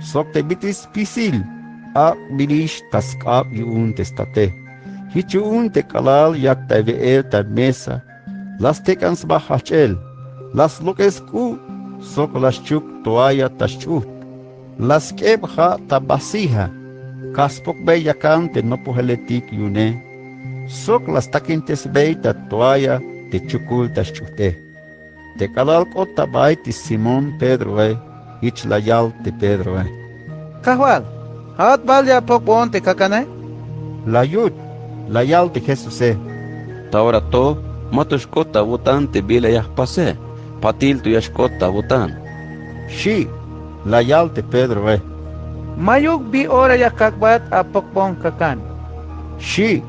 Sok te bitis pisil, a bilish tas kap yun testate. Hichun te kalal yak ta ve'er ta mesa, las tekans bahachel, las loques ku, sok las chuk toaya tashut, las kebha ta basija, kaspok be yakan te no poheletik yune, sok las takintes be ta toaya te chukul tashute. Te kalal kota bay ti Simón Pedro hich la yal te Pedro Kahwal, hat bal ya pokbon te kakane? La yud, la yal te Jesús Taora to, matushkota votan te bila yah pase, patil tu yashkota votan. Shi, la yal te Pedro Mayuk bi ora ya kakbat a pokbon kakan. Shi,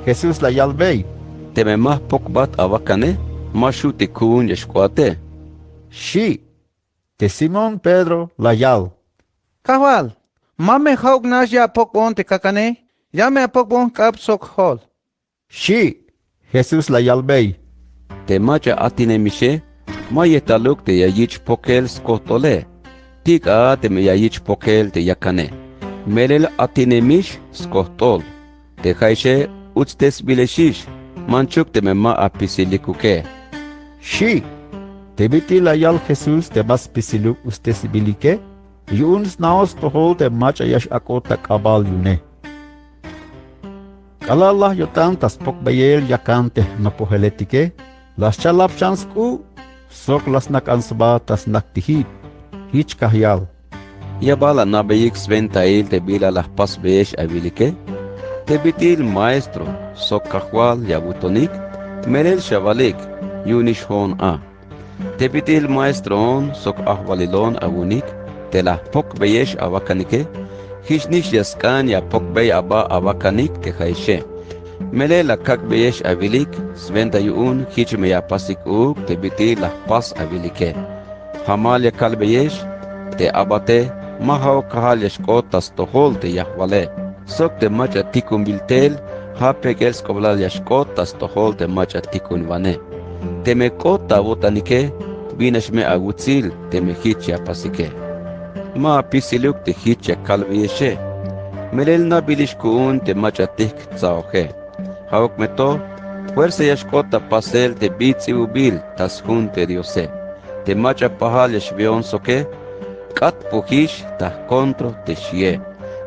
Jesús la yal bey. Te me mah pokbat avakane, mashu te kun yashkoate. Shi, te Simón Pedro la yal. Kahwal, mame hauk nash ya pokbon te kakane, ya me a pokbon kap sok hol. Shi, Jesús la yal bey. Te macha atine mishe, mayetaluk te yayich pokel skotole. Tik a te me yayich pokel te yakane. Melel atine mish skotol. Te haishe utstes bileshish, manchuk te me ma apisilikuke. Shi, te biti la yal Jesús te mas pisiluk ustes bilike, yuns naos tohol te macha yash akota kabal yune. Kalallah yotan tas pokbayel yakante no poheletike, las chalapchansku, sok las nakansba tas naktihit, hich kahyal. Yabala nabeyik sventail te bila las pas beesh abilike, te bitil maestro, sok kahwal yabutonik, melel shavalik, yunish hon a. Te bitil maestro on, sok ahwalilon abunik, te la pok beyesh avakanike, hishnish yaskan ya pok bey aba avakanik te haishe. Mele la kak beyesh avilik, sventa yuun hich me ya pasik uk te bitil la pas avilike. Hamal ya kal beyesh, te abate, mahao kahal yashkot tas tohol te yahwale. Sok te macha tikun biltel, hape gels koblal yashkot tas tohol te macha tikun vane. Te me kota botanike, binash me agutzil te me hich ya pasike. Ma pisiluk te hich ya kalbiyeshe. Melel na bilishkuun te macha tik tsaoje. Hauk meto, fuerza yashkota pasel te bitsi ubil tas junte diose. Te macha pahal yashvion soke, kat puhish ta kontro te shie.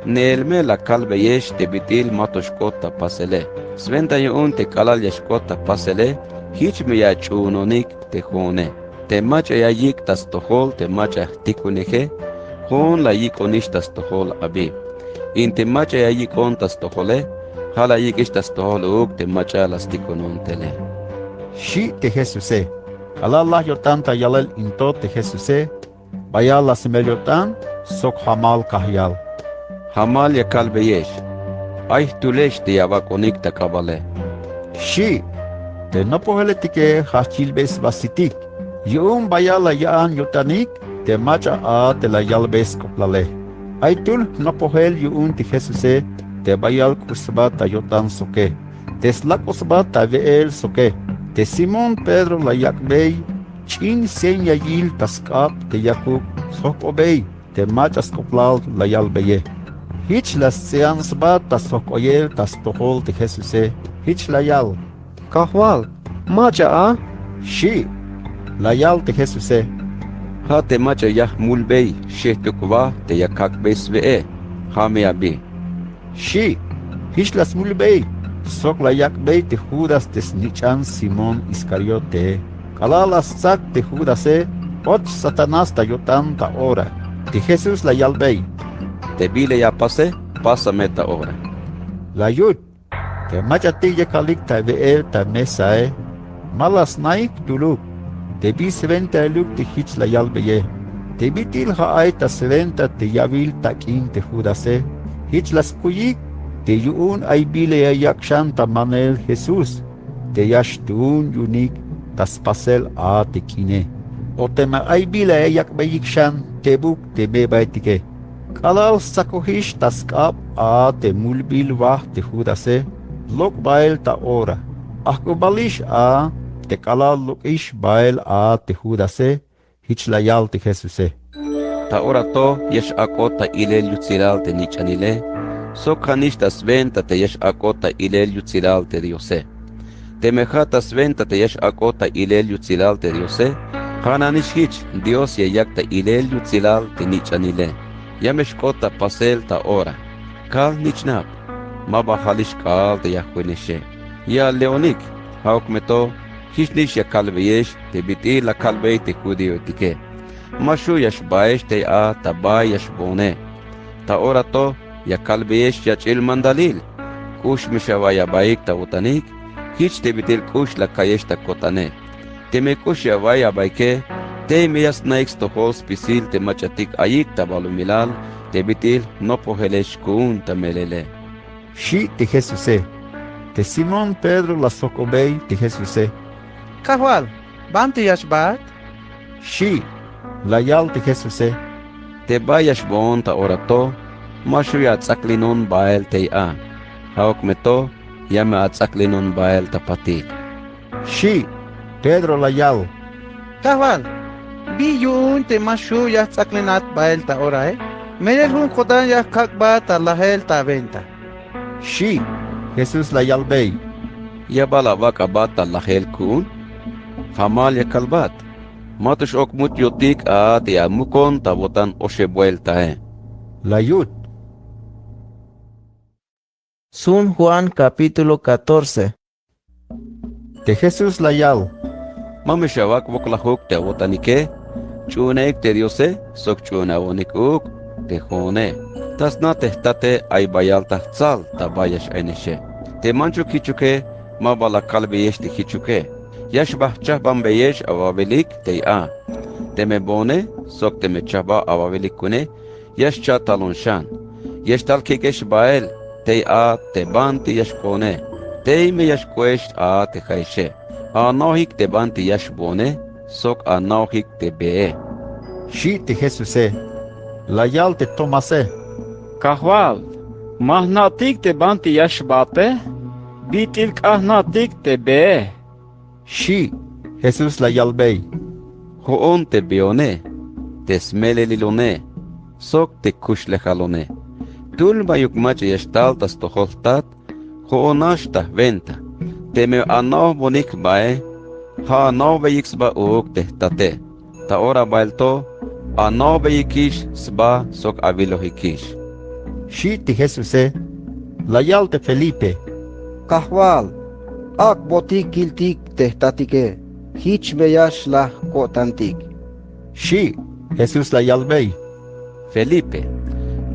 Neelme la kalbe yesh te bitil matoshkota pasele. Sventa yuun te kalal yashkota pasele, hich me ya chunonik te jone. Te macha ya yik tas tohol te macha tikuneje, hon la yikonish tas tohol abi. In te macha ya yikon tas tohole, hala yikish tas tohol uk te macha las tikunon tele. Shi te Jesús Kalallah yotan ta yalel into te Jesús bayal la semelyotan, sok hamal kahyal. Hamal ya kalbe yesh, ay tulesh te yavakonik ta kabale. Shi, te no poheletike hachilbes basitik, yun bayala yaan yotanik, te macha a te la yalbes koplale. Ay tul no pohel yun te Jesús te bayal kusba ta yotan soke, te slakosba ta veel soke, te Simón Pedro la yakbey, chin senya yil taskap te yakub sokobey, te machas koplal la yalbeye. Hich las seansba tas sokoyer tas tohol te Jesús hich la yal. Kahwal, macha a? Shi, la yal te Jesús Ha te macha yah mulbey, shehtukwa te yakakbes vee, ha me abi. Shi, hich las mulbey, sok la yakbey te Judas te snichan Simón Iscariote. Kalalas sak te Judas ot Satanás ta yotan ta ora. Te Jesús la yalbey. Te bile ya pase, pasa meta ora. La yud, te macha te yakalik ta veel ta mesa malas naik duluk. Te bi seventa luk te hich la yalbeye. Te bitil haay ta seventa te yavil ta kin te Judas hich las kuyik. Te yuun ay bile ya yakshan ta manel Jesús. Te yashtun yunik tas pasel a te kine. O te ma ay bile ya yakbayikshan te buk te bebaitike. Kalal sakohish tas kap a te mulbil wah te Judas lok bail ta ora. Ako balish a te kalal lokish bail a te Judas hich la yal te Jesús Ta ora to yesh akota ile lutsiral te nichanile, Sok hanishtas venta te yash akota ilel yutzilal te diose. Te mejatas venta te yash akota ilel yutzilal te diose. Hananish hich Dios yakta ilel yutzilal te nichanile. Yameshkota pasel ta ora. Kal nichnap. Mabahalish kal te yahweneshe. Ya leonik. Haukmeto. Hishnish ya kalbeyesh te biti la kalbei te kudio tike. Mashu yash baesh te a tabay yash bone. Ta ora to ya kalbeyesh ya chil mandalil. Kush mishawa ya baik ta utanik. Hich te bitil kush la kayesh ta kotane. Te me kush ya vaya baike. Te me yas naiks to hol spisil te machatik ayik ta balumilal. Te bitil no pohelesh kun ta melele. Shi te Jesuse. Te Simón Pedro la sokobei te Jesuse. Kahwal, banti yashbat? Shi, la yal te Jesuse. Te bayash bon ta orato, mashu ya tzaklinon bael te a. Haok meto, ya me atzaklinon bael ta patik. Shi, Pedro la yal. Kahwal, bi yun te mashu ya tzaklinat bael ta ora Merel hun kodan ya kakba ta lahel ta venta. Shi, Jesús la yal bei. Ya bala vaka bata lahel kun. Hamal ya kalbat. Matush ok mut yotik a te amukon ta botan oshe vuelta La yut. Sun Juan capítulo 14. Te Jesús la yal. Mameshawak voklahuk te botanike. Chunek te diose, sok chunawonik uk, te jone. Tasna tehtate ay bayal tahtzal ta bayash eneshe. Te manchu kichuke, mabala kalbeyesh te kichuke. Yashbah chahban beyesh avavelik te a. Te me bone, sok te me chahba avavelik kune, yash cha talon shan. Yash tal kikesh bael, te a te banti yash kone. Te me yash kwesh a te chayshe. A nohik te banti yash bone, sok a nohik te bee. Shi te Jesuse. La yal te Tomase. Kahwal, mahnatik te banti yashbate, bitil kahnatik te be. Shi, Jesús la yalbei. Hoon te beone, te smele lilone, sok te kushlejalone. Tul bayuk mach yashtaltas toholtat, hoonashta venta. Te me anao bonik bae, ha anao beyiks ba uuk te tate. Ta ora bailto, anao beyikish sba sok avilohikish. Shi te Jesuse. La yal te Felipe. Kahwal, ak botik kiltik tehtatike, hich meyash la kotantik. Shi, Jesús la yalbei. Felipe,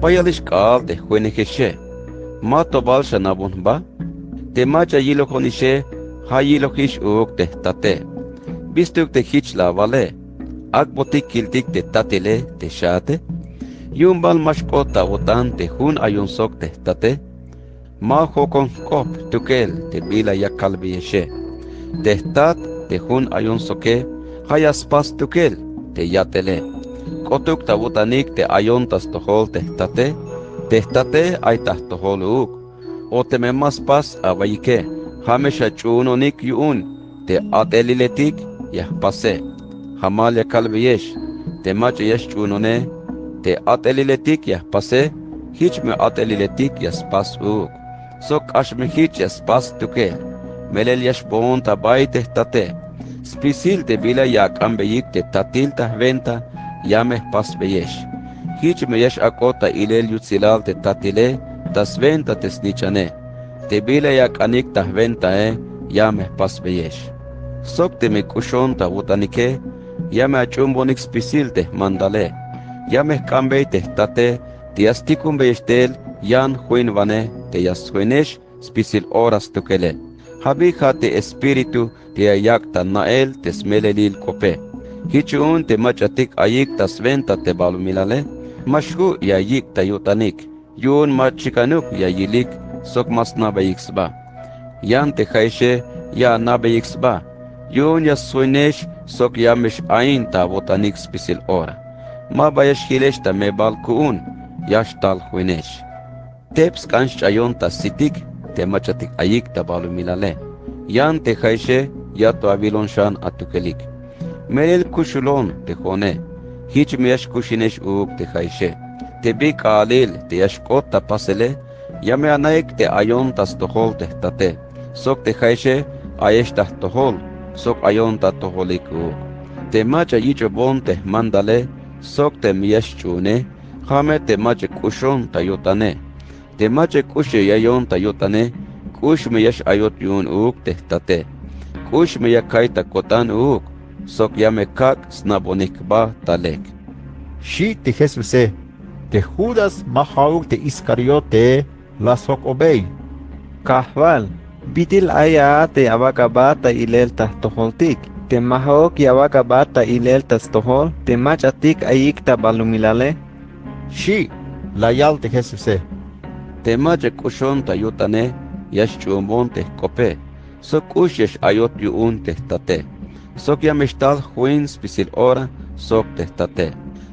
bayalish kal te huenekeshe. Mato balsha nabun ba? Te macha yilo konishe, ha yilo hish uk te tate. Bistuk te hich la vale. Ak botik kiltik te tatile te shate. Yumbal mashkota wotan te hun ayun sok te tate. Ma hokon kop tukel te bila ya kalbi yeshe. Te tat te hun ayun soke. Hayas pas tukel te yatele. Kotuk ta wotanik te ayun tas tohol te tate. Te tate ay tas tohol uk. O te me mas pas abayike. Hamesha chunonik yun. Te ateliletik yah pase. Hamal ya kalbi yesh. Te mach yesh chunone. Te ateliletik yah pase, hich me ateliletik yas pas uk. Sok ashme hich yas pas tuke. Melel yash bon tabay te tate. Spisil te bila yak ambeyik te tatil ta venta, yameh pas beyesh. Hich me yash akota ilel yutzilal te tatile, tas venta te snichane. Te bila yak anik ta venta yameh pas beyesh. Sok te me kushon ta wutanike, yame achumbonik spisil te mandale. Yameh kambei te tate, te astikum beestel, yan huin vane, te yashuenesh, spisil horas tukele. Habija te espiritu, te ayakta nael, te smelelil kope. Hichun te machatik ayik tas venta te balumilale, mashu yayik ta yutanik, yun machikanuk yayilik, sok mas nabayiksba. Yan te jaishe, ya nabayiksba. Yun yashuenesh, sok yamesh ain ta botanik spisil ora. Ma bayash hilesh ta me balkuun, yash tal huinesh. Teps kansh ayon ta sitik, te machatik ayik ta balumilale. Yan te jaishe, ya to avilon shan atukelik. Merel kushulon te jone, hich me yash kushinesh uk te jaishe. Te bik alil te yash kota pasele, Yame anaik te ayon tas tohol te tate. Sok te jaishe ayesh tas tohol. Sok ayon ta toholik uuk. Te macha yicho bon te mandale. Sok te miyash chune. Jame te mache kushon ta yotane. Te mache kushe yayon ta yotane. Kush miyash ayot yun uuk te tate. Kush miyakai ta kotan uuk. Sok yame kak snabonik ba talek. Shi te Jesuse, te Judas mahauk te Iscariote, la sok obey. Kahwal, bitil aya te abakabata ilel tas toholtik. Te mahok yabakabata ilel tas tohol, te machatik ayik ta balumilale. Shi, la yal te Jesuse. Te mache kushon ta yotane, yash chumbon te kope. Sok kush yash ayot yuun te tate. Sok yameshtal huin spisil ora, sok te tate.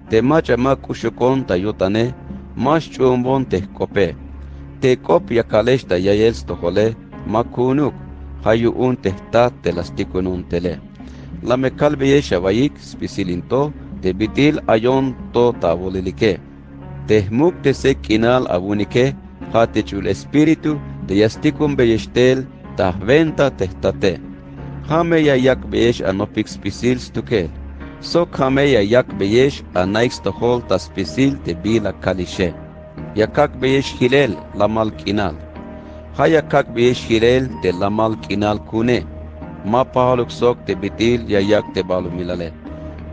Te macha ma kushukon ta yotane, mas chumbon te kope. Te kop yakalesh ta yayels tohole, ma kunuk, hayuun te tat te lastikunun tele. La me kalbe yesha vayik spisilinto, te bitil ayon to ta volilike. Te muk te se kinal abunike, hate chul espiritu, te yastikun beyeshtel, ta venta te tate. Hame ya yak beyesh anopik spisil stukel. Sok hame ya yak beyesh anaix tohol ta spisil te bila kalishe. Yakak beyesh hilel lamal kinal. Hayakak beyesh hilel te lamal kinal kune. Ma pahaluk sok te bitil ya yak te balu milale.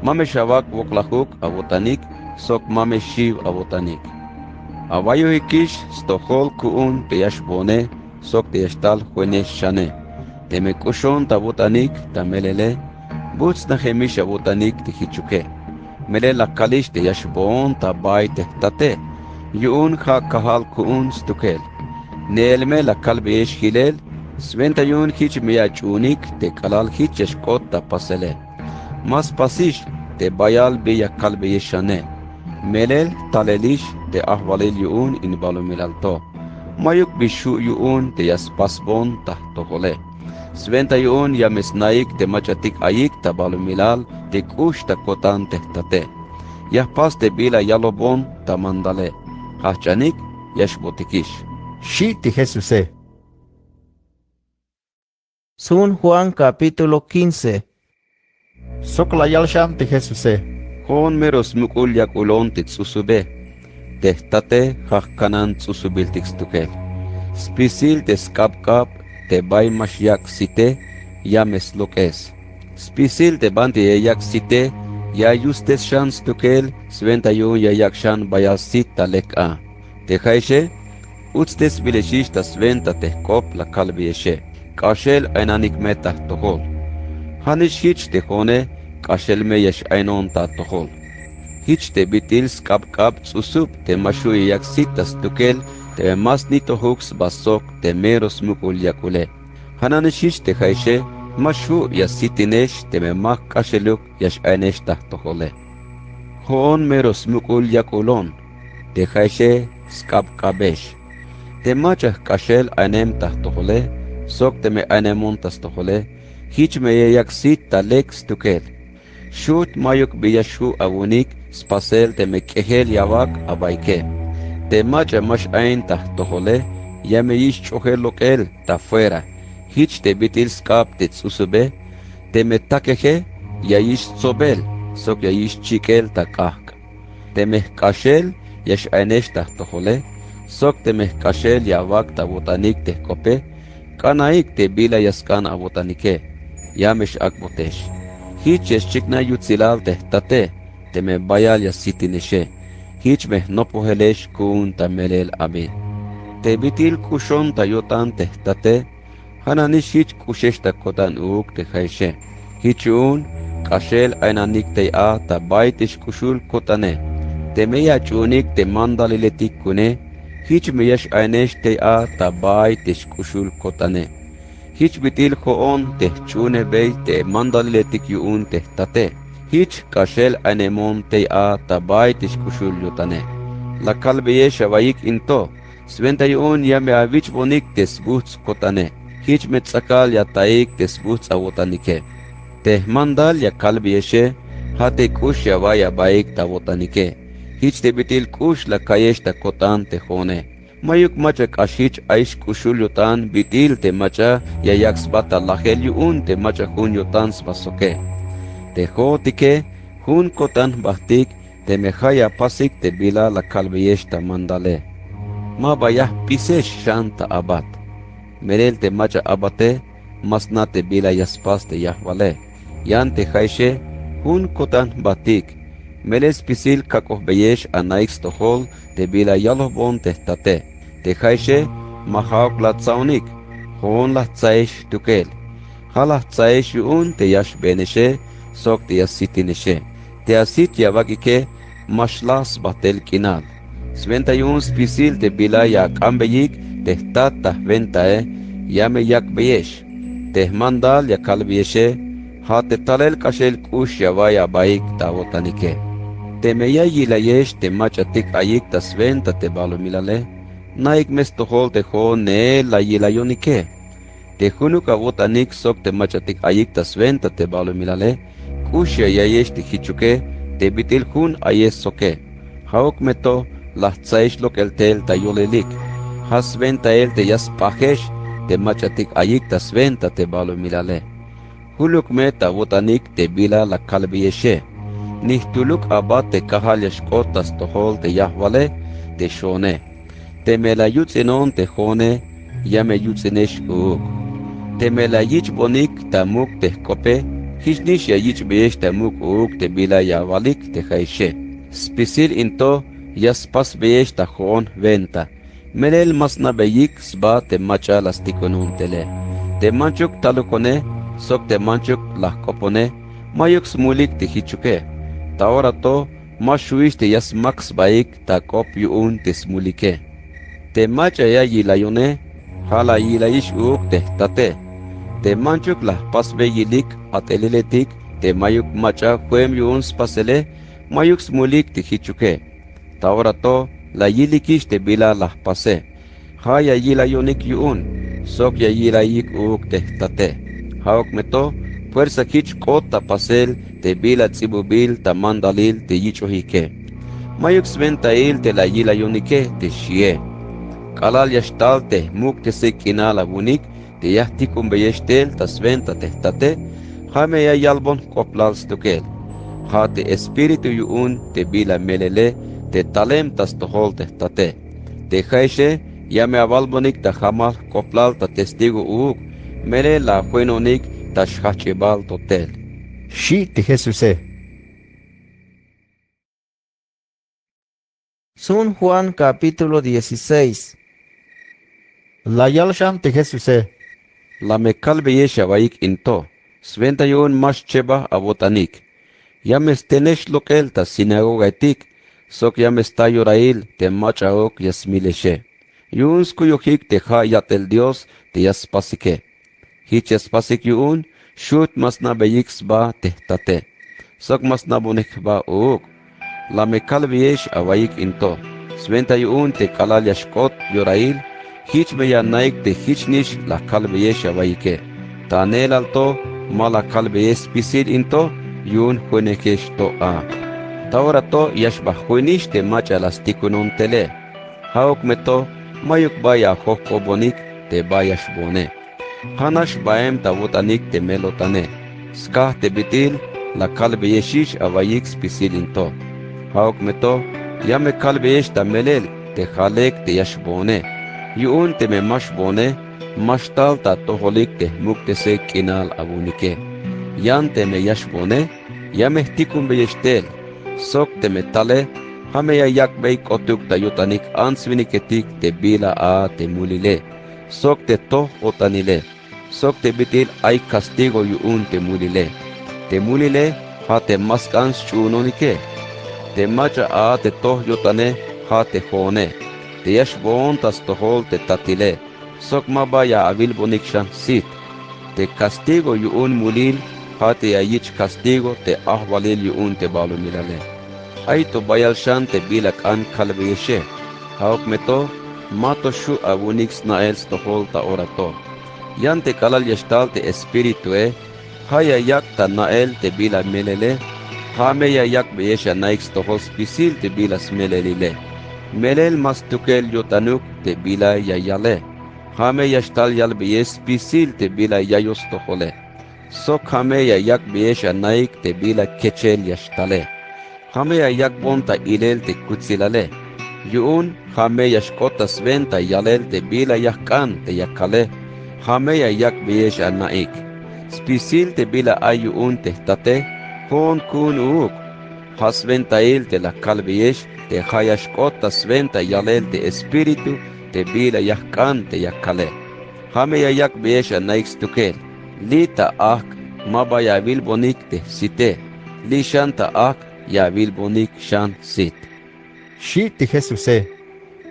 Mame shavak woklahuk avotanik, sok mame shiv avotanik. Avayo ikish stohol kuun te yashbone, sok te yashtal huene shane. Te me kushon ta botanik ta melele, buts na hemish botanik te hichuke. Mele la kalish te yashbon ta bay te tate. Yuun ha kahal kuun stukel. Neelme la kalbe yesh hilel, sventa yun hich meya chunik te kalal hich yashkot ta pasele. Mas pasish te bayal beya kalbe yeshane. Melel talelish te ahvalil yuun in balumilalto. Mayuk bishu yuun te yaspasbon ta tohole. Sventa yun yamesnaik te machatik ayik ta balumilal te kush ta kotan te tate. Yahpas te bila yalobon ta mandale. Hachanik yashbotikish. Shi te Jesuse. Sun Juan capítulo 15. Sok la yalsham te Jesuse. Hon meros mukul yakulon te tsusube. Te tate hakanan tsusubil tikstukel. Spisil te skapkap te bay mashyak site yames lokes. Spisil te banti yayak site ya justes shan stukel sventa yun yayak shan bayal sit talek a. Te jaishe utstes bileshish ta sventa te kop la kalbieshe. Kashel enanik metah tohol. Hanish hich te hone kashel me yesh ainon ta tohol. Hich te bitil skapkap tsusub te mashu yayak sit ta stukel te mas nito hooks basok te meros mukul yakule. Hananishish te jaishe mashu ya sitinesh te me mak kasheluk yash ainesh tahtohole. Hoon meros mukul yakulon te jaishe skapkabesh. Te machah kashel ainem tahtohole sok te me ainemon tastohole hich me yayak sit talek stukel. Shut mayuk biyashu avunik spasel te me kehel yavak abaike. Te macha mash ain ta tohole, ya me ish chohel lokel ta fuera. Hich te bitil skap te tsusube, te me takeje, ya ish sobel, sok ya ish chikel ta kahk. Te me kashel, yash ainesh ta tohole, sok te me kashel ya vak ta botanik te kope, kanaik te bila yaskan a botanike, ya mesh akbotesh. Hich yash chikna yutzilal te tate, te me bayal ya sitineshe. Hich me no pohelesh kun ta melel amin. Te bitil kushon ta yotan te tate, hananish hich kushesh ta kotan uk te jaishe. Hich un kashel ainanik te a ta baitish kushul kotane. Te meya chunik te mandaliletik kune, hich meyash ainesh te a ta baitish kushul kotane. Hich bitil hoon te chune bey te mandaliletik yuun te tate. Hich kashel anemon te a tabay tishkushul yutane. La kalbeye shavayik into, sventa yun ya me avich bonik tesbuts kotane. Hich metzakal ya taik tesbuts awotanike. Te mandal ya kalbeye she, hate kush ya vaya baik tawotanike. Hich te bitil kush la kayesh ta kotan te hone. mayuk macha kashich aish kushul yotan bitil te macha yayak sbata lajel yuun te macha hun yotan sbasoke. Te jotike hun kotan bahtik te mejaya pasik te bila la kalbiyeshta mandale. Ma bayah pisesh shanta abat. Merel te macha abate masna te bila yaspas te yahvale. Yan te jaishe hun kotan bahtik. Meles pisil kakoh beyesh anaix tohol te bila yalohbon te tate. Te jaishe mahaok la tsaunik. Hon la tsaish tukel. Hala tsaish yuun te yash beneshe sok te yasitineshe. Te asit yavakike mashlas batel kinal. Sventa yuun spisil te bila yak ambeyik te tata ventae yame yak beyesh. Te mandal yakal beyeshe ha te talel kashel kush yavaya baik tawotanike. Te meya yilayesh te machatik ayik tas venta te balo milale. Naik mes tohol te ho ne la yilayonike. Te hunuk avotanik sok te machatik ayik tas venta te balo milale. Kush yayesh te hichuke te bitil hun ayes soke. Haok meto la tsaish lok el tel ta yolelik. Has venta el te yas pajesh te machatik ayik tas venta te balo milale. Huluk meta votanik te bila la kalbiyeshe. Nihtuluk abat te kahal yashkotas tohol te yahvale te shone. Te melayutzenon te jone yame yutzenesh uuk. Te melayich bonik tamuk te kope hishnish yayich beyesh tamuk uuk te bila yavalik te jaishe. Spisil into yaspas beyesh ta jon venta. Melel masna beyik sba te macha lastikonon tele. Te manchuk talukone sok te manchuk lahkopone mayuk smulik te hichuke. Ta ora to mashuish te yas max baik ta kop yuun te smulike. Te macha ya yilayone hala yilayish uuk te tate. Te manchuk lah pasbe yilik at eleletik te mayuk macha kuem yuun spasele mayuk smulik te hichuke. Ta ora to la yilikish te bila lah pase. Ha ya yilayonik yuun sok ya yilayik uuk te tate. Haok meto fuerza kich kota pasel te bila tsibubil ta mandalil te yichohike. Mayuk sventail te la yilayonike te shie. Kalal yashtal te muk te sekinala bunik te yahtikum beyeshtel ta sventa te tate. Hame ya yalbon koplal stukel. Ha te espiritu yuun te bila melele te talem tas tohol te tate. Te jaishe yame avalbonik ta hamal koplal ta testigo uuk. Mele la juenonik ta shachebal totel. Shi te Jesuse. San Juan capítulo 16. La yalsham te Jesuse. La mekal beyesha baik into. Sventa yun mas cheba abotanik. Yames tenesh lokel ta sinagoga etik. Sok yames ta yorail te machaok yasmileshe. Yun skuyokik te ha yatel Dios te yaspasike. Hiches pasik yuun, shut masna beyiks ba tehtate. Sok masna bonek ba uuk. La mekal beyesh awayik into. Sventa yuun te kalal yashkot yorail. Hich beya naik te hichnish la kal beyesh awayike. Tanel alto, ma la kal beyesh pisil into, yuun huenekesh to a. Taora to yashba huenish te macha lastikunon tele. Haok meto, mayuk baya hoko bonik te bayash bone. Hanash baem tawotanik te melotane. Skah te bitil la kalbeyeshish awayik spisilinto. Haok meto yame kalbeyesh ta melel te halek te yashbone. Yuun te me mashbone mashtal ta toholik te mukte se kinal abunike. Yan te me yashbone yame tikum beyeshtel. Sok te metale hame ya yakbey kotuk ta yotanik ansviniketik te bila a te mulile. Sok te toh otanile. Sok te bitil ay castigo yuun te mulile. Te mulile ha te maskans chunonike. Te macha a te toh yotane ha te jone. Te yashbon tas tohol te tatile. Sok mabaya avil bonikshan sit. Te castigo yuun mulil ha te ayich castigo te ahvalil yuun te balu milale. Ay to bayalshan te bilak an kalbeyeshe. Haok meto mato shu abunix naels tohol ta orato. Yante kalal yashtal te espiritu haya yak ta nael te bila melele, hame ya yak beyesha naix tohol spisil te bila smelelile. Melel mas tukel yotanuk te bila yayale. Hame yashtal yal biyes pisil te bila yayos tohole. Sok hame yayak biyes anaik te bila keçel yashtale. Hame yayak bonta ilel te kutsilale. Yuun hame yashkota sventa yalel te bila yakkan te yakale. Hame yayak biyes anaik. Spisil te bila ayuun te tate. Hon kun uuk. Hasventa il te la kalbiyes te hayashkota sventa yalel te espiritu te bila yakkan te yakale. Hame yayak biyes anaik stukel. Lita ak maba yavil bonik te site. Li shanta ak yavil bonik shan sit. Shi te Jesuse.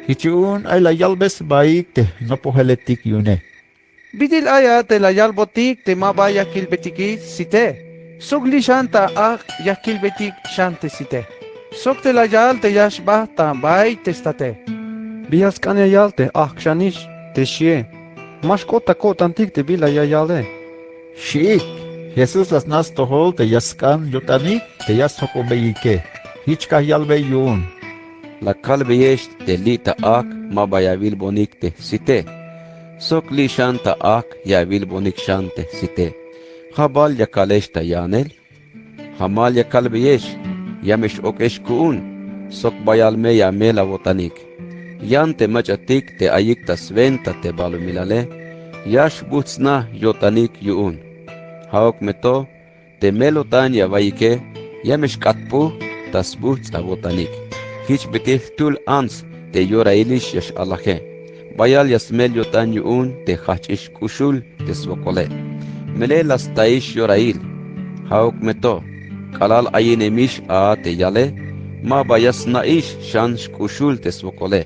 Hichun ay la yalbes baik te no poheletik yune. Bidil aya te la yalbotik te maba yakilbetikit site. Sok li shanta ak yakilbetik shante site. Sok te la yal te yashba ta bay testate. Bias kanya yal te ak shanish te shie. Mashkota kotantik te bila yayale. Shi. Jesus las nas tohol te yaskan yotanik te yashoko beike. Hichka yalbe yun. La kalbiyes te lita ak maba yavil bonik te site. Sok li shanta ak yavil bonik shante site. Habal yakalesh ta yanel. Hamal yakalbiyes yamesh okesh kuun. Sok bayalme yamela wotanik. Yante machatik te ayik ta sventa te balumilale. Yash butsna yotanik yuun. Haok meto te melotan yavaike yamesh katpu tas buts avotanik. Hich betil tul ans te yora ilish yash alahe. Bayal yasmel yotan yuun te hachish kushul te svokole. Mele las taish yorail. Haok meto kalal ayinemish a te yale. Ma bayas naish shan kushul te svokole.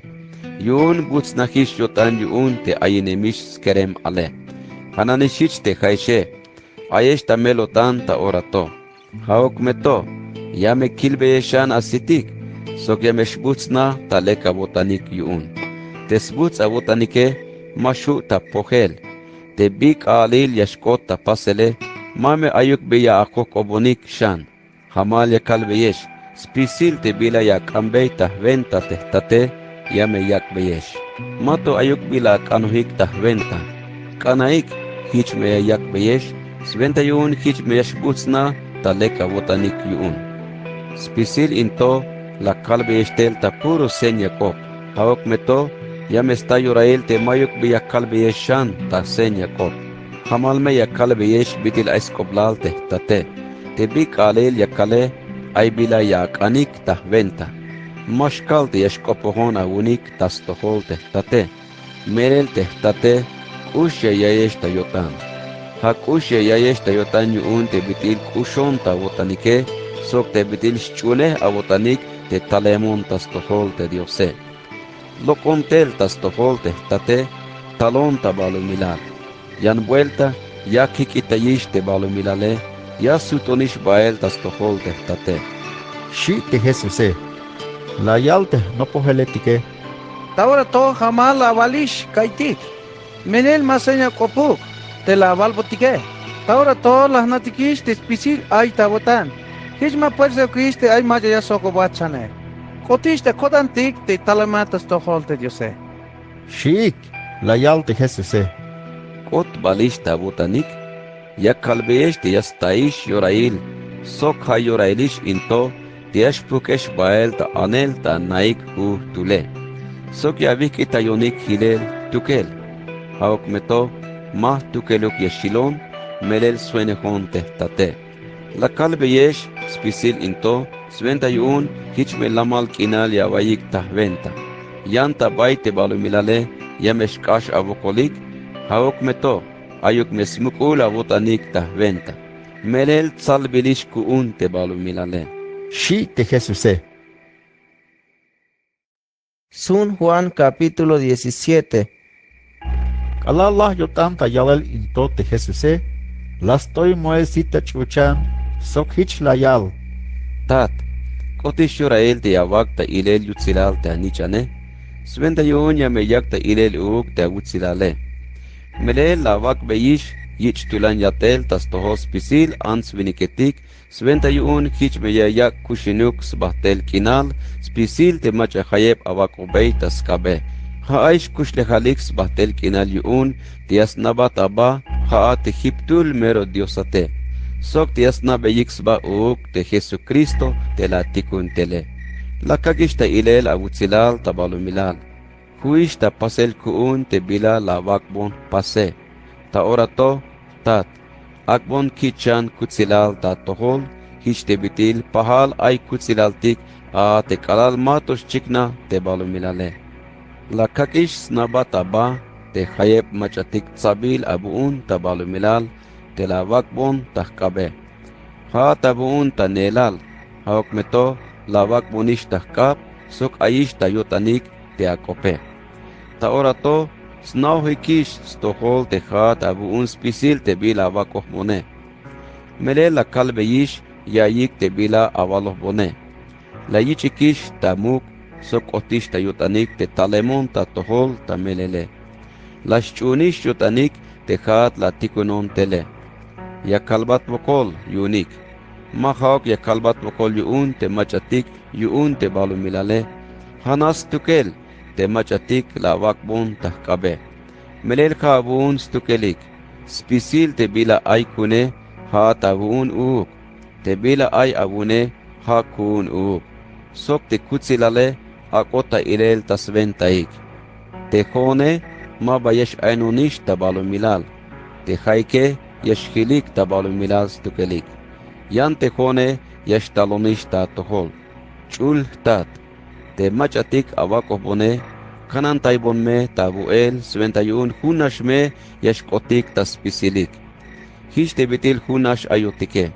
Yuun buts nahish yotan yuun te ayinemish skerem ale. Hananishich te haishe. Ayesh ta melotan ta orato. Haok meto yame kilbeyeshan asitik. Sok yamesh butsna ta leka botanik yuun. Tesbuts a botanike mashu ta pohel. Te bik alil yashkot ta pasele. Mame ayuk beya akok obonik shan. Hamal yakal beyesh. Spisil te bila yak ambey ta venta tehtate. Yame yak beyesh. Mato ayuk bila kanuhik ta venta. Kanaik hich me yak beyesh. Sventa yuun hich me yashbutsna ta leka botanik yuun. Spisil into la kalbe estel ta puro senya kop. Haok meto yam esta yorael te mayuk be kalbe yeshan ta senya kop. Hamal me ya kalbe yesh bitil aiskoblal te tate. Te bik alel yakale ay bila yak anik ta venta. Mashkal te yashkopohon agunik tas tohol te tate. Merel te tate ushe yayesh ta yotan. Hak ushe yayesh ta yotan yuun te bitil kushon ta botanike. Sok te bitil shchule a botanik te talemon tas tohol te diose. Locontel tas tohol te tate talon ta balumilal. Yan vuelta yakik itayish te balumilale. Ya sutonish bael tas tohol te tate. Shi te Jesuse. La yalte no poheletike. Taura to hamal la valish kaitik. Menel masenya kopuk te la valbotike. Taura to las natikish te spisil ay tabotan. Hijma puerse Kriste ay maya soko bachane. Kotish te kodantik te talamatas tohol te diose. Shik, la yalte Jesuse. Kot balista botanik. Ya kalbeyesh te yastaish yorail. Sok ha yorailish into. Tiash pukesh bael ta anel ta naik hu tule. Sok yavik itayonik hilel tukel. Haok meto mah tukeluk yeshilon. Melel suenehon te tate. La kalbe yesh spisil into sventa yuun hich me lamal kinal ya vayik ta venta. Yanta baite balumilale yamesh kash avokolik. Haok meto ayuk mesmukul avotanik ta venta. Melel tzalbilish kuun te balumilale. Shi te Jesuse. Sun Juan capítulo 17. Kalallah yotam ta yalel into te Jesuse. Lastoy moesita chuchan. Sok hich la yal. Tat. Kotish yorael te yawak ta ilel yutzilal te anichane. Sventa yuun ya me yak ta ilel uuk te awutzilale. Melel la wak beyish yich tulan yatel tas tohos pisil ans viniketik, sventa yuun hich meyayak kushinuk sbahtel kinal, spisil te macha hayeb avakobei tas kabe. Haaish kushlehalik sbahtel kinal yuun, tias nabat aba, haa te hiptul mero diosate. Sok tias nabeyik sba uuk te Jesucristo te la tikun tele. La kagish ta ilel abutzilal tabalumilal. Huish ta pasel kuun te bila la wakbon pase. Ta orato, tat. Akbon kichan kutzilal ta tohol, hish te bitil pahal ay kutzilaltik a te kalal matos chikna te balumilale. La kagish snabat aba te hayeb machatik tsabil abuun ta balumilal te la wakbon tahkabe. Ha tabuun ta nelal, haok meto la wakbonish tahkab, sok aish ta yotanik te akope. Ta orato, snaw hikish stohol te ha tabuun spisil te bila wakoh mone. Mele la kalbe yish yayik te bila awaloh bone. La yichikish ta muk, sok otish ta yotanik te talemon ta tohol ta melele. La shchunish yotanik te hat la tikunon tele. Ya kalbat vokol yunik. Mahawk ya kalbat vokol yuun te machatik yuun te balumilale. Hanas tukel te machatik la wakbon tahkabe. Melel kabun stukelik. Spisil te bila ay kune ha tabun uuk. Te bila ay abune ha kun uuk. Sok te kutsilale akota ilel tasventaik. Te khone ma bayesh ainunish ta balumilal. Te haike yashkilik tabalumilal stukelik. Yan tejone yashtalonish ta tohol. Chul tat. Te machatik awakoh bone. Kanan taibon me tabuel 21 hunash me yashkotik taspisilik. Hish te bitil hunash ayotike.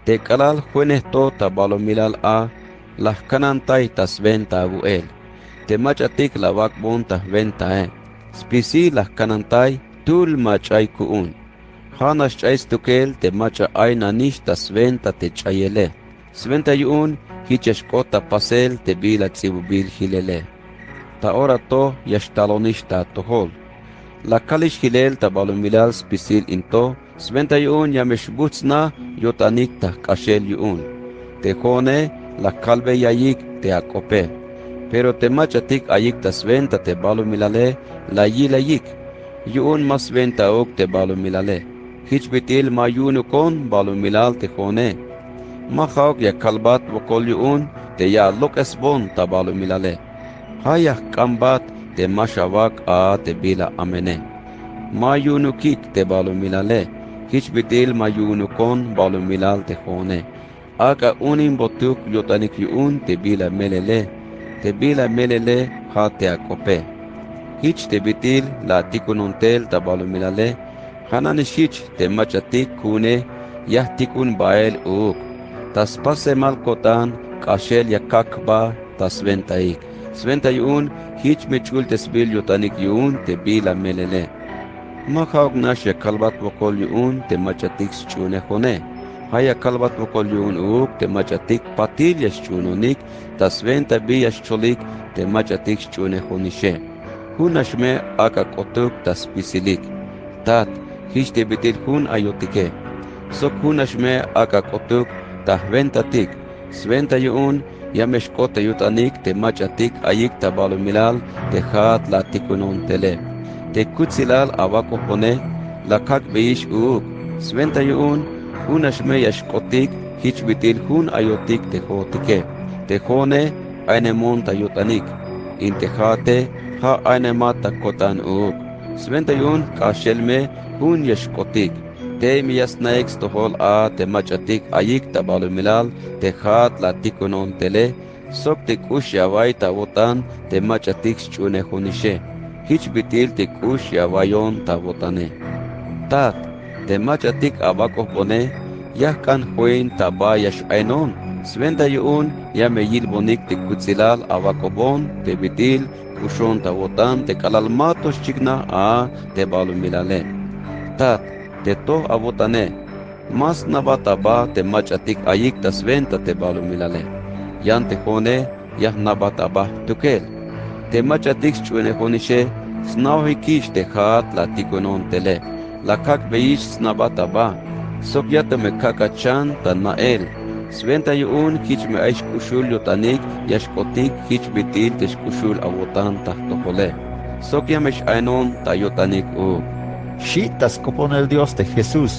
Te kalal juenes to tabalumilal a. Las kanan tay tasven tabuel. Te machatik la wakbon tasventa Spisi las kanan tay tul machay kuun. Hanas chais tukel te macha aina nishta sventa te chayele. Sventa yuun hicheshkota pasel te bila tsibubil hilele. Ta ora to yashtalonishta tohol. La kalish hilel ta balumilal spisil into. Sventa yuun yameshbutzna yotanik ta kashel yuun. Te jone la kalbe yayik te akope. Pero te machatik ayik ta sventa te balumilale la yilayik. Yuun mas venta ok te balumilale. Hich bitil ma yunu kon balumilal te khone. Ma khawk ya kalbat vokol yuun te ya lokes bon ta balumilale. Hayah kambat te mashawak a te bila amene. Ma yunu kik te balumilale. Hich bitil ma yunu kon balumilal te khone. Aka unin botuk yotanik yuun te bila melele. Te bila melele ha te akope. Hich te bitil la tikunontel ta balumilale. Hananishich te machatik kune yah tikun bael uuk. Tas pase malkotan kashel yakakba tas ventaik. Sventa yuun hich mechul tesbil yotanik yuun te bila melele. Makhauk nash ya kalbat vokol yuun te machatik schune khone. Haya kalbat vokol yuun uuk te machatik patil yashchunonik tas venta bi yashcholik te machatik schune khonishe. Hunashme aka kotuk tas pisilik. Tat hish te bitil hun ayotike. Sok hunashme aka kotuk tahventatik. Sventa yuun yameshkota yutanik te machatik ayik tabalumilal te hat la tikunon tele. Te kutsilal awako pone la kak beish uuk. Sventa yuun hunashme yashkotik hich bitil hun ayotik te hotike. Te hone aine monta yutanik. Intejate ha aine mata kotan uuk. Sventa yuun kashelme hun yashkotik. Te miyasnaik stohol a te machatik ayik tabalumilal te hat la tikunon tele. Sok te kush yawai tawotan te machatik chune hunishe. Hich bitil te kush yawayon tawotane. Tat te machatik abakoh bone yahkan huin taba yash ainon. Sventa yuun yameyil bonik te kutsilal abakobon te bitil kushon tawotan te kalalmatos chikna a te balumilale. Tat te to abotane. Mas nabataba te machatik ayik tas venta te balumilale. Yan te hone yah nabataba tukel. Te machatik chune honishe snawikish te hat la tikonon tele. la kak beish snabata ba, sok yata me kakachan ta nael, sventa yuun hich me aish kushul yotanik, yashkotik hich bitil tish kushul awotan tahtopole, sok yamesh ainon ta yotanik u. Shitas copone el Dios de Jesús.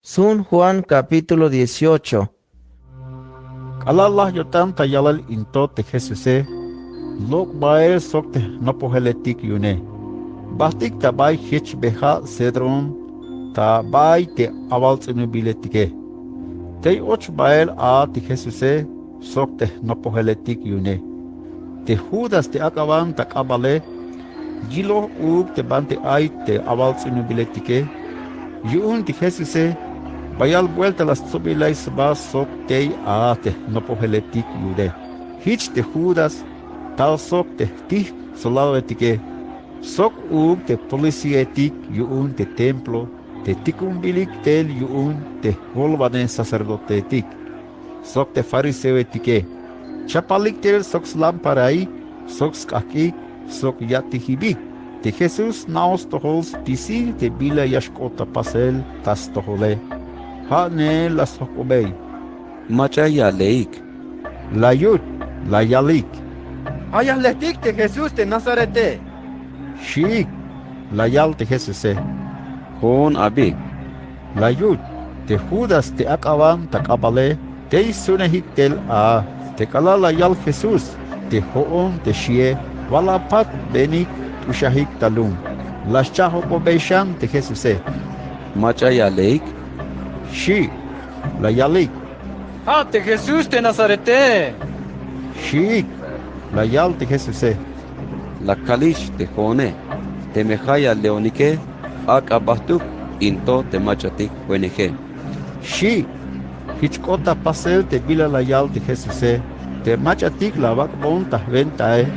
Sun Juan capítulo 18. Allah yotan ta yalal into te Jesús lok bael sok te no poheletik yune. Bastik ta bay hich beha cedron ta bay te avalts inubiletike. Te och bael a te Jesús sok te no poheletik yune. Te Judas te akavan ta kabale Gilo ug te bante ay te avalts inubiletike. Yun te Jesús bayal vuelta las sobilais ba sok te a te no poheletik yude. Hich te Judas tal sok te tih solado etike. Sok ug te policia etik yun te templo te tikumbilik tel yun te volvane sacerdote etik. Sok te fariseo etike. Chapalik tel sok slamparai, sok skaki, sok yatihibik. Te Jesus naos tohols pisil te bila yashkota pasel tas tohole. Ha ne la sok obey. Macha ya leik. La yut, la yalik. Ayah letik te Jesús de Nazarete. Shik, la yal te Jesus. Hon abi. La yut, te Judas te akavan ta kabale, te sunehik tel a, te kala la yal Jesus, te hoon te shie, wala pat benik ushahik talum. Las chaho pobeshan te Jesus. Macha ya leik. Shi, la yalik. Ah, te Jesús de Nazarete. Shik, la yal te Jesus. La kalish te hone, te mejaya leonike, ak abahtuk, into te machatik hueneje. Shi, hichkota pasel te bila la yal te Jesus. Te machatik la bakbon ta ventae,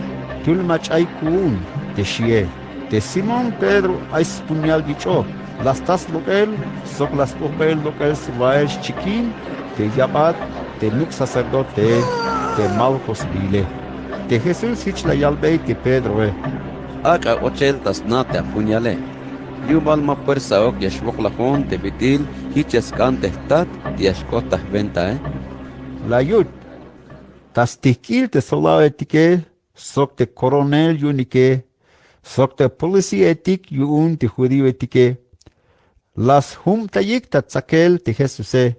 tul machay kuun te shie. Te Simón Pedro ais punyal gicho. Las tas local, sok las popel local suvaes chiquín, te yabat, te nuk sacerdote, te malcos bile. Te Jesús hich la yalbei te Pedro Aka ocheltas nate apuñale. Yubal ma puersa ok yashbok la hon te bitil, hiches cante tat, yashkotas venta La yut, tas tikil te solao etike, sok te coronel yunike, sok te policía etik yun te judío etike. Las humtayik tatzakel te Jesús.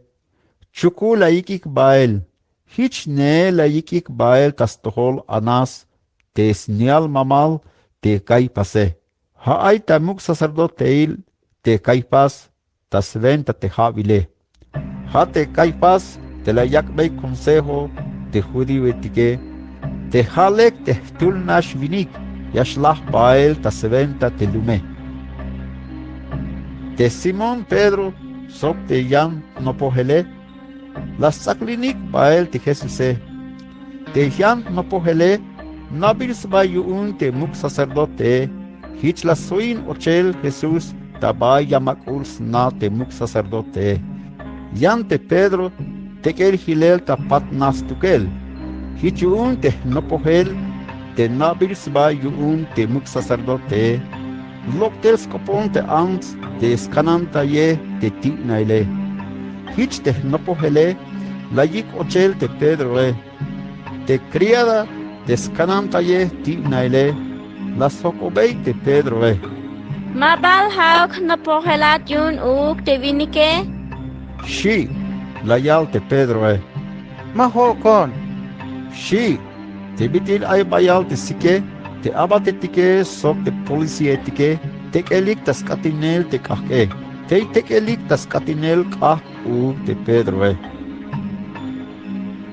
Chuku la yikik bael. Hich ne la yikik bael tastohol anas. Te snial mamal te caipase. Haay tamuk sacerdoteil te caipas. Tas venta te javile. Ha te caipas te la yakbei consejo te judío etike. Te halek te tulnash vinik. Yashlah bael tas venta te lume. Te Simón Pedro, sok te yan no pohele, las saklinik bael te Jesus. Te yan no pohele, nabils bayun te muk sacerdote, hich la suin ochel Jesus, tabay yamakuls na te muk sacerdote. Yan te Pedro, te kel hilel tapat nas tukel, hich un te no pohel, te nabils bayun te muk sacerdote, Loktel skoponte ans te skananta ye te tinaile. Hich te nopohele, la yik ochel te Pedro te criada te skananta ye tinaile, la sokobei te Pedro Mabal hauk nopohelat yun uk te vinike. Shi, la yal te Pedro Maho kon. Shi, te bitil ay bayal te sike. Te abatetike sok te policia etike, te kelik tas katinel te kahke, te kelik tas katinel kah u te Pedro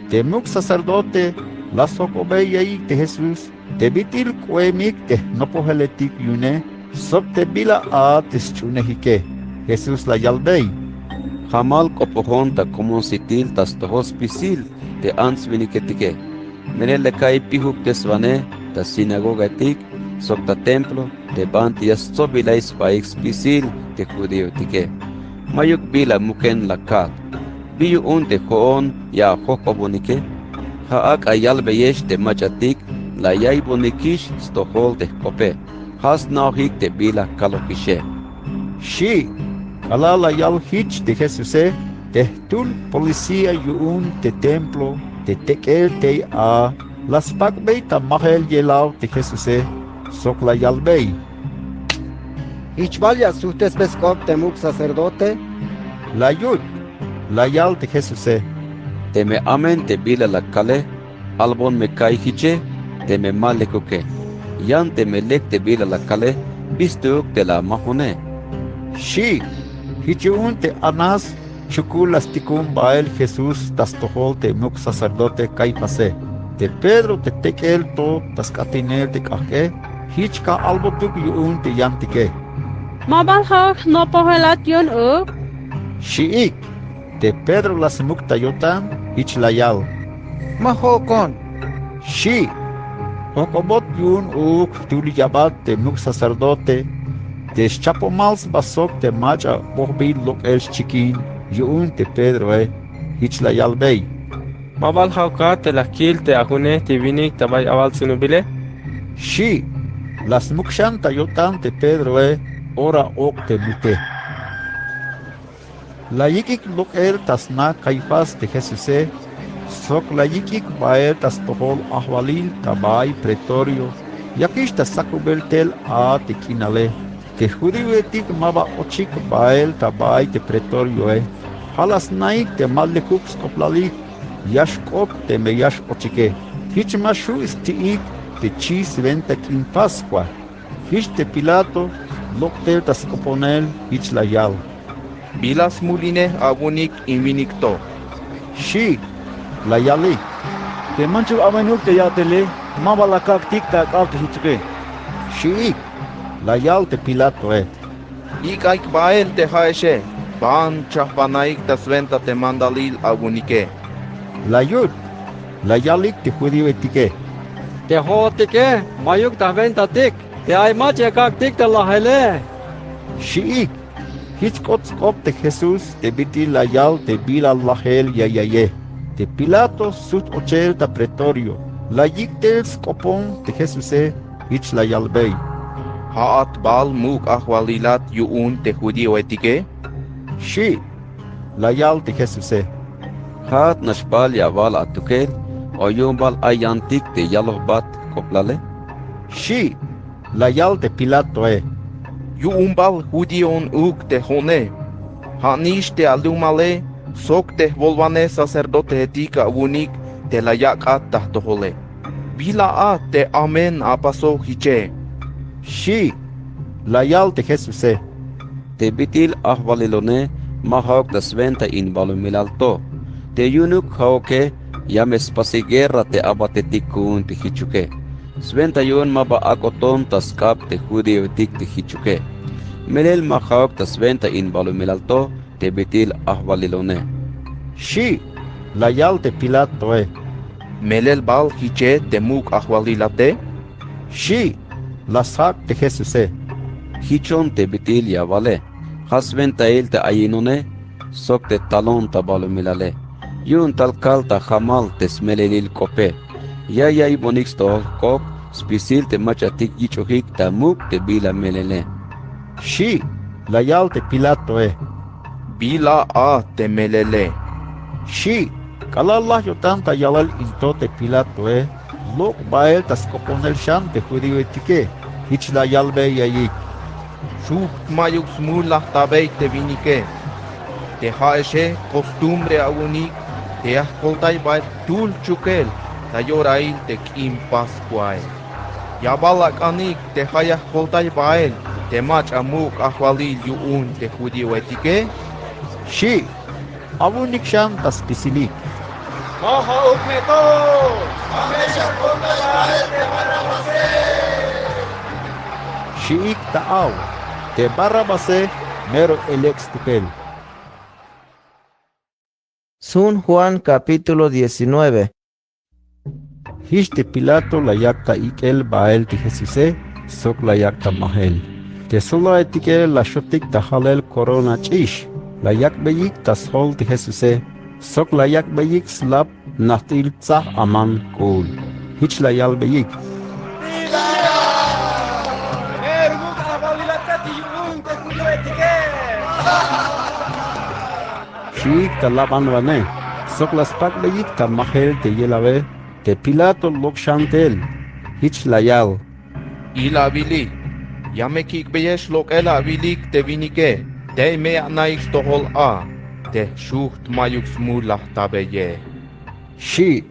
Te muk sacerdote, la sok obeyei te Jesus, te bitil kuemik te nopoheletik yune, sok te bila a te schunehike, Jesus la yalbei. Jamal kopohonta como sitil tas to hospisil te ans viniketike. Menele kai pihuk tesvane, ta sinagoga etik, sok ta templo, te banti yas sobilais paix pisil te judío tike. Mayuk bila muken lakat. Biyu un te hoon ya hokobunike, haak ayal beyesh te machatik, la yay bunikish stohol te kope. has nauhik te bila kalokishe. Shi, kala la yal hich de Jesuse, tehtul policía yuun te templo, te tekel te a, las pakbei ta mahel yelau de Jesuse, sok la yal bei. Hichvalia sustes pescop temuk sacerdote, La yut, la yal de Jesuse. Te me amen te bila la kale, albon me kai hiche, te me malekoke. Yan te me lek te bila la kale, bistuk te la mahone. Shi, hichun te anas, chukulas tikum bael Jesús tas tohol te muk sacerdote kai pase. Te Pedro te tekel to tas katinel te kake, hichka albotuk yun te yantike. Mabal hak no pohelat yun up. Shiik, te Pedro las mukta yotan, hich la yal. Mahokon. Shi, hokobot yun uk tuli yabat te muk sacerdote, te chapomals basok te macha bohbil lok el chikin, yun te Pedro hich la yal bei. Mabal hauka te la kil te ahune te vinik tabay awal sunubile. Shi, las mukshanta yotan te Pedro ora ok te mute. La yikik lok el tasna Caifás de Jesuse, sok la yikik baer tas tohol ahwalil tabay pretorio, yakish tas sakubel tel a te kinale, te judíoetik maba ochik bael tabay te pretorio halas naik te malekuk skoplalik, yash kop te me yash ochike, hich mashu istiik te chis venta kin Pascua, hich te Pilato, lok tel tas koponel hich la yal. Bilas muline abunik invinicto. Shi, la yalik. Te manchu amanuk te yatele, mabalakak tik tak al te hichke. Shi, la yal te Pilato Ikaik bael te haeshe, ban chahbanaik tas venta te mandalil abunike. La yut, la yalik te judío etike. Te hotike, mayuk ta venta tik, te ay mache kak tik te lahele. Shiik, hichkot skop te Jesús te biti la yal te bila lahel yayaye. Te Pilato sut ochel ta pretorio. La yik tel skopon te Jesuse hich la yalbei. Haat bal muk ahwalilat yuun te judío etike. Shi, la yal te Jesuse. Hat nashbal yaval atukel, oyumbal ayantik te yalohbat koplale. Shi, la yal te Pilato Yuumbal judíon uk te hone. Hanish te alumale, sok te volvane sacerdote etika unik te la yakat tahtohole. Bila a te amen apaso hiche. Shi, la yal te Jesuse. Te bitil ahvalilone, mahok das venta in balumilalto. Te yunuk hauke, yames pasigera te abatetikun te hichuke. Sventa yun maba akoton tas kap te judío tik te hichuke. Melel mahawk tas venta in balumilalto te bitil ahvalilone. Shi, la yal te Pilato Melel bal hiche te muk ahvalilate. Shi, la sak te Jesuse. Hichon te bitil yavale. Has venta il te ayinone, sok te talon ta balumilale. Yun talkal ta hamal te smelelil kope. Ya bonix to kop, spisil te machatik yichohik ta muk te bila melele. Shi, la yal te Pilato Bila a te melele. Shi, kalallah yotan ta yalal into te Pilato lok bael tas koponel shan te judío etike, hich la yalbe yayik. Shuk mayuk smula tabei te vinike. Te haeshe costumbre agunik, te ascoltai bae tul chukel. Tayorail te kim Pascuae. Yabalak anik te hayah koltai bael, te mach amuk ahwalil yuun te judío etike. Shi, abunik shan tas pisilik. Maha ukmeto, amesha koltai bael te barabase. Shiik taaw, te barabase mero elex tukel. San Juan capítulo 19. Hish te Pilato la yakta ikel bael te Jesuse, sok la yakta mahel. Te sola etike la shotik ta halel corona chish, la yak beyik ta sol te Jesuse, sok la yak beyik slap natil tsah aman kol. Hich la yal beyik. Shik ta laban wane. Sok las pak beyik ta mahel te yelawe. Te Pilato lok shantel. Hich layal. Ila vili. Yame kik beyesh lok ela vilik te vinike. Te me anaik stohol a. Te shuht mayuk smulah tabeye. Shi.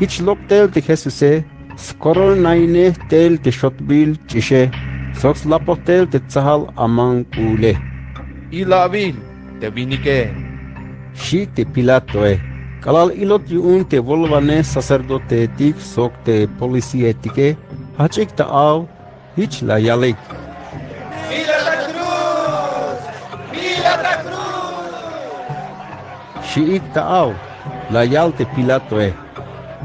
Hich lok tel te Jesuse. Skorol naine tel te shotbil chishe. Soks lapotel te tsahal amang ule. Ila vil te vinike. Shi te Pilato Kalal ilot yun te volvane sacerdote etik sok te policia etike. Hachik ta au. Hich la yalik. ¡Viva la cruz! ¡Viva la cruz! Shiik ta au. La yal te Pilato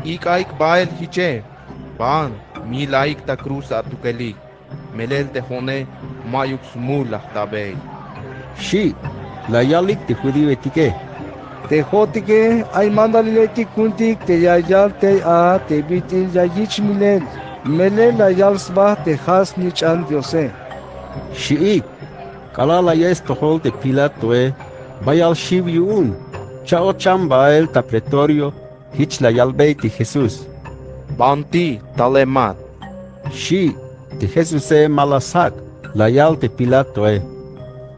Ikaik bael hiche. Ban mi laik ta cruz atukelik. Melel te hone mayuk smulah tabey. Shi. La yalik te judío etike. Te jotike ay mandalileti kuntik te yayal te a te bitil yayich milel. Mele la yalsba te has nichan diose. Shiik. Kalala yes tohol te Pilato Bayal shiv yun. Chao chambael ta pretorio. Hich la yalbei te Jesus. Banti talemat. Shi. Te Jesus malasak. La yal te Pilato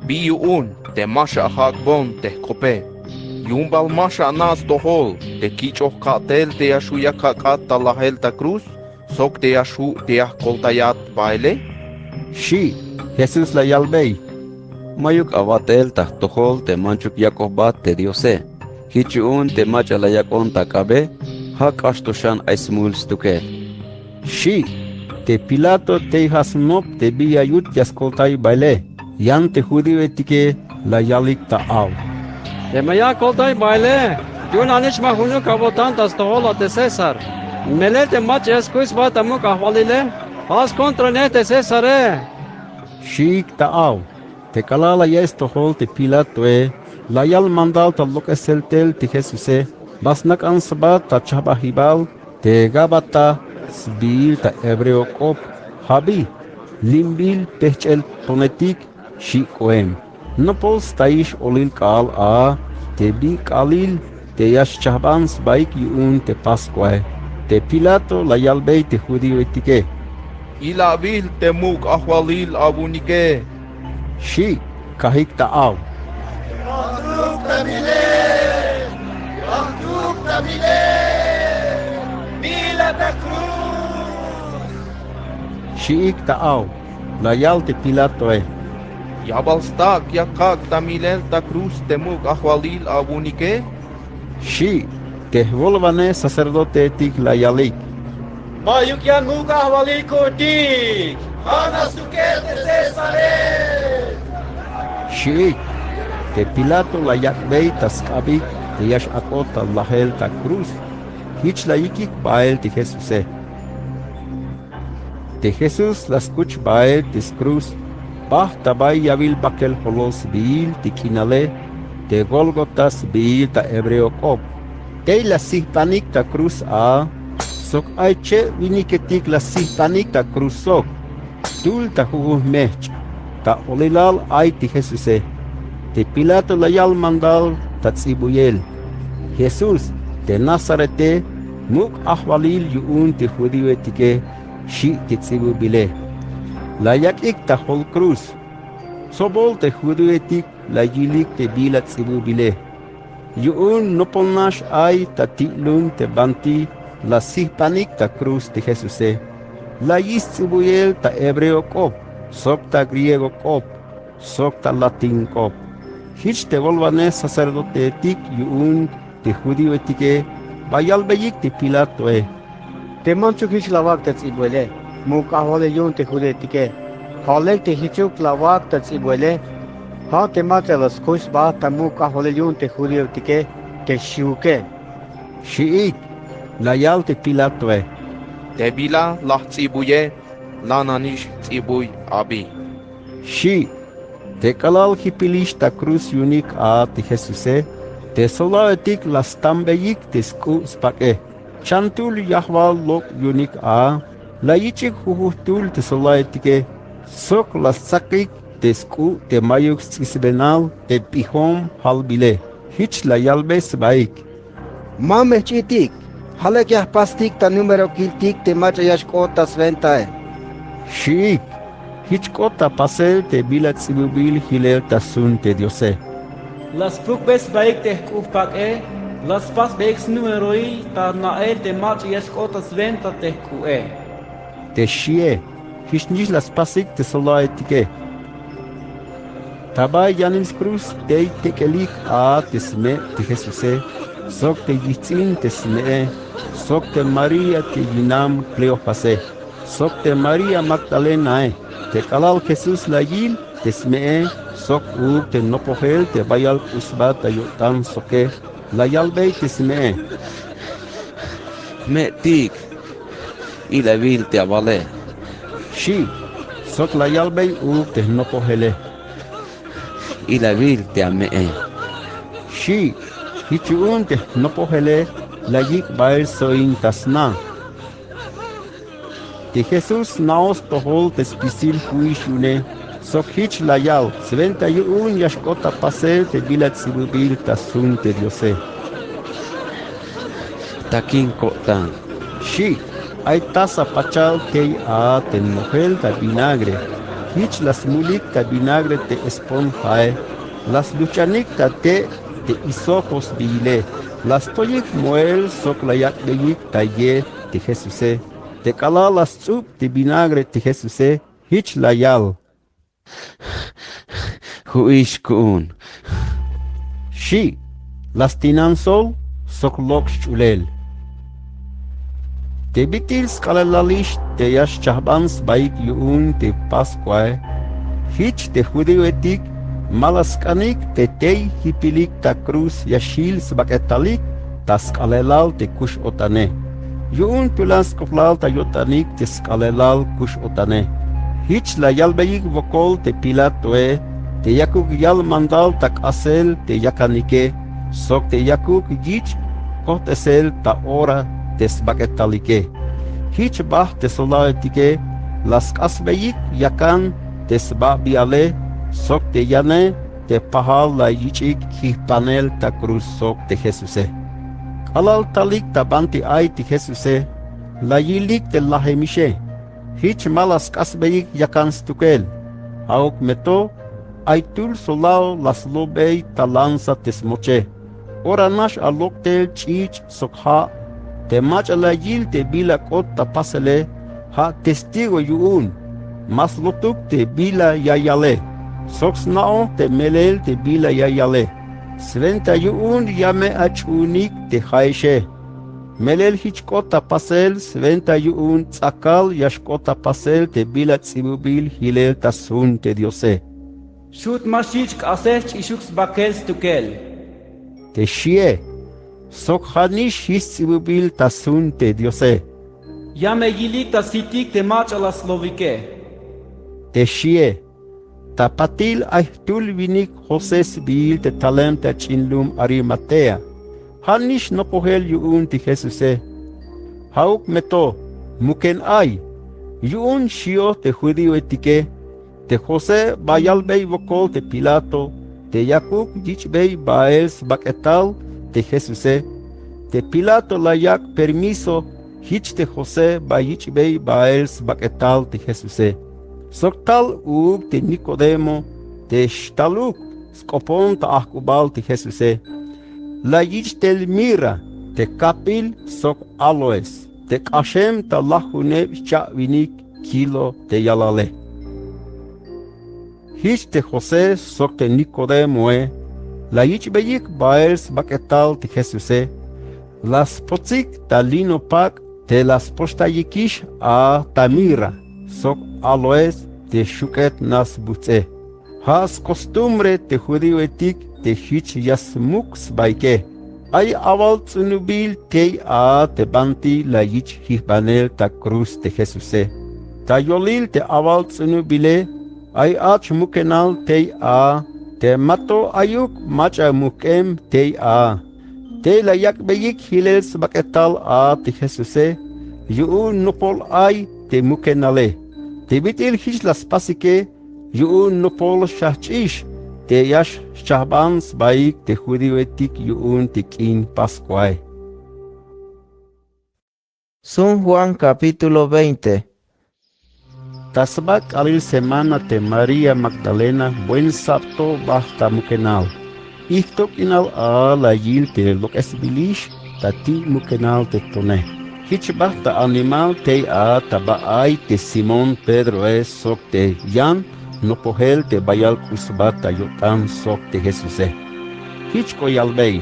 Biyun te masha hakbon te kope. Yumbal masha nas tohol te kichoh katel te ashuya kakat talahel ta cruz. Sok te ashu te koltayat baile. Shi. Jesus la yalbei. Mayuk avatel ta tohol te manchuk yakobat te diose. Hichun te macha la yakon ta kabe. Hak ashtoshan aismul stukel. Shi. Te Pilato te hasnop te biyayut yaskoltai baile. Yan te judío etike la yalik ta au. Te maya koltay baile. Yun anish mahunu kabotan tas tohola te Cesar. Mele te mach eskuis ba tamuk ahvalile. Has kontra ne te Cesare. Shik ta au. Te kalala yes tohol te Pilato la yal mandal ta lokeseltel te Jesuse. Basnak ansabat ta chabahibal. Te gabata sbil ta hebreo kop. Habi. Limbil pechel tonetik. Shikoem. No pols taish olil kal a. Te bi kalil. Te yash chabans baik yun te Pascua. Te Pilato la yalbei te judío etike. Ila vil te muk ahwalil abunike. Shi. Kahik ta au. ¡Banduk tamile! ¡Banduk tamile! ¡Viva la cruz! Shiik ta au. La yal te Pilato Yabalstak yakak tamilel ta cruz te muk ahwalil abunike. Shi. Te volvane sacerdote etik la yalik. Mayuk yan muka wali kotik. ¡Ana sukel de Cesare! Shiik. Te Pilato la yakbei taskabik. Te yash akota lahel ta cruz. Hich la yikik bael te Jesuse. Te Jesus las kuch bael tis cruz. Bah tabay yavil bakel holos bil ti kinale. Te Golgotas bil ta hebreo kop. Te la sihpanik ta cruz a. Sok aiche viniketik la sihpanik ta cruz sok. Tul ta huguh mech. Ta olilal ay ti Jesuse. Te Pilato la yal mandal ta tzibuyel. Jesus te Nazarete. Muk ahwalil yuun te judío etike. Shi te tzibubile. La yakik ta hol cruz. Sobol te judío etik la yilik te bila tzibubile. Yuun nopolnash ay ta titlun te banti la sihpanik ta cruz te Jesuse. La yis tzibuyel ta hebreo kop. Sok ta griego kop. Sok ta latin kop. Hich te volvane sacerdote etik yuun te judío etike. Bayal beyik te Pilato Te manchuk hich lawak te tsibuele. Muk ahvale yun te jude tike. Halek te hichuk lawak te tsibuele. Ha te matelas kush ba ta muk ahvale yun te jude tike. Te shiuke. Shiik. La yal te Pilato Te bila lah tsibuye. Lananish tsibuy abi. Shi. Te kalal hipilish ta cruz unik a te Jesuse. Te solaetik las tambeyik te sku spake. Chantul yahwal lok unik a. La yichik huhuhtul te solaetike. Sok las sakik tesku te mayuk sisbenal te pihom halbile. Hich la yalbes baik. Mame chitik. Halek ya pastik ta número kiltik te macha yashkota sventae. Shik. Hichkota pasel te bilat sibubil hilel tasun te diose. Las pukbes baik te kupak las pas beks numeroi ta nael te mach yashkota sventa te kue. Te shie. Hishnish las pasik te solaetike. Tabay yanins cruz te tekelik a tesme te Jesuse. Sok te yitzin tesme. Sok te Maria te yinam Cleofase. Sok te Maria Magdalena te kalal Jesús la yil tesme. Sok te nopogel te bayal usbat ayotan soke. La yalbei tesme. Me tik. Y la vil te avale. Shi. Sok la yalbei te nopogele. Y la vil te amee. Shi. Hichuun te nopogele. La yik bael soin tasna. Te Jesús naos tohol te spisil huishune. Sok hich la yal. Sventa yuun yashkota pasel te bilat sibubil tasun te diose. Takin kotan. Shi. Hay taza pachal te a te mujer ta vinagre. Hich las mulik ta vinagre te esponjae. Las luchanik ta te isopos bile. Las toyik moel sok la yak beyik ta ye te Jesuse. Te kala las tzup te vinagre te Jesuse. Hich la yal. Huish kuun. Shi. Las tinan sol sok lok chulel. Te bitil skalalalish te yash chahbans baik yuun te pasquae. Hich te judeo etik malaskanik te tei hipilik ta cruz yashil sbaketalik ta skalelal te kush otane. Yuun tulas koflal ta yotanik te skalelal kush otane. Hich la yalbeik vokol te pilatoe te yakuk yal mandal tak asel te yakanike. Sok te yakuk yich kotesel ta ora tesbaketalike. Hich bah tesolaetike, las kasbeik yakan tesbabiale, sok te yane, te pahal la yichik hihpanel ta cruz sok te Jesuse. Alal talik ta banti ay te Jesuse, la yilik te lahemishe. Hich malas kasbeik yakan stukel, haok meto, ay tul solao las lobei ta lanza tesmoche. Ora nash aloktel chich sokha, te macha la yil te bila kota pasele, ha testigo yuun, mas lotuk te bila yayale, soks nao te melel te bila yayale, sventa yuun yame achunik te haishe, melel hich kota pasel, sventa yuun tsakal yash kota pasel te bila tsibubil hilel tasun te diose. Shut mashich kasech ishuks bakel stukel. Te shie. Sok hanish hisibubil tasun te diose. Yame yilik ta sitik te mach ala slovike. Te shie. Ta patil ahtul vinik Joses bil te talem te chinlum Arimatea. Hanish no pohel yuun ti Jesuse. Hauk meto, muken ay. Yuun shio te judío etike. Te Jose bayalbei vokol te Pilato. Te Yakuk yichbei baels baketal. Te Jesuse, te Pilato la yak permiso, hich te Jose ba yichbei baels baketal te Jesuse. Soktal ug te Nicodemo, te shtaluk, skopon ta ahkubal te Jesuse. La yichtel mira, te kapil sok aloes, te kashem ta lahune cha vinik kilo te yalale. Hich te Jose sok te Nicodemo la yichbeyik baels baketal te Jesuse, las potzik ta lino pak te las postayikish a tamira, sok aloes te shuket nas butze. Has costumbre te judío etik te hich yasmuk sbaike. Ay aval tsunubil te a te banti la yich hihbanel ta cruz te Jesuse. Ta yolil te aval tsunubile, ay ach mukenal te a te mato ayuk macha mukem te a. Te la yak beyik hilel sbaketal a te Jesuse. Yu nupol ay te mukenale. Te bitil hich las pasike yuun no pol shach'ish te yash shahbans baik te judioetik yuun te kin pascuae. San Juan capítulo 20. Tasbak alil semana te María Magdalena buen sapto basta mukenal. Iktok inal a la yil te lok esbilish tati mukenal te tone. Hich basta animal te a tabaay te Simon Pedro es sok te yan no pohel te bayal kusbata yotan sok te Jesuse. Hich ko yalbey.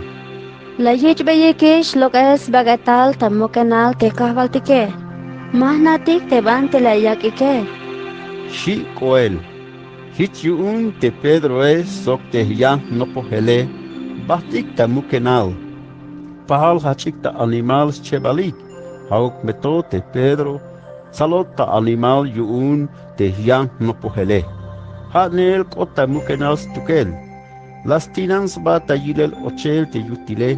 La yich beyekish lok es bagatal ta mukenal te kahvaltike. Mahnatik te bante la yakike. Shi koel. Hich yuun te Pedro es sok te yan no pohele. Bahtik ta mukenal. Pahal hachik ta animal chebalik. Hauk meto te Pedro. Salot ta animal yuun te yan no pohele. Hanel kota mukenal stukel. Las tinans ba ta yilel ochel te yutile.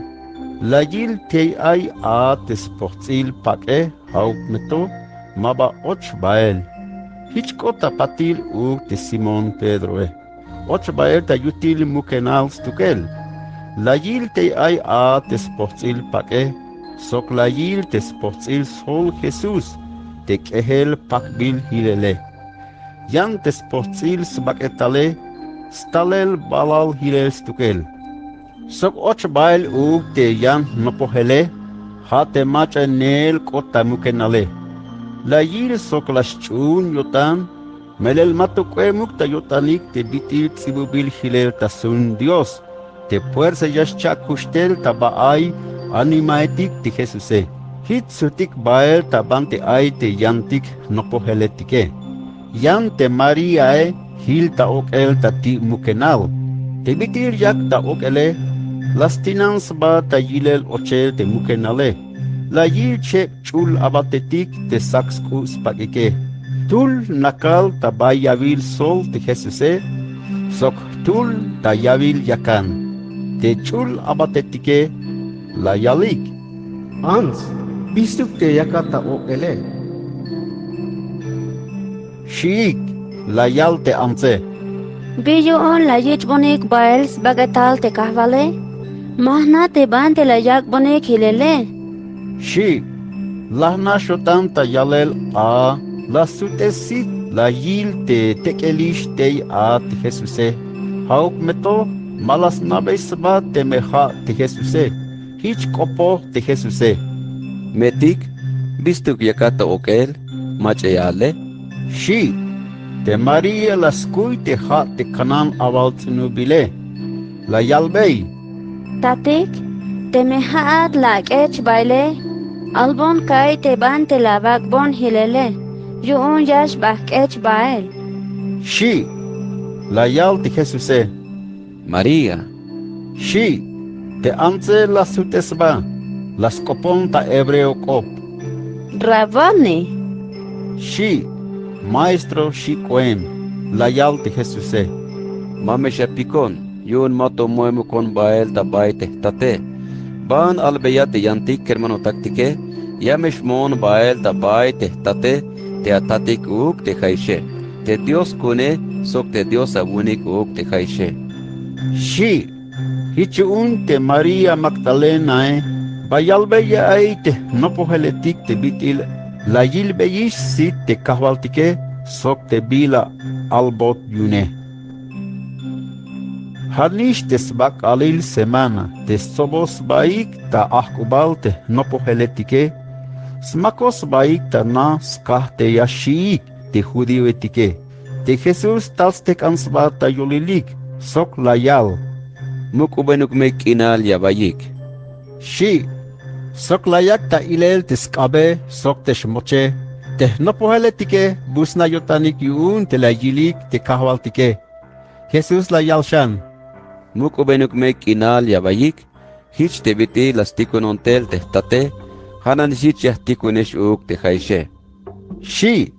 La yil te ay a te sportsil pake. Hauk meto maba och bael. Hich kota patil u te Simon Pedro e. Och bael ta yutil mukenal stukel. La yil te ay a te sportsil pake. Sok la yil te sportsil sol Jesus. Te kehel pakbil hilele. Yan te sportsil sbaketale. Stalel balal hilel stukel. Sok och bael u te yan nopohele. Ha te macha nel kota mukenale. La yil sok la shchun yotan. Melel matukwe mukta yotanik te bitil tsibubil hilel tasun Dios. Te fuerza yashcha kustel tabaay animaetik te Jesuse. Hit sutik bael tabante ay te yantik nopoheletike. Yan te Mariae hil ta okel ta ti mukenal. Te bitil yak ta okele. Las tinans ba ta yilel ochel te mukenale. La yil che chul abatetik te saksku spakike. Tul nakal ta bayavil sol te Jesuse. Sok tul ta yavil yakan. Te chul abatetike la yalik. Ans, bistuk te yakata okele. Shiik, la yal te anse. Biyo on la yich bonik baels bagatal te kahvale. Mahna te bante la yak bonik hilele. Shiik, lahna shotan ta yalel a. La sutesit la yil te tekelish te a te Jesuse. Hauk meto malas nabes ba te meha te Jesuse. Hich kopo te Jesuse. Metik, bistuk yakata okel, macheyale. Shi, te Maria la skui te ha te kanan aval tnubile. La yalbei. Tatik, te mehaat la kech baile. Albon kai te bante la bakbon hilele. Yuun yash bakech bael. Shi, la yal te Jesuse. María. Shi, te anse la sutesba. Las copon ta hebreo cop. Raboni. Shi, maestro shi koen. La yal te Jesuse. Mame shapikon. Yun mato moemu kon bael ta baite tate. Ban albeyate yantik kermano taktike. Yamesh mon bael ta baite tate. Te atatik uk te jaishe. Te Dios kune sok te Dios abunik uk te jaishe. Shi, hichun te Maria Magdalena bayalbeya aite no poheletik te bitil. La yilbeyish sit te kahvaltike sok te bila albot yune. Harnish te sbak alil semana te sobos baik ta ahkubal te no poheletike. Smakos baik ta na skah te yashi te judío etike. Te Jesus tals te kansba ta yolilik sok la yal. Mukubenuk mek inal yabayik. Shi, sok la yak ta ilel te skabe sok te shmoche. Te no poheletike busna yotanik yun te la yilik te kahwaltike. Jesus la yalshan. Mukubenuk mek inal yabayik. Hich te biti las tikunontel te tate. Hanan hich yahtikunesh uk te jaishe. Shi,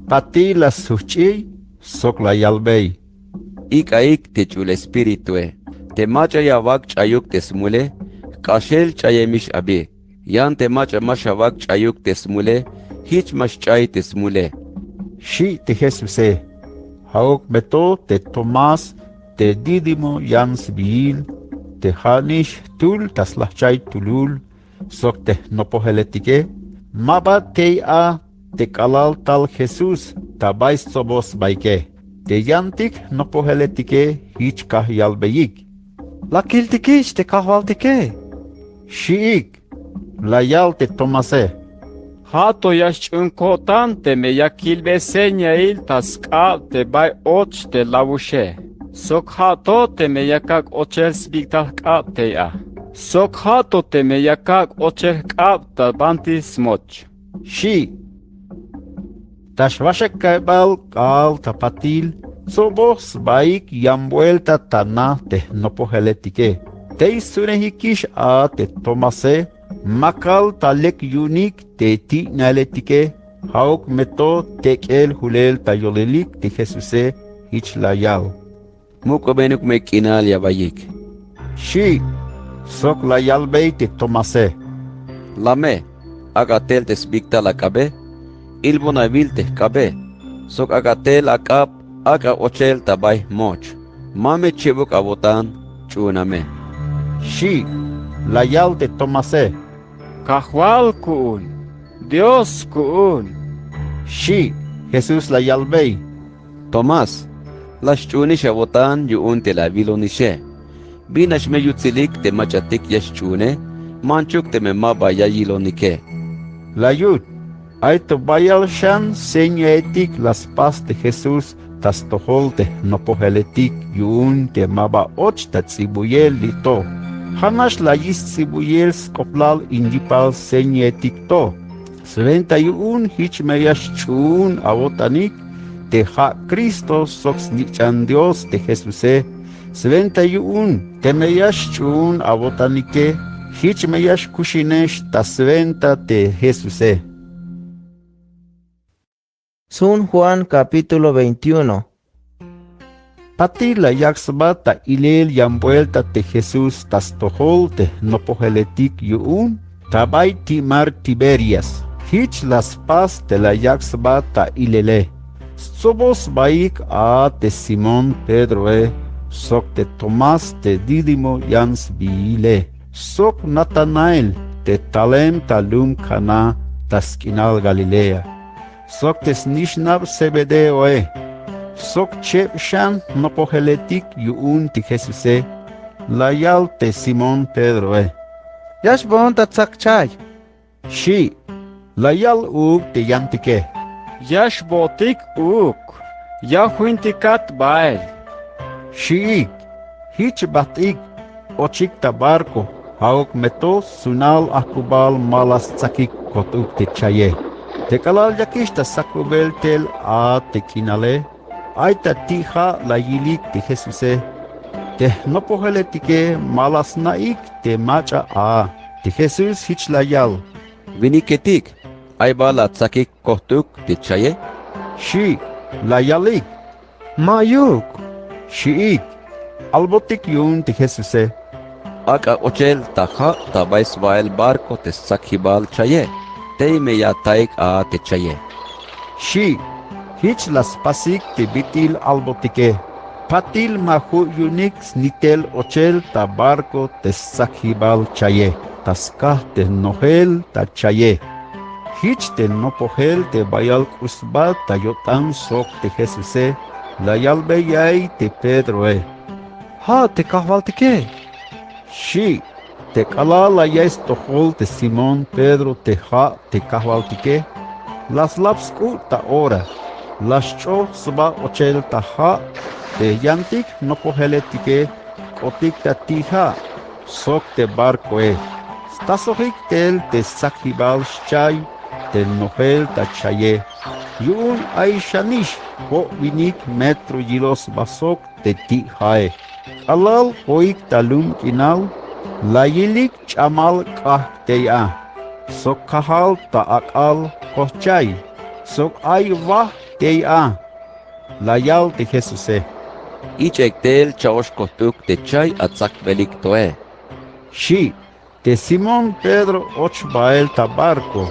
pati las suchi sok la yalbei. Ik te chul espiritue. Te macha yawak chayuk te smule. Kashel chayemish abi. Yan te macha mashavak chayuk te smule. Hich mash chay te smule. Shi te Jesuse. haok meto te Tomás, te Dídimo Jans Biil, te Hanish tul taslahchay tulul, sok te nopoheletike, maba a te kalal tal Jesús, tabais sobos baike, te yantik nopoheletike hich kahyalbeyik. La kiltikish te kahvaltike. Shiik, la yal te Tomase. Hato yashchunkotan te me yakilbe senyail taska te bay och te lavushe. Sok hato te me yakak ochel spiktak te ya. Sok hato te me yakak ochel kap ta banti smoch. Shi. Tashvashek kaibal kal tapatil, sobos baik yam vuelta tana te nopoheletike. Te sunehikish a te Tomase, makal talek yunik te ti naletike, hauk meto tekel hulel tayolelik te Jesuse hich layal. Muko benuk me kinal ya bayik. Shi, sok layal bay te Tomase. Lame, agatel te spikta la kabe, ilbona vilte kabe, sok agatel akap, aga ochel tabay moch. Mame chibuk abotan, chuname. Shi, layal te Tomase. Kahwal kuun, Dios kuun. Shi, Jesús layal bay. Tomás, las chuni shabotan yuun te la vilonishe. Binash me yutzilik te machatik yash chune, manchuk te me maba yayilonike. Layut, ay to bayal shan seño etik las paz de Jesús, tas tohol te nopoheletik yuun te maba och ta tzibuyel lito. Hanash la yis tzibuyel skoplal indipal seño etik to. 71 hich meyash chun abotanik, te ha Cristo sox nichan Dios de Jesuse. 71 te meyash chun abotanike, hich meyash kushinesh ta 70 te Jesuse. San Juan capítulo 21. Pati la yaxbata ilel yam vuelta te Jesús tas tohol te nopoheletik yuun, tabay timar Tiberias, hich las paz te la yaxbata ilele. Sobos baik a te Simón Pedro sok te Tomás te Dídimo Jans Biile, sok Natanael te Talem talum Cana taskinal Galilea, sok te Snishnab Zebedeo sok chep shan nopoheletik yuun ti Jesuse, layal te Simón Pedro Yash bon ta tsakchay. Shi, layal te yantike. Yash botik uk, ya huintikat bael. Shiik, hich batik, ochik tabarko, haok meto sunal akubal malas tsakik kotuk te chaye. Te kalal yakishta sakubel tel a te kinale, aita tija la yilik te Jesuse. Te nopoheletike malas naik te macha a, te Jesus hich layal. Viniketik, ay bala tsakik kohtuk te chaye? Shi, layalik. Mayuk. Shiik, albotik yun te Jesuse. Aka ochel taha tabais vael barko te sakhibal chaye, te me ya taik a te chaye. Shi, hich las pasik te bitil albotike. Patil mahu yunik snitel ochel ta barko te sakhibal chaye. Taskah te nohel ta chaye. Hich te nopohel te bayal kusba ta yotan sok te Jesuse. La yalbeyay te Pedro Ha te kahvaltike. Shi, te kalala yes tohol te Simón Pedro te ha te kahvaltike. Las lapsku ta ora. Las cho sba ochel ta ha. Te yantik nopoheletike. Otik ta tiha. Sok te barco Stasohik tel te sakhibal chay. Te nohel ta chaye. Yun ay shanish. Ho vinik metro yilos basok te ti hae. Alal hoik talum kinal, layilik chamal kah teya. Sok kahal ta akal kohchay. Sok ay wah teya. Layal te Jesuse. Ichek tel chaosh kohtuk te chay atsak belik toe. Shi, te Simón Pedro och bael ta barco.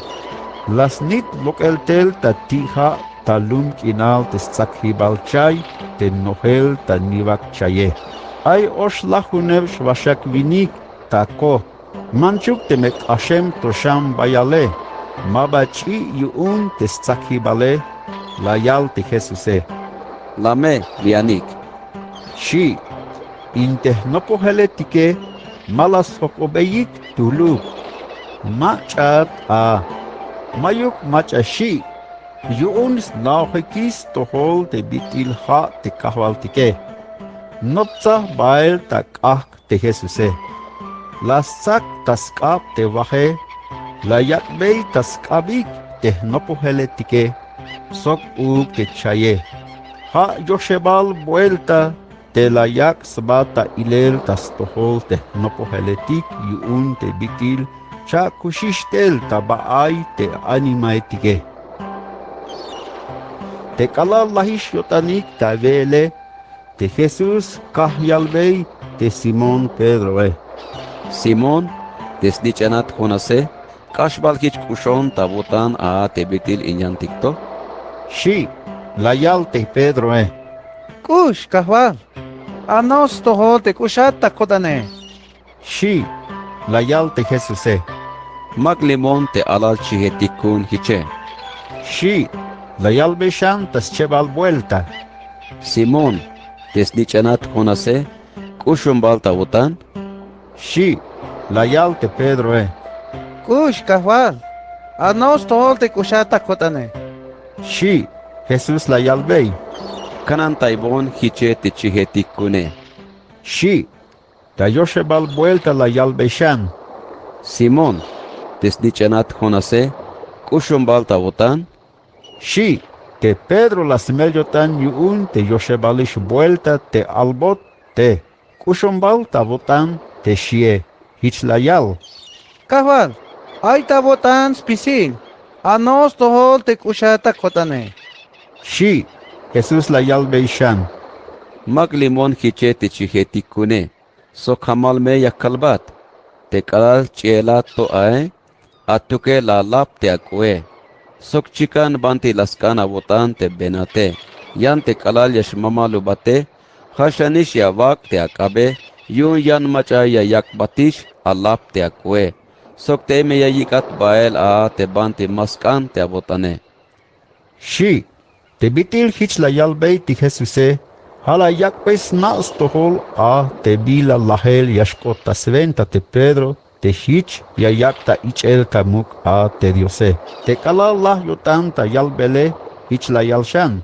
Las nit lokel tel ta tija talum kinal te sakhibal chay te nohel ta nivak chaye. Ay osh lahunev shvashak vinik ta ko. Manchuk te mek Hashem tosham bayale. Mabachi yuun te sakhibale layal te Jesuse. Lame vianik. Shi. Inte nopoheletike malas hokobeyik tuluk. Machat a. Mayuk machashi. Yuun snauhekis tohol te bitil ha te kahvaltike. Nopza bael tak ak te Jesuse. Lasak taskap te wahe. Layak bey taskabik te nopoheletike. Sok uk te chaye. Ha Yoshebal vuelta. Te layak sabata ilel tas tohol te nopoheletik yuun te bitil. Cha kushishtel tabaay te animaitike. Te kalal lahish yotanik ta vele. Te Jesus kahyalbey te Simon Pedro Simon desnichanat honase kashbalkich kushon tabotan a te bitil inyantikto. Shi layal te Pedro Kush kahwal. Anos toho te kushat takotane. Shi layal te Jesuse. Maglimon te alal chihetikun hiche. Shi layal beshan tas chebal vuelta. Simon desnichanat honase kushumbal tabotan. Shi layal te Pedro Kush kahwal. Anos toho te kushat takotane. Shi Jesus layal bey. Kanan taibon hiche te chihetikune. Shi ta Yoshebal vuelta layal beshan. Simon desnichanat honase kushumbal tabotan. Shi te Pedro la semelyotan yuun te Yoshebalish vuelta te albot te kushumbal tabotan te shie hich layal. Kahwal. Ay tabotan spisil. Anos toho te kushat takotane. Shi Jesus layal beishan. Maglimon hiche te chihetikune. So kamal me yakalbat. Te kalal chielat to ae. Atuke la lap te akwe. Sok chikan banti laskana botan te benate. Yan te kalal yash mamalu bate. Hashanish ya wak te akabe. Yun yan macha ya yak batish alap te akwe. Sok te me ya yikat bael a te banti maskan te abotane. Shi te bitil hich layal bey ti Jesuse. Hala yak pes naas tohol a te bila lahel yashkota sventa te Pedro. Te hich ya yak ta ichel ta muk a te Diose. Te kalal lah yotan ta yal bele hich layal shan.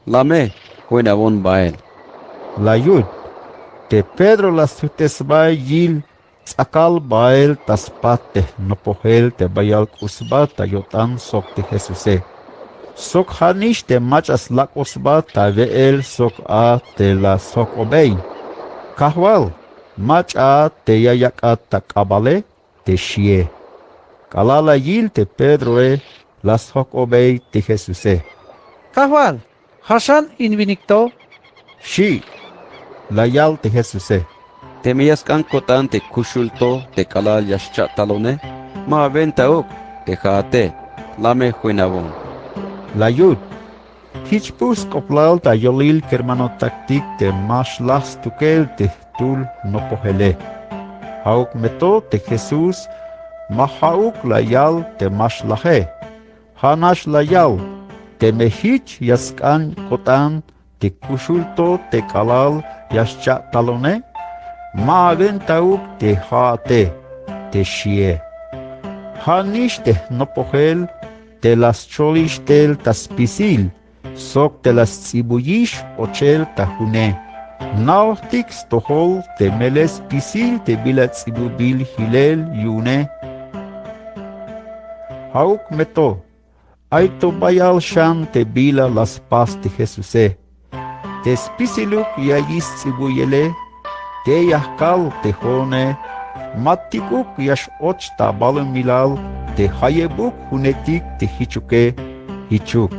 Lame huena bon bael. La yud. Te Pedro las sutes bay yil. Sakal bael tas pate no pohel te bayal kusba ta yotan sok te Jesuse. Sok hanish te machas lakosba ta veel sok a te la sok obey. Kahwal. Macha te yayakat ta kabale te shie. Kalala yil te Pedro la sok obey te Jesuse. Kahwal. Hashan invinicto. Shi. Layal te Jesuse. Te miyaskan kotan te kushulto te kalal yashcha talone. Ma venta ok te jaate. Lame huinabon. Layud. Hichpus koplal ta yolil kermano taktik te mash las tukel te tul no pohele. Hauk meto te Jesus. Mahauk layal te mash lahe. Hanash layal. Te mehich yaskan kotan te kushulto te kalal yashcha talone. Ma ventauk te haate te shie. Hanish te no pohel. Te las cholish tel taspisil, sok te las tsibuyish ochel tahune. Nautix tohol te meles pisil te bila tsibubil hilel yune. Hauk meto, aito bayal shan te bila las pas te Jesuse. Te spisiluk yayis tsibuyele, te yahkal te hone, matikuk yash och ta balumilal, te hayebuk hunetik te hichuke hichuk.